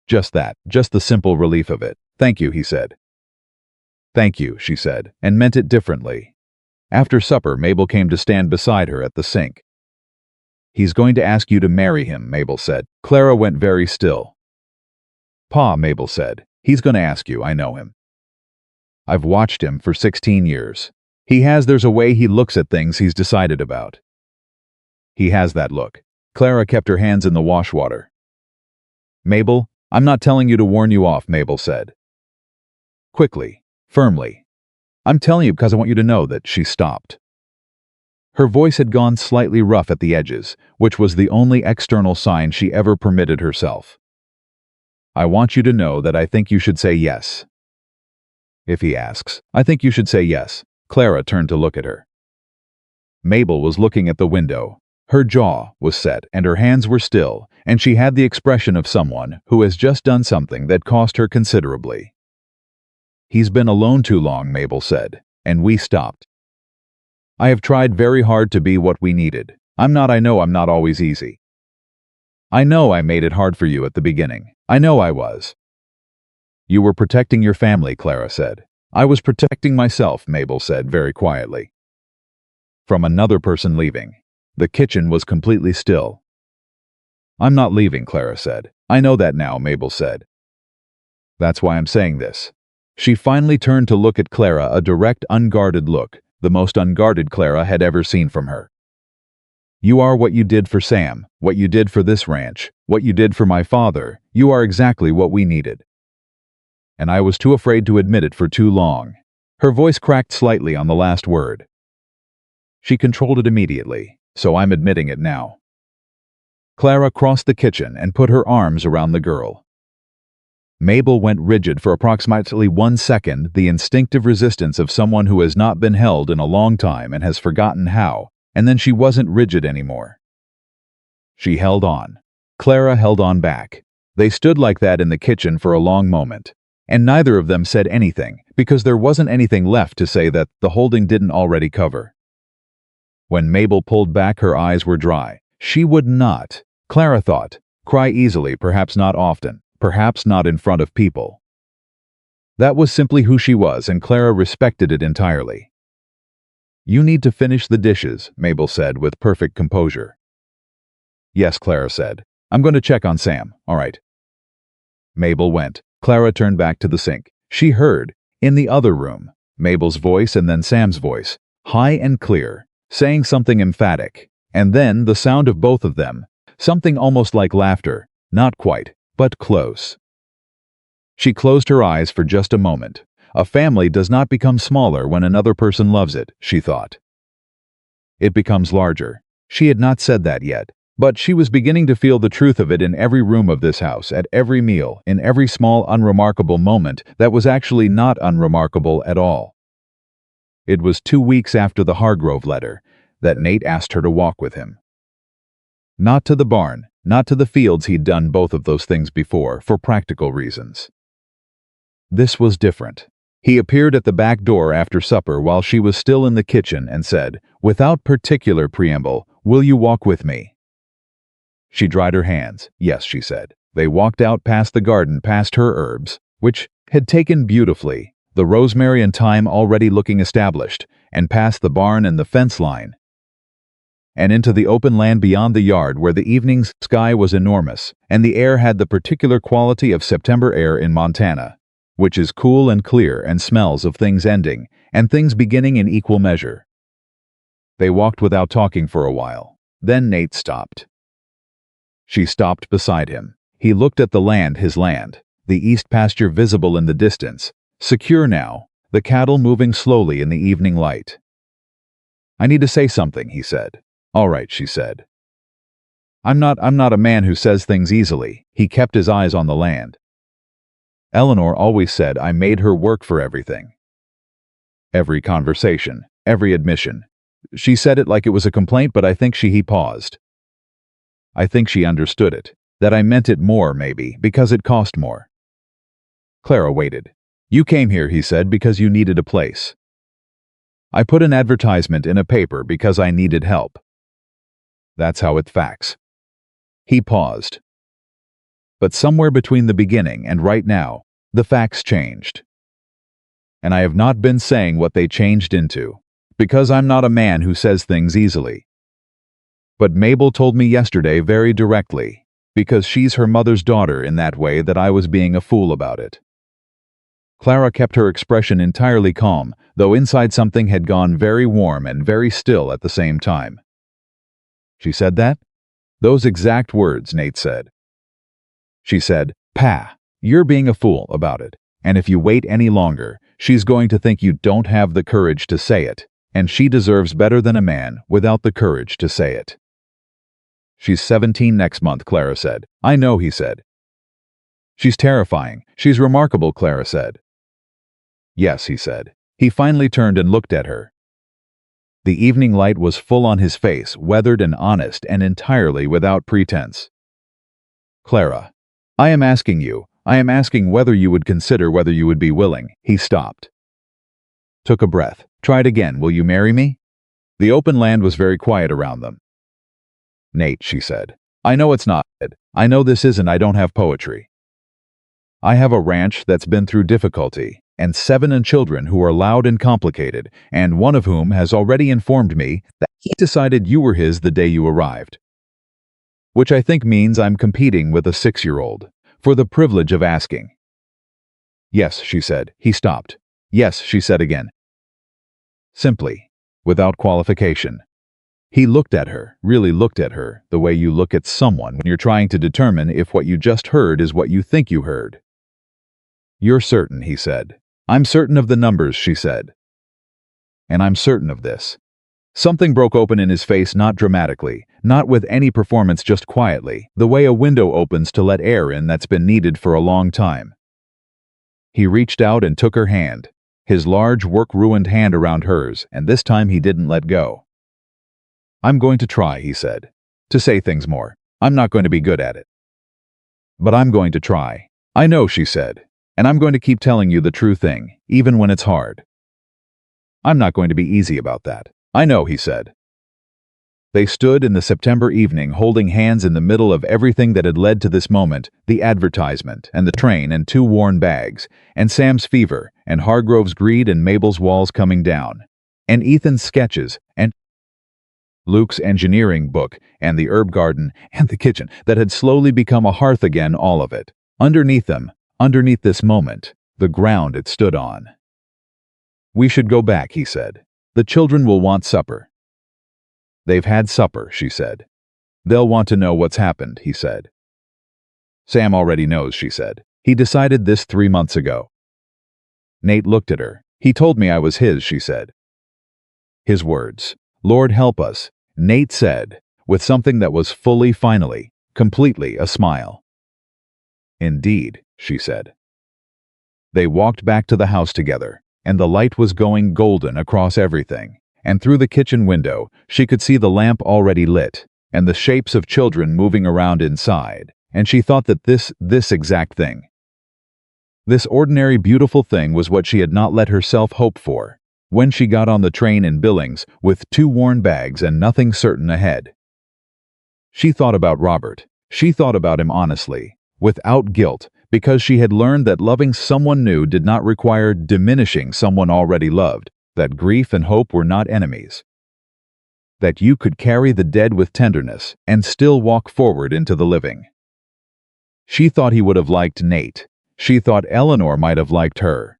Just that, just the simple relief of it. "Thank you," he said. "Thank you," she said, and meant it differently. After supper, Mabel came to stand beside her at the sink. "He's going to ask you to marry him," Mabel said. Clara went very still. "Pa," Mabel said, "he's going to ask you, I know him. I've watched him for 16 years. There's a way he looks at things he's decided about. He has that look." Clara kept her hands in the wash water. "Mabel, I'm not telling you to warn you off," Mabel said. Quickly, firmly. "I'm telling you because I want you to know that." She stopped. Her voice had gone slightly rough at the edges, which was the only external sign she ever permitted herself. "I want you to know that I think you should say yes. If he asks, I think you should say yes." Clara turned to look at her. Mabel was looking at the window. Her jaw was set and her hands were still, and she had the expression of someone who has just done something that cost her considerably. "He's been alone too long," Mabel said, and we stopped. "I have tried very hard to be what we needed. I know I'm not always easy. I know I made it hard for you at the beginning. I know I was." "You were protecting your family," Clara said. "I was protecting myself," Mabel said very quietly. From another person leaving. The kitchen was completely still. "I'm not leaving," Clara said. "I know that now," Mabel said. That's why I'm saying this. She finally turned to look at Clara, a direct, unguarded look, the most unguarded Clara had ever seen from her. You are what you did for Sam, what you did for this ranch, what you did for my father. You are exactly what we needed. And I was too afraid to admit it for too long. Her voice cracked slightly on the last word. She controlled it immediately, so I'm admitting it now. Clara crossed the kitchen and put her arms around the girl. Mabel went rigid for approximately 1 second, the instinctive resistance of someone who has not been held in a long time and has forgotten how, and then she wasn't rigid anymore. She held on. Clara held on back. They stood like that in the kitchen for a long moment, and neither of them said anything, because there wasn't anything left to say that the holding didn't already cover. When Mabel pulled back, her eyes were dry. She would not, Clara thought, cry easily, perhaps not often, perhaps not in front of people. That was simply who she was, and Clara respected it entirely. You need to finish the dishes, Mabel said with perfect composure. Yes, Clara said. I'm going to check on Sam, all right. Mabel went. Clara turned back to the sink. She heard, in the other room, Mabel's voice and then Sam's voice, high and clear, saying something emphatic, and then the sound of both of them, something almost like laughter, not quite, but close. She closed her eyes for just a moment. A family does not become smaller when another person loves it, she thought. It becomes larger. She had not said that yet, but she was beginning to feel the truth of it in every room of this house, at every meal, in every small unremarkable moment that was actually not unremarkable at all. It was 2 weeks after the Hargrove letter that Nate asked her to walk with him. Not to the barn, not to the fields. He'd done both of those things before, for practical reasons. This was different. He appeared at the back door after supper while she was still in the kitchen and said, without particular preamble, "Will you walk with me?" She dried her hands. Yes, she said. They walked out past the garden, past her herbs, which had taken beautifully, the rosemary and thyme already looking established, and past the barn and the fence line, and into the open land beyond the yard where the evening sky was enormous, and the air had the particular quality of September air in Montana, which is cool and clear and smells of things ending and things beginning in equal measure. They walked without talking for a while. Then Nate stopped. She stopped beside him. He looked at the land, his land, the east pasture visible in the distance, secure now, the cattle moving slowly in the evening light. I need to say something, he said. All right, she said. I'm not a man who says things easily. He kept his eyes on the land. Eleanor always said I made her work for everything. Every conversation, every admission. She said it like it was a complaint, but I think he paused. I think she understood it, that I meant it more, maybe, because it cost more. Clara waited. You came here, he said, because you needed a place. I put an advertisement in a paper because I needed help. That's how it facts. He paused. But somewhere between the beginning and right now, the facts changed. And I have not been saying what they changed into, because I'm not a man who says things easily. But Mabel told me yesterday very directly, because she's her mother's daughter in that way, that I was being a fool about it. Clara kept her expression entirely calm, though inside something had gone very warm and very still at the same time. She said that? Those exact words, Nate said. She said, "Pa, you're being a fool about it, and if you wait any longer, she's going to think you don't have the courage to say it, and she deserves better than a man without the courage to say it." She's 17 next month, Clara said. I know, he said. She's terrifying. She's remarkable, Clara said. Yes, he said. He finally turned and looked at her. The evening light was full on his face, weathered and honest and entirely without pretense. Clara, I am asking whether you would consider, whether you would be willing. He stopped. Took a breath. Tried again. Will you marry me? The open land was very quiet around them. Nate, she said. I know it's not. I know this isn't. I don't have poetry. I have a ranch that's been through difficulty, and 7 children who are loud and complicated, and one of whom has already informed me that he decided you were his the day you arrived. Which I think means I'm competing with a 6-year-old, for the privilege of asking. Yes, she said. He stopped. Yes, she said again. Simply, without qualification. He looked at her, really looked at her, the way you look at someone when you're trying to determine if what you just heard is what you think you heard. You're certain, he said. I'm certain of the numbers, she said. And I'm certain of this. Something broke open in his face, not dramatically, not with any performance, just quietly, the way a window opens to let air in that's been needed for a long time. He reached out and took her hand, his large, work-ruined hand around hers, and this time he didn't let go. I'm going to try, he said, to say things more. I'm not going to be good at it. But I'm going to try. I know, she said, and I'm going to keep telling you the true thing, even when it's hard. I'm not going to be easy about that. I know, he said. They stood in the September evening holding hands in the middle of everything that had led to this moment, the advertisement, and the train, and 2 worn bags, and Sam's fever, and Hargrove's greed, and Mabel's walls coming down, and Ethan's sketches, and Luke's engineering book, and the herb garden, and the kitchen that had slowly become a hearth again, all of it. Underneath them, underneath this moment, the ground it stood on. We should go back, he said. The children will want supper. They've had supper, she said. They'll want to know what's happened, he said. Sam already knows, she said. He decided this 3 months ago. Nate looked at her. He told me I was his, she said. His words. Lord help us, Nate said, with something that was fully, finally, completely a smile. Indeed, she said. They walked back to the house together, and the light was going golden across everything, and through the kitchen window she could see the lamp already lit, and the shapes of children moving around inside, and she thought that this exact thing, this ordinary beautiful thing, was what she had not let herself hope for, when she got on the train in Billings with 2 worn bags and nothing certain ahead. She thought about Robert. She thought about him honestly, without guilt, because she had learned that loving someone new did not require diminishing someone already loved, that grief and hope were not enemies, that you could carry the dead with tenderness and still walk forward into the living. She thought he would have liked Nate. She thought Eleanor might have liked her.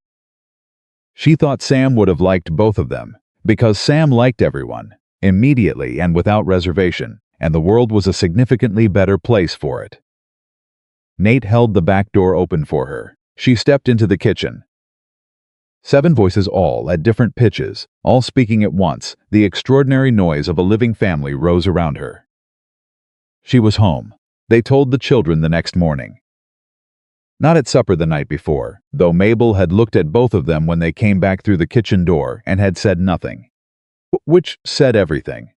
She thought Sam would have liked both of them, because Sam liked everyone, immediately and without reservation, and the world was a significantly better place for it. Nate held the back door open for her. She stepped into the kitchen. 7 voices, all at different pitches, all speaking at once. The extraordinary noise of a living family rose around her. She was home. They told the children the next morning. Not at supper the night before, though Mabel had looked at both of them when they came back through the kitchen door and had said nothing. Which said everything.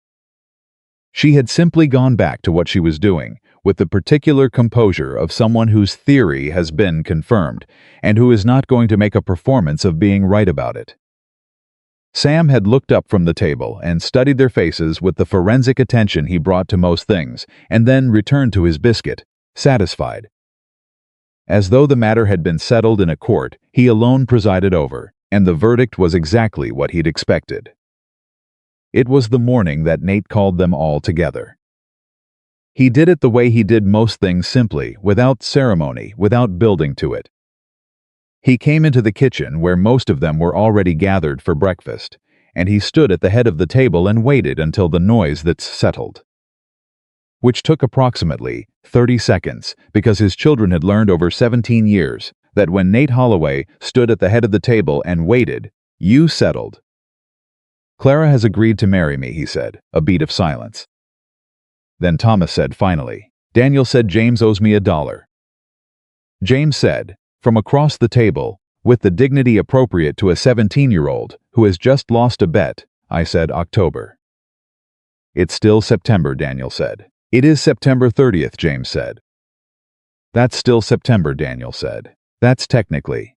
She had simply gone back to what she was doing, with the particular composure of someone whose theory has been confirmed, and who is not going to make a performance of being right about it. Sam had looked up from the table and studied their faces with the forensic attention he brought to most things, and then returned to his biscuit, satisfied. As though the matter had been settled in a court he alone presided over, and the verdict was exactly what he'd expected. It was the morning that Nate called them all together. He did it the way he did most things, simply, without ceremony, without building to it. He came into the kitchen where most of them were already gathered for breakfast, and he stood at the head of the table and waited until the noise that settled. Which took approximately 30 seconds, because his children had learned over 17 years that when Nate Holloway stood at the head of the table and waited, you settled. Clara has agreed to marry me, he said, a beat of silence. Then Thomas said finally, Daniel said James owes me $1. James said, from across the table, with the dignity appropriate to a 17-year-old who has just lost a bet, I said October. It's still September, Daniel said. It is September 30th, James said. That's still September, Daniel said. That's technically.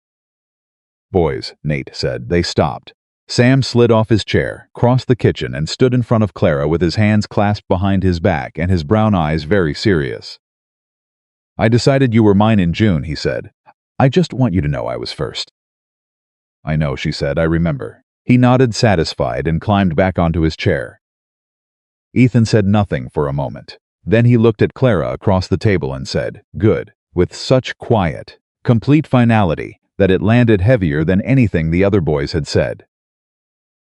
Boys, Nate said. They stopped. Sam slid off his chair, crossed the kitchen, and stood in front of Clara with his hands clasped behind his back and his brown eyes very serious. I decided you were mine in June, he said. I just want you to know I was first. I know, she said. I remember. He nodded, satisfied, and climbed back onto his chair. Ethan said nothing for a moment. Then he looked at Clara across the table and said, good, with such quiet, complete finality that it landed heavier than anything the other boys had said.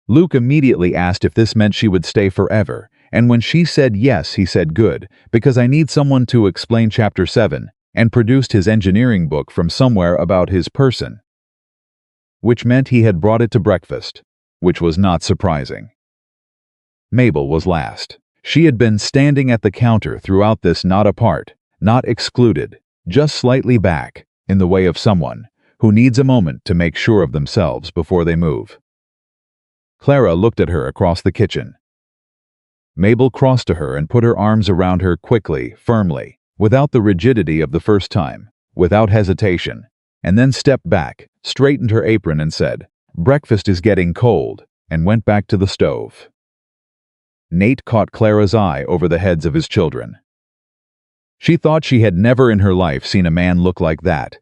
Luke immediately asked if this meant she would stay forever, and when she said yes, he said good, because I need someone to explain Chapter 7, and produced his engineering book from somewhere about his person. Which meant he had brought it to breakfast, which was not surprising. Mabel was last. She had been standing at the counter throughout this, not apart, not excluded, just slightly back, in the way of someone who needs a moment to make sure of themselves before they move. Clara looked at her across the kitchen. Mabel crossed to her and put her arms around her quickly, firmly, without the rigidity of the first time, without hesitation, and then stepped back, straightened her apron and said, "Breakfast is getting cold," and went back to the stove. Nate caught Clara's eye over the heads of his children. She thought she had never in her life seen a man look like that,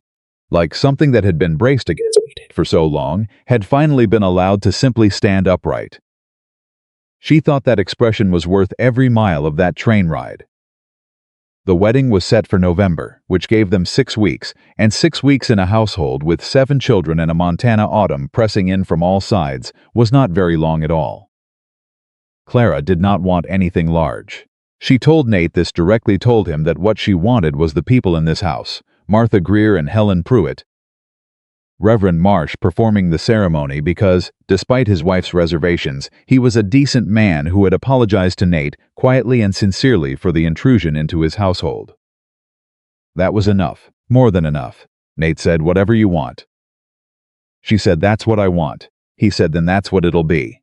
like something that had been braced against for so long had finally been allowed to simply stand upright. She thought that expression was worth every mile of that train ride. The wedding was set for November, which gave them 6 weeks, and 6 weeks in a household with 7 children and a Montana autumn pressing in from all sides was not very long at all. Clara did not want anything large. She told Nate this directly, told him that what she wanted was the people in this house, Martha Greer and Helen Pruitt, Reverend Marsh performing the ceremony because, despite his wife's reservations, he was a decent man who had apologized to Nate quietly and sincerely for the intrusion into his household. That was enough, more than enough. Nate said, "Whatever you want." She said, "That's what I want." He said, "Then that's what it'll be."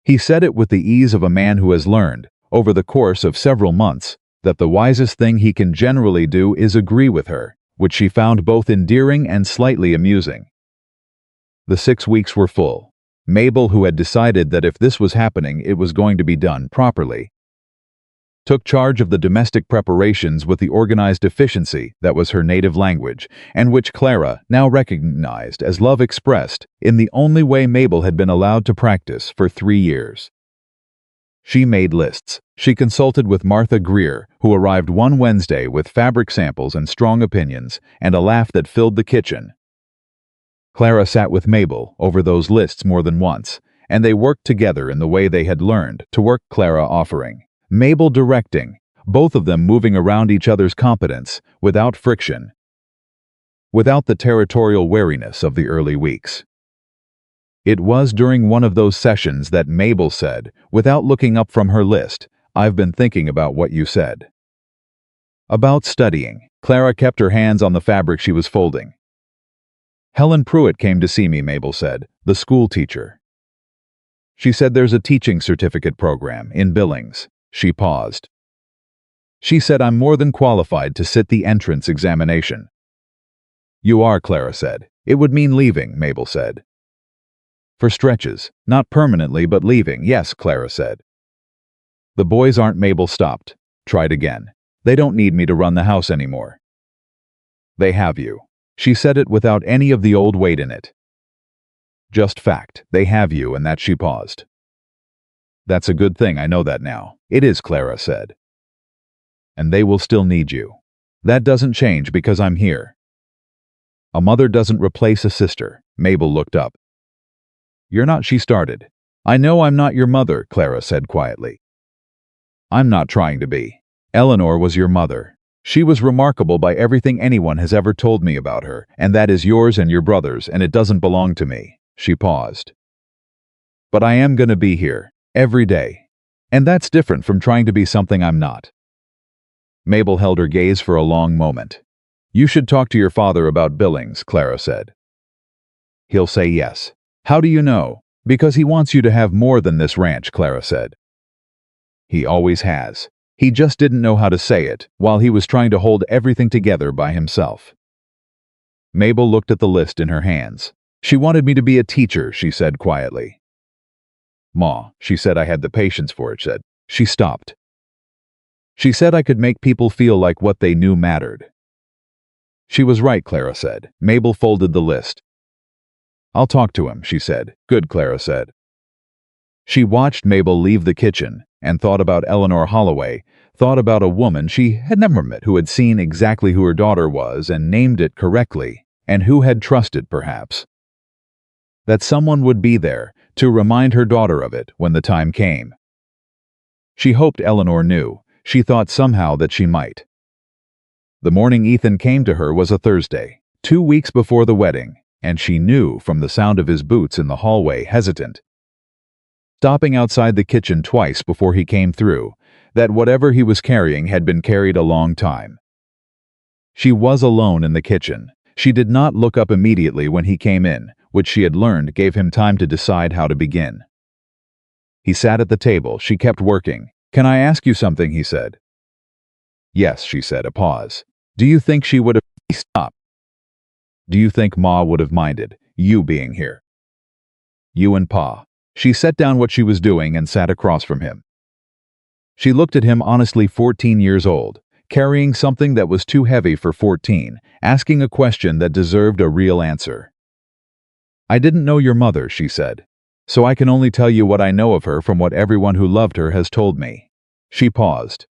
He said it with the ease of a man who has learned, over the course of several months, that the wisest thing he can generally do is agree with her, which she found both endearing and slightly amusing. The 6 weeks were full. Mabel, who had decided that if this was happening, it was going to be done properly, took charge of the domestic preparations with the organized efficiency that was her native language, and which Clara now recognized as love expressed in the only way Mabel had been allowed to practice for 3 years. She made lists. She consulted with Martha Greer, who arrived one Wednesday with fabric samples and strong opinions, and a laugh that filled the kitchen. Clara sat with Mabel over those lists more than once, and they worked together in the way they had learned to work, Clara offering, Mabel directing, both of them moving around each other's competence, without friction, without the territorial wariness of the early weeks. It was during one of those sessions that Mabel said, without looking up from her list, "I've been thinking about what you said." About studying. Clara kept her hands on the fabric she was folding. "Helen Pruitt came to see me," Mabel said, "the school teacher. She said there's a teaching certificate program in Billings." She paused. "She said I'm more than qualified to sit the entrance examination." "You are," Clara said. "It would mean leaving," Mabel said. "For stretches, not permanently, but leaving, yes," Clara said. "The boys aren't," Mabel stopped. Tried again. "They don't need me to run the house anymore." "They have you." She said it without any of the old weight in it. Just fact, they have you, and that. She paused. "That's a good thing, I know that now." "It is," Clara said. "And they will still need you. That doesn't change because I'm here." "A mother doesn't replace a sister." Mabel looked up. "You're not," she started. "I know I'm not your mother," Clara said quietly. "I'm not trying to be. Eleanor was your mother. She was remarkable by everything anyone has ever told me about her, and that is yours and your brother's, and it doesn't belong to me." She paused. "But I am going to be here, every day. And that's different from trying to be something I'm not." Mabel held her gaze for a long moment. "You should talk to your father about Billings," Clara said. "He'll say yes." "How do you know?" "Because he wants you to have more than this ranch," Clara said. "He always has. He just didn't know how to say it while he was trying to hold everything together by himself." Mabel looked at the list in her hands. "She wanted me to be a teacher," she said quietly. "Ma," she said, "I had the patience for it," said. She stopped. "She said I could make people feel like what they knew mattered." "She was right," Clara said. Mabel folded the list. "I'll talk to him," she said. "Good," Clara said. She watched Mabel leave the kitchen and thought about Eleanor Holloway, thought about a woman she had never met who had seen exactly who her daughter was and named it correctly, And who had trusted, perhaps, that someone would be there to remind her daughter of it when the time came. She hoped Eleanor knew. She thought somehow that she might. The morning Ethan came to her was a Thursday, 2 weeks before the wedding, and she knew from the sound of his boots in the hallway, hesitant, stopping outside the kitchen twice before he came through, that whatever he was carrying had been carried a long time. She was alone in the kitchen. She did not look up immediately when he came in, which she had learned gave him time to decide how to begin. He sat at the table. She kept working. "Can I ask you something?" he said. "Yes," she said, a pause. "Do you think she would have stopped? Do you think Ma would have minded, you being here? You and Pa." She set down what she was doing and sat across from him. She looked at him honestly, 14 years old, carrying something that was too heavy for 14, asking a question that deserved a real answer. "I didn't know your mother," she said, "so I can only tell you what I know of her from what everyone who loved her has told me." She paused.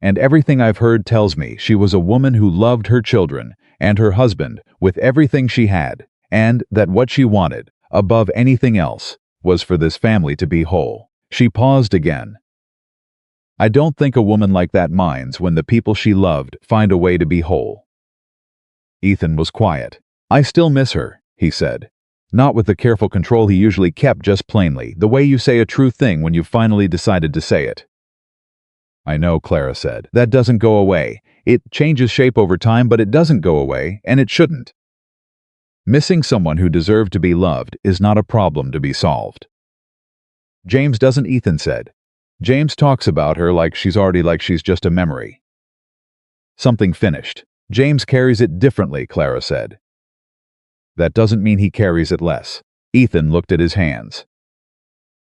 "And everything I've heard tells me she was a woman who loved her children and her husband with everything she had, and that what she wanted, above anything else, was for this family to be whole." She paused again. "I don't think a woman like that minds when the people she loved find a way to be whole." Ethan was quiet. "I still miss her," he said. Not with the careful control he usually kept, just plainly, the way you say a true thing when you've finally decided to say it. "I know," Clara said. "That doesn't go away. It changes shape over time, but it doesn't go away, and it shouldn't. Missing someone who deserved to be loved is not a problem to be solved." "James doesn't," Ethan said. "James talks about her like she's just a memory." "Something finished. James carries it differently," Clara said. "That doesn't mean he carries it less." Ethan looked at his hands.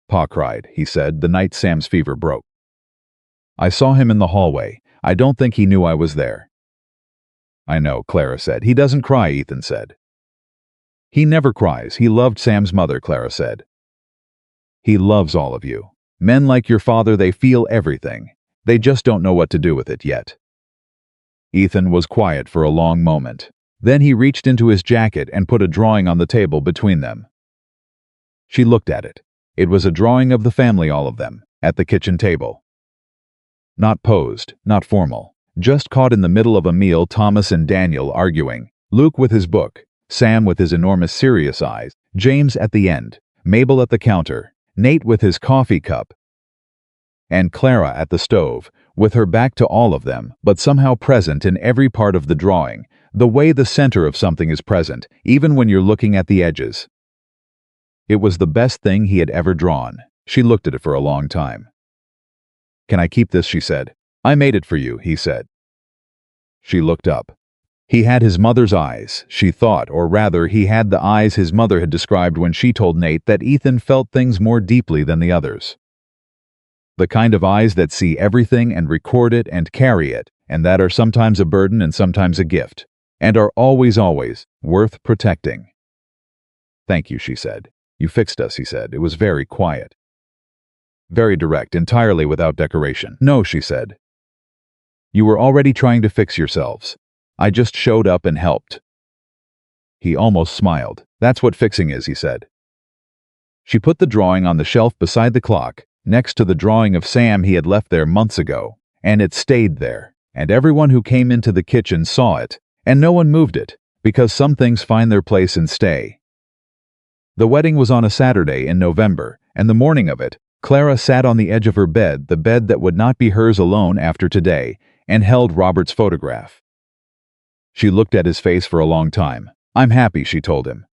"Pa cried," he said, "the night Sam's fever broke. I saw him in the hallway. I don't think he knew I was there." "I know," Clara said. "He doesn't cry," Ethan said. "He never cries. He loved Sam's mother," Clara said. "He loves all of you. Men like your father, they feel everything. They just don't know what to do with it yet." Ethan was quiet for a long moment. Then he reached into his jacket and put a drawing on the table between them. She looked at it. It was a drawing of the family, all of them, at the kitchen table. Not posed, not formal, just caught in the middle of a meal, Thomas and Daniel arguing, Luke with his book, Sam with his enormous serious eyes, James at the end, Mabel at the counter, Nate with his coffee cup, and Clara at the stove, with her back to all of them, but somehow present in every part of the drawing, the way the center of something is present, even when you're looking at the edges. It was the best thing he had ever drawn. She looked at it for a long time. "Can I keep this?" she said. "I made it for you," he said. She looked up. He had his mother's eyes, she thought, or rather, he had the eyes his mother had described when she told Nate that Ethan felt things more deeply than the others. The kind of eyes that see everything and record it and carry it, and that are sometimes a burden and sometimes a gift, and are always, always worth protecting. "Thank you," she said. "You fixed us," he said. It was very quiet. Very direct, entirely without decoration. "No," she said. "You were already trying to fix yourselves. I just showed up and helped." He almost smiled. "That's what fixing is," he said. She put the drawing on the shelf beside the clock, next to the drawing of Sam he had left there months ago, and it stayed there, and everyone who came into the kitchen saw it, and no one moved it, because some things find their place and stay. The wedding was on a Saturday in November, and the morning of it, Clara sat on the edge of her bed, the bed that would not be hers alone after today, and held Robert's photograph. She looked at his face for a long time. "I'm happy," she told him.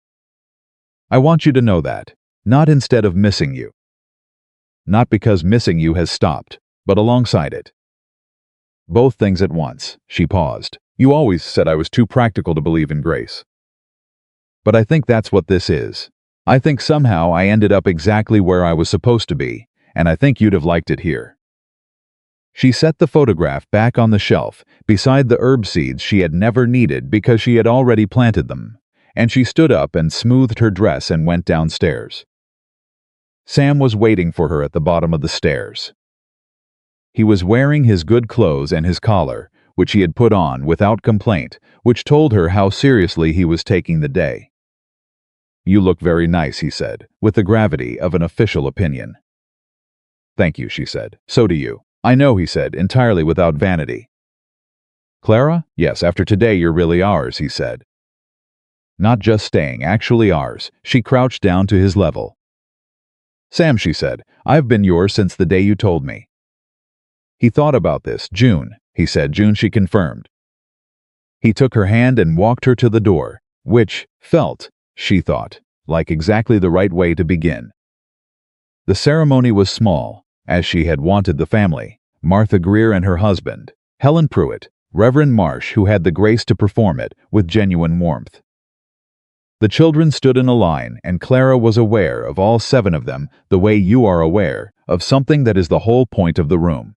"I want you to know that, not instead of missing you. Not because missing you has stopped, but alongside it. Both things at once." She paused. "You always said I was too practical to believe in grace. But I think that's what this is. I think somehow I ended up exactly where I was supposed to be, and I think you'd have liked it here." She set the photograph back on the shelf, beside the herb seeds she had never needed because she had already planted them, and she stood up and smoothed her dress and went downstairs. Sam was waiting for her at the bottom of the stairs. He was wearing his good clothes and his collar, which he had put on without complaint, which told her how seriously he was taking the day. "You look very nice," he said, with the gravity of an official opinion. "Thank you," she said. "So do you." "I know," he said, entirely without vanity. "Clara? Yes, after today you're really ours," he said. "Not just staying, actually ours." She crouched down to his level. "Sam," she said, "I've been yours since the day you told me." He thought about this. "June," he said. "June," she confirmed. He took her hand and walked her to the door, which felt, she thought, like exactly the right way to begin. The ceremony was small, as she had wanted the family: Martha Greer and her husband, Helen Pruitt, Reverend Marsh, who had the grace to perform it with genuine warmth. The children stood in a line, and Clara was aware of all 7 of them the way you are aware of something that is the whole point of the room.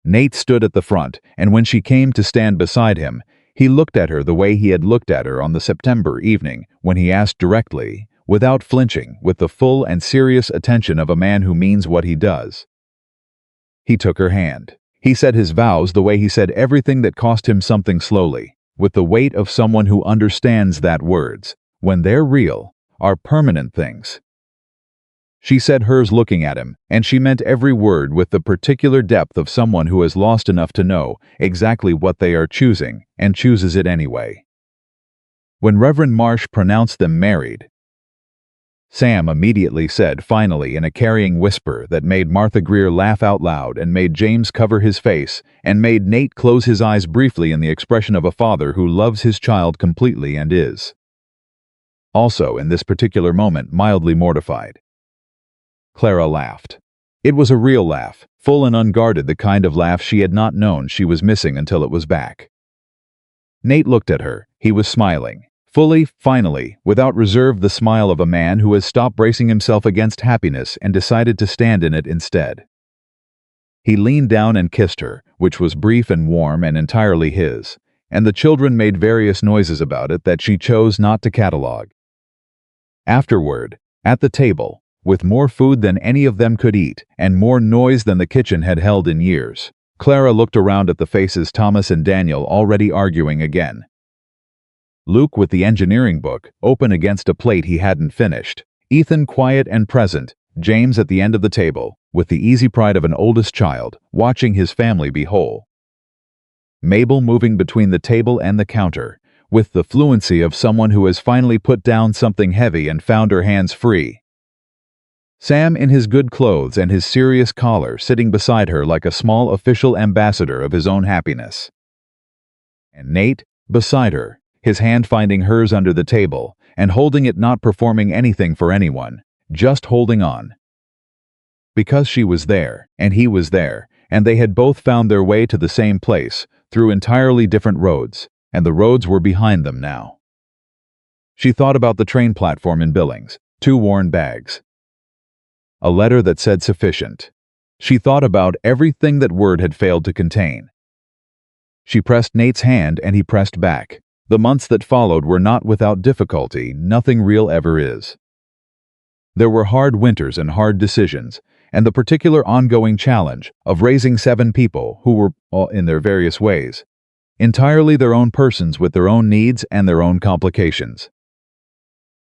Nate stood at the front, and when she came to stand beside him, he looked at her the way he had looked at her on the September evening when he asked directly, without flinching, with the full and serious attention of a man who means what he does. He took her hand. He said his vows the way he said everything that cost him something slowly, with the weight of someone who understands that words, when they're real, are permanent things. She said hers looking at him, and she meant every word with the particular depth of someone who has lost enough to know exactly what they are choosing, and chooses it anyway. When Reverend Marsh pronounced them married, Sam immediately said finally in a carrying whisper that made Martha Greer laugh out loud and made James cover his face and made Nate close his eyes briefly in the expression of a father who loves his child completely and is also, in this particular moment, mildly mortified. Clara laughed. It was a real laugh, full and unguarded, the kind of laugh she had not known she was missing until it was back. Nate looked at her. He was smiling. Fully, finally, without reserve, the smile of a man who has stopped bracing himself against happiness and decided to stand in it instead. He leaned down and kissed her, which was brief and warm and entirely his, and the children made various noises about it that she chose not to catalogue. Afterward, at the table, with more food than any of them could eat, and more noise than the kitchen had held in years, Clara looked around at the faces Thomas and Daniel already arguing again. Luke with the engineering book open against a plate he hadn't finished, Ethan quiet and present, James at the end of the table, with the easy pride of an oldest child, watching his family be whole. Mabel moving between the table and the counter, with the fluency of someone who has finally put down something heavy and found her hands free. Sam in his good clothes and his serious collar sitting beside her like a small official ambassador of his own happiness. And Nate beside her, his hand finding hers under the table, and holding it, not performing anything for anyone, just holding on. Because she was there, and he was there, and they had both found their way to the same place, through entirely different roads, and the roads were behind them now. She thought about the train platform in Billings, 2 worn bags. A letter that said sufficient. She thought about everything that word had failed to contain. She pressed Nate's hand and he pressed back. The months that followed were not without difficulty. Nothing real ever is. There were hard winters and hard decisions, and the particular ongoing challenge of raising 7 people who were, all in their various ways, entirely their own persons with their own needs and their own complications.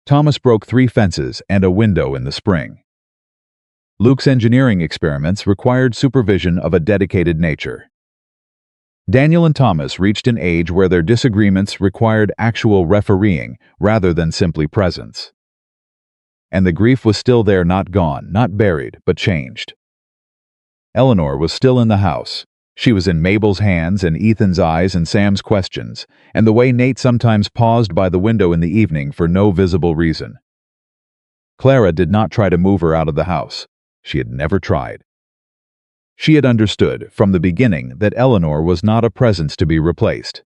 Thomas broke 3 fences and a window in the spring. Luke's engineering experiments required supervision of a dedicated nature. Daniel and Thomas reached an age where their disagreements required actual refereeing rather than simply presence. And the grief was still there, not gone, not buried, but changed. Eleanor was still in the house. She was in Mabel's hands and Ethan's eyes and Sam's questions, and the way Nate sometimes paused by the window in the evening for no visible reason. Clara did not try to move her out of the house. She had never tried. She had understood from the beginning that Eleanor was not a presence to be replaced.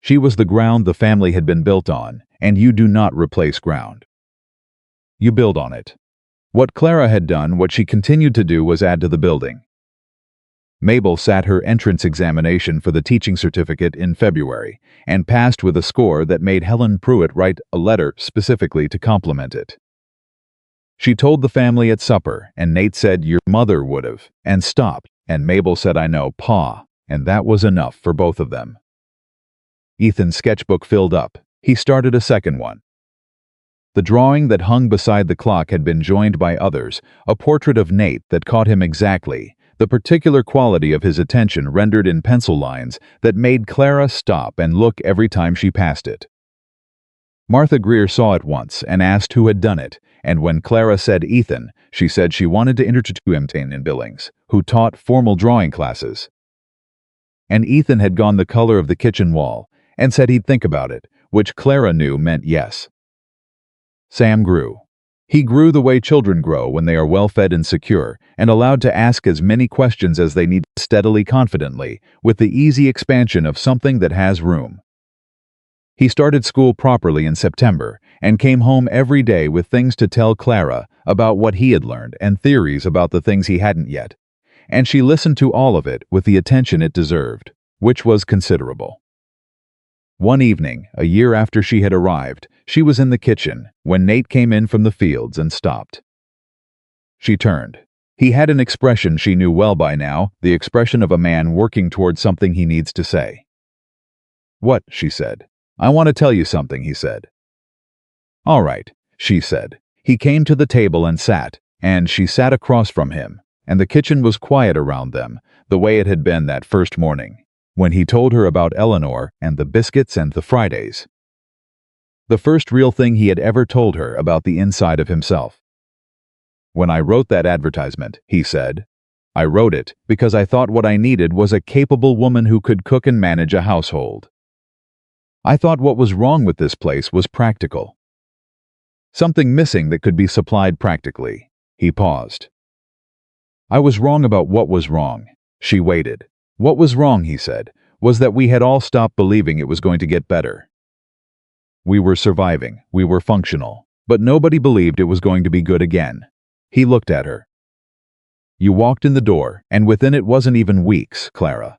She was the ground the family had been built on, and you do not replace ground. You build on it. What Clara had done, what she continued to do, was add to the building. Mabel sat her entrance examination for the teaching certificate in February, and passed with a score that made Helen Pruitt write a letter specifically to compliment it. She told the family at supper, and Nate said, "Your mother would have," and stopped, and Mabel said, "I know, Pa," and that was enough for both of them. Ethan's sketchbook filled up. He started a second one. The drawing that hung beside the clock had been joined by others, a portrait of Nate that caught him exactly, the particular quality of his attention rendered in pencil lines that made Clara stop and look every time she passed it. Martha Greer saw it once and asked who had done it, and when Clara said Ethan, she said she wanted to introduce him to in Billings, who taught formal drawing classes. And Ethan had gone the color of the kitchen wall, and said he'd think about it, which Clara knew meant yes. Sam grew. He grew the way children grow when they are well-fed and secure, and allowed to ask as many questions as they need steadily, confidently, with the easy expansion of something that has room. He started school properly in September, and came home every day with things to tell Clara about what he had learned and theories about the things he hadn't yet, and she listened to all of it with the attention it deserved, which was considerable. One evening, a year after she had arrived, she was in the kitchen when Nate came in from the fields and stopped. She turned. He had an expression she knew well by now, the expression of a man working toward something he needs to say. "What?" she said. "I want to tell you something," he said. "All right," she said. He came to the table and sat, and she sat across from him, and the kitchen was quiet around them, the way it had been that first morning, when he told her about Eleanor and the biscuits and the Fridays. The first real thing he had ever told her about the inside of himself. "When I wrote that advertisement," he said, "I wrote it because I thought what I needed was a capable woman who could cook and manage a household. I thought what was wrong with this place was practical. Something missing that could be supplied practically." He paused. "I was wrong about what was wrong." She waited. "What was wrong," he said, "was that we had all stopped believing it was going to get better. We were surviving, we were functional, but nobody believed it was going to be good again." He looked at her. "You walked in the door, and within it wasn't even weeks, Clara.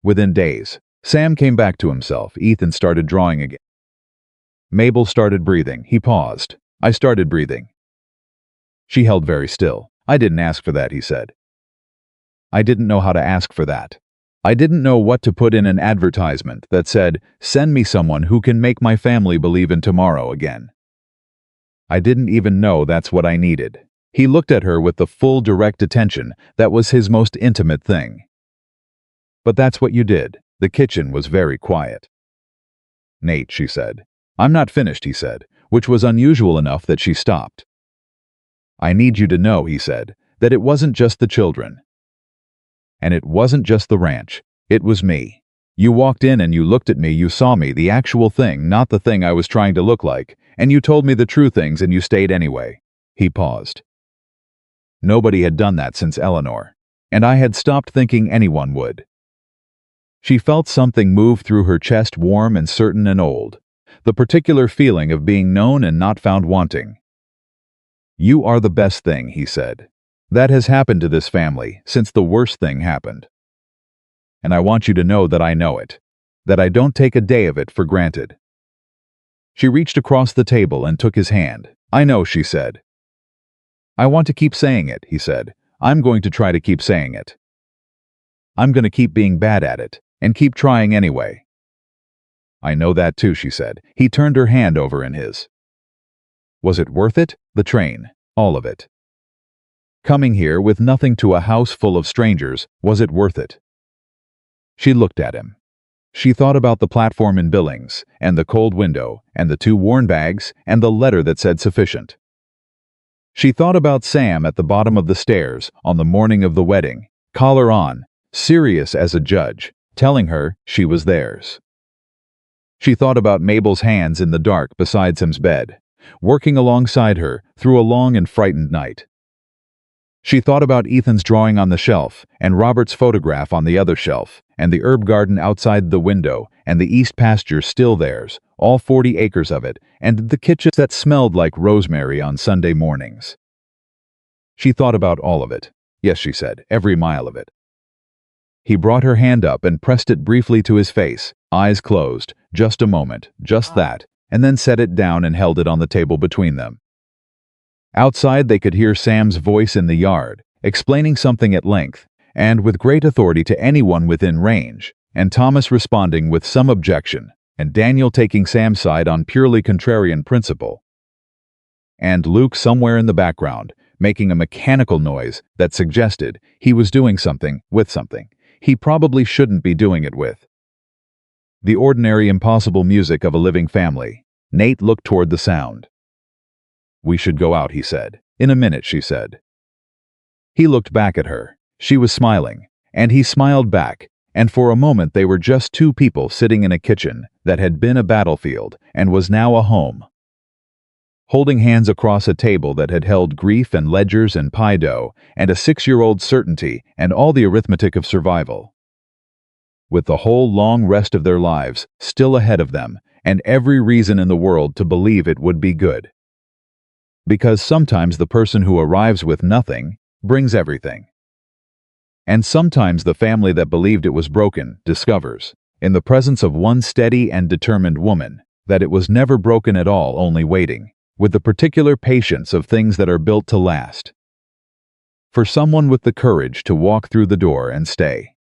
Within days." Sam came back to himself. Ethan started drawing again. Mabel started breathing. He paused. "I started breathing." She held very still. "I didn't ask for that," he said. "I didn't know how to ask for that. I didn't know what to put in an advertisement that said, 'Send me someone who can make my family believe in tomorrow again.' I didn't even know that's what I needed." He looked at her with the full, direct attention that was his most intimate thing. "But that's what you did." The kitchen was very quiet. "Nate," she said. "I'm not finished," he said, which was unusual enough that she stopped. "I need you to know," he said, "that it wasn't just the children. And it wasn't just the ranch. It was me. You walked in and you looked at me, you saw me, the actual thing, not the thing I was trying to look like, and you told me the true things and you stayed anyway." He paused. Nobody had done that since Eleanor, and I had stopped thinking anyone would. She felt something move through her chest, warm and certain and old, the particular feeling of being known and not found wanting. "You are the best thing," he said. "That has happened to this family since the worst thing happened. And I want you to know that I know it, that I don't take a day of it for granted." She reached across the table and took his hand. "I know," she said. "I want to keep saying it," he said. "I'm going to try to keep saying it. I'm going to keep being bad at it, and keep trying anyway." "I know that too," she said. He turned her hand over in his. "Was it worth it? The train, all of it. Coming here with nothing to a house full of strangers, was it worth it?" She looked at him. She thought about the platform in Billings, and the cold window, and the 2 worn bags, and the letter that said sufficient. She thought about Sam at the bottom of the stairs on the morning of the wedding, collar on, serious as a judge, telling her she was theirs. She thought about Mabel's hands in the dark beside Sam's bed, working alongside her through a long and frightened night. She thought about Ethan's drawing on the shelf, and Robert's photograph on the other shelf, and the herb garden outside the window, and the east pasture still theirs, all 40 acres of it, and the kitchen that smelled like rosemary on Sunday mornings. She thought about all of it. Yes, she said, every mile of it. He brought her hand up and pressed it briefly to his face, eyes closed, just a moment, just that, and then set it down and held it on the table between them. Outside they could hear Sam's voice in the yard, explaining something at length, and with great authority to anyone within range, and Thomas responding with some objection, and Daniel taking Sam's side on purely contrarian principle. And Luke somewhere in the background, making a mechanical noise that suggested he was doing something with something he probably shouldn't be doing it with. The ordinary, impossible music of a living family. Nate looked toward the sound. "We should go out," he said. "In a minute," she said. He looked back at her. She was smiling, and he smiled back, and for a moment they were just two people sitting in a kitchen that had been a battlefield and was now a home, holding hands across a table that had held grief and ledgers and pie dough and a 6-year-old certainty and all the arithmetic of survival, with the whole long rest of their lives still ahead of them and every reason in the world to believe it would be good. Because sometimes the person who arrives with nothing brings everything. And sometimes the family that believed it was broken discovers, in the presence of one steady and determined woman, that it was never broken at all, only waiting, with the particular patience of things that are built to last, for someone with the courage to walk through the door and stay.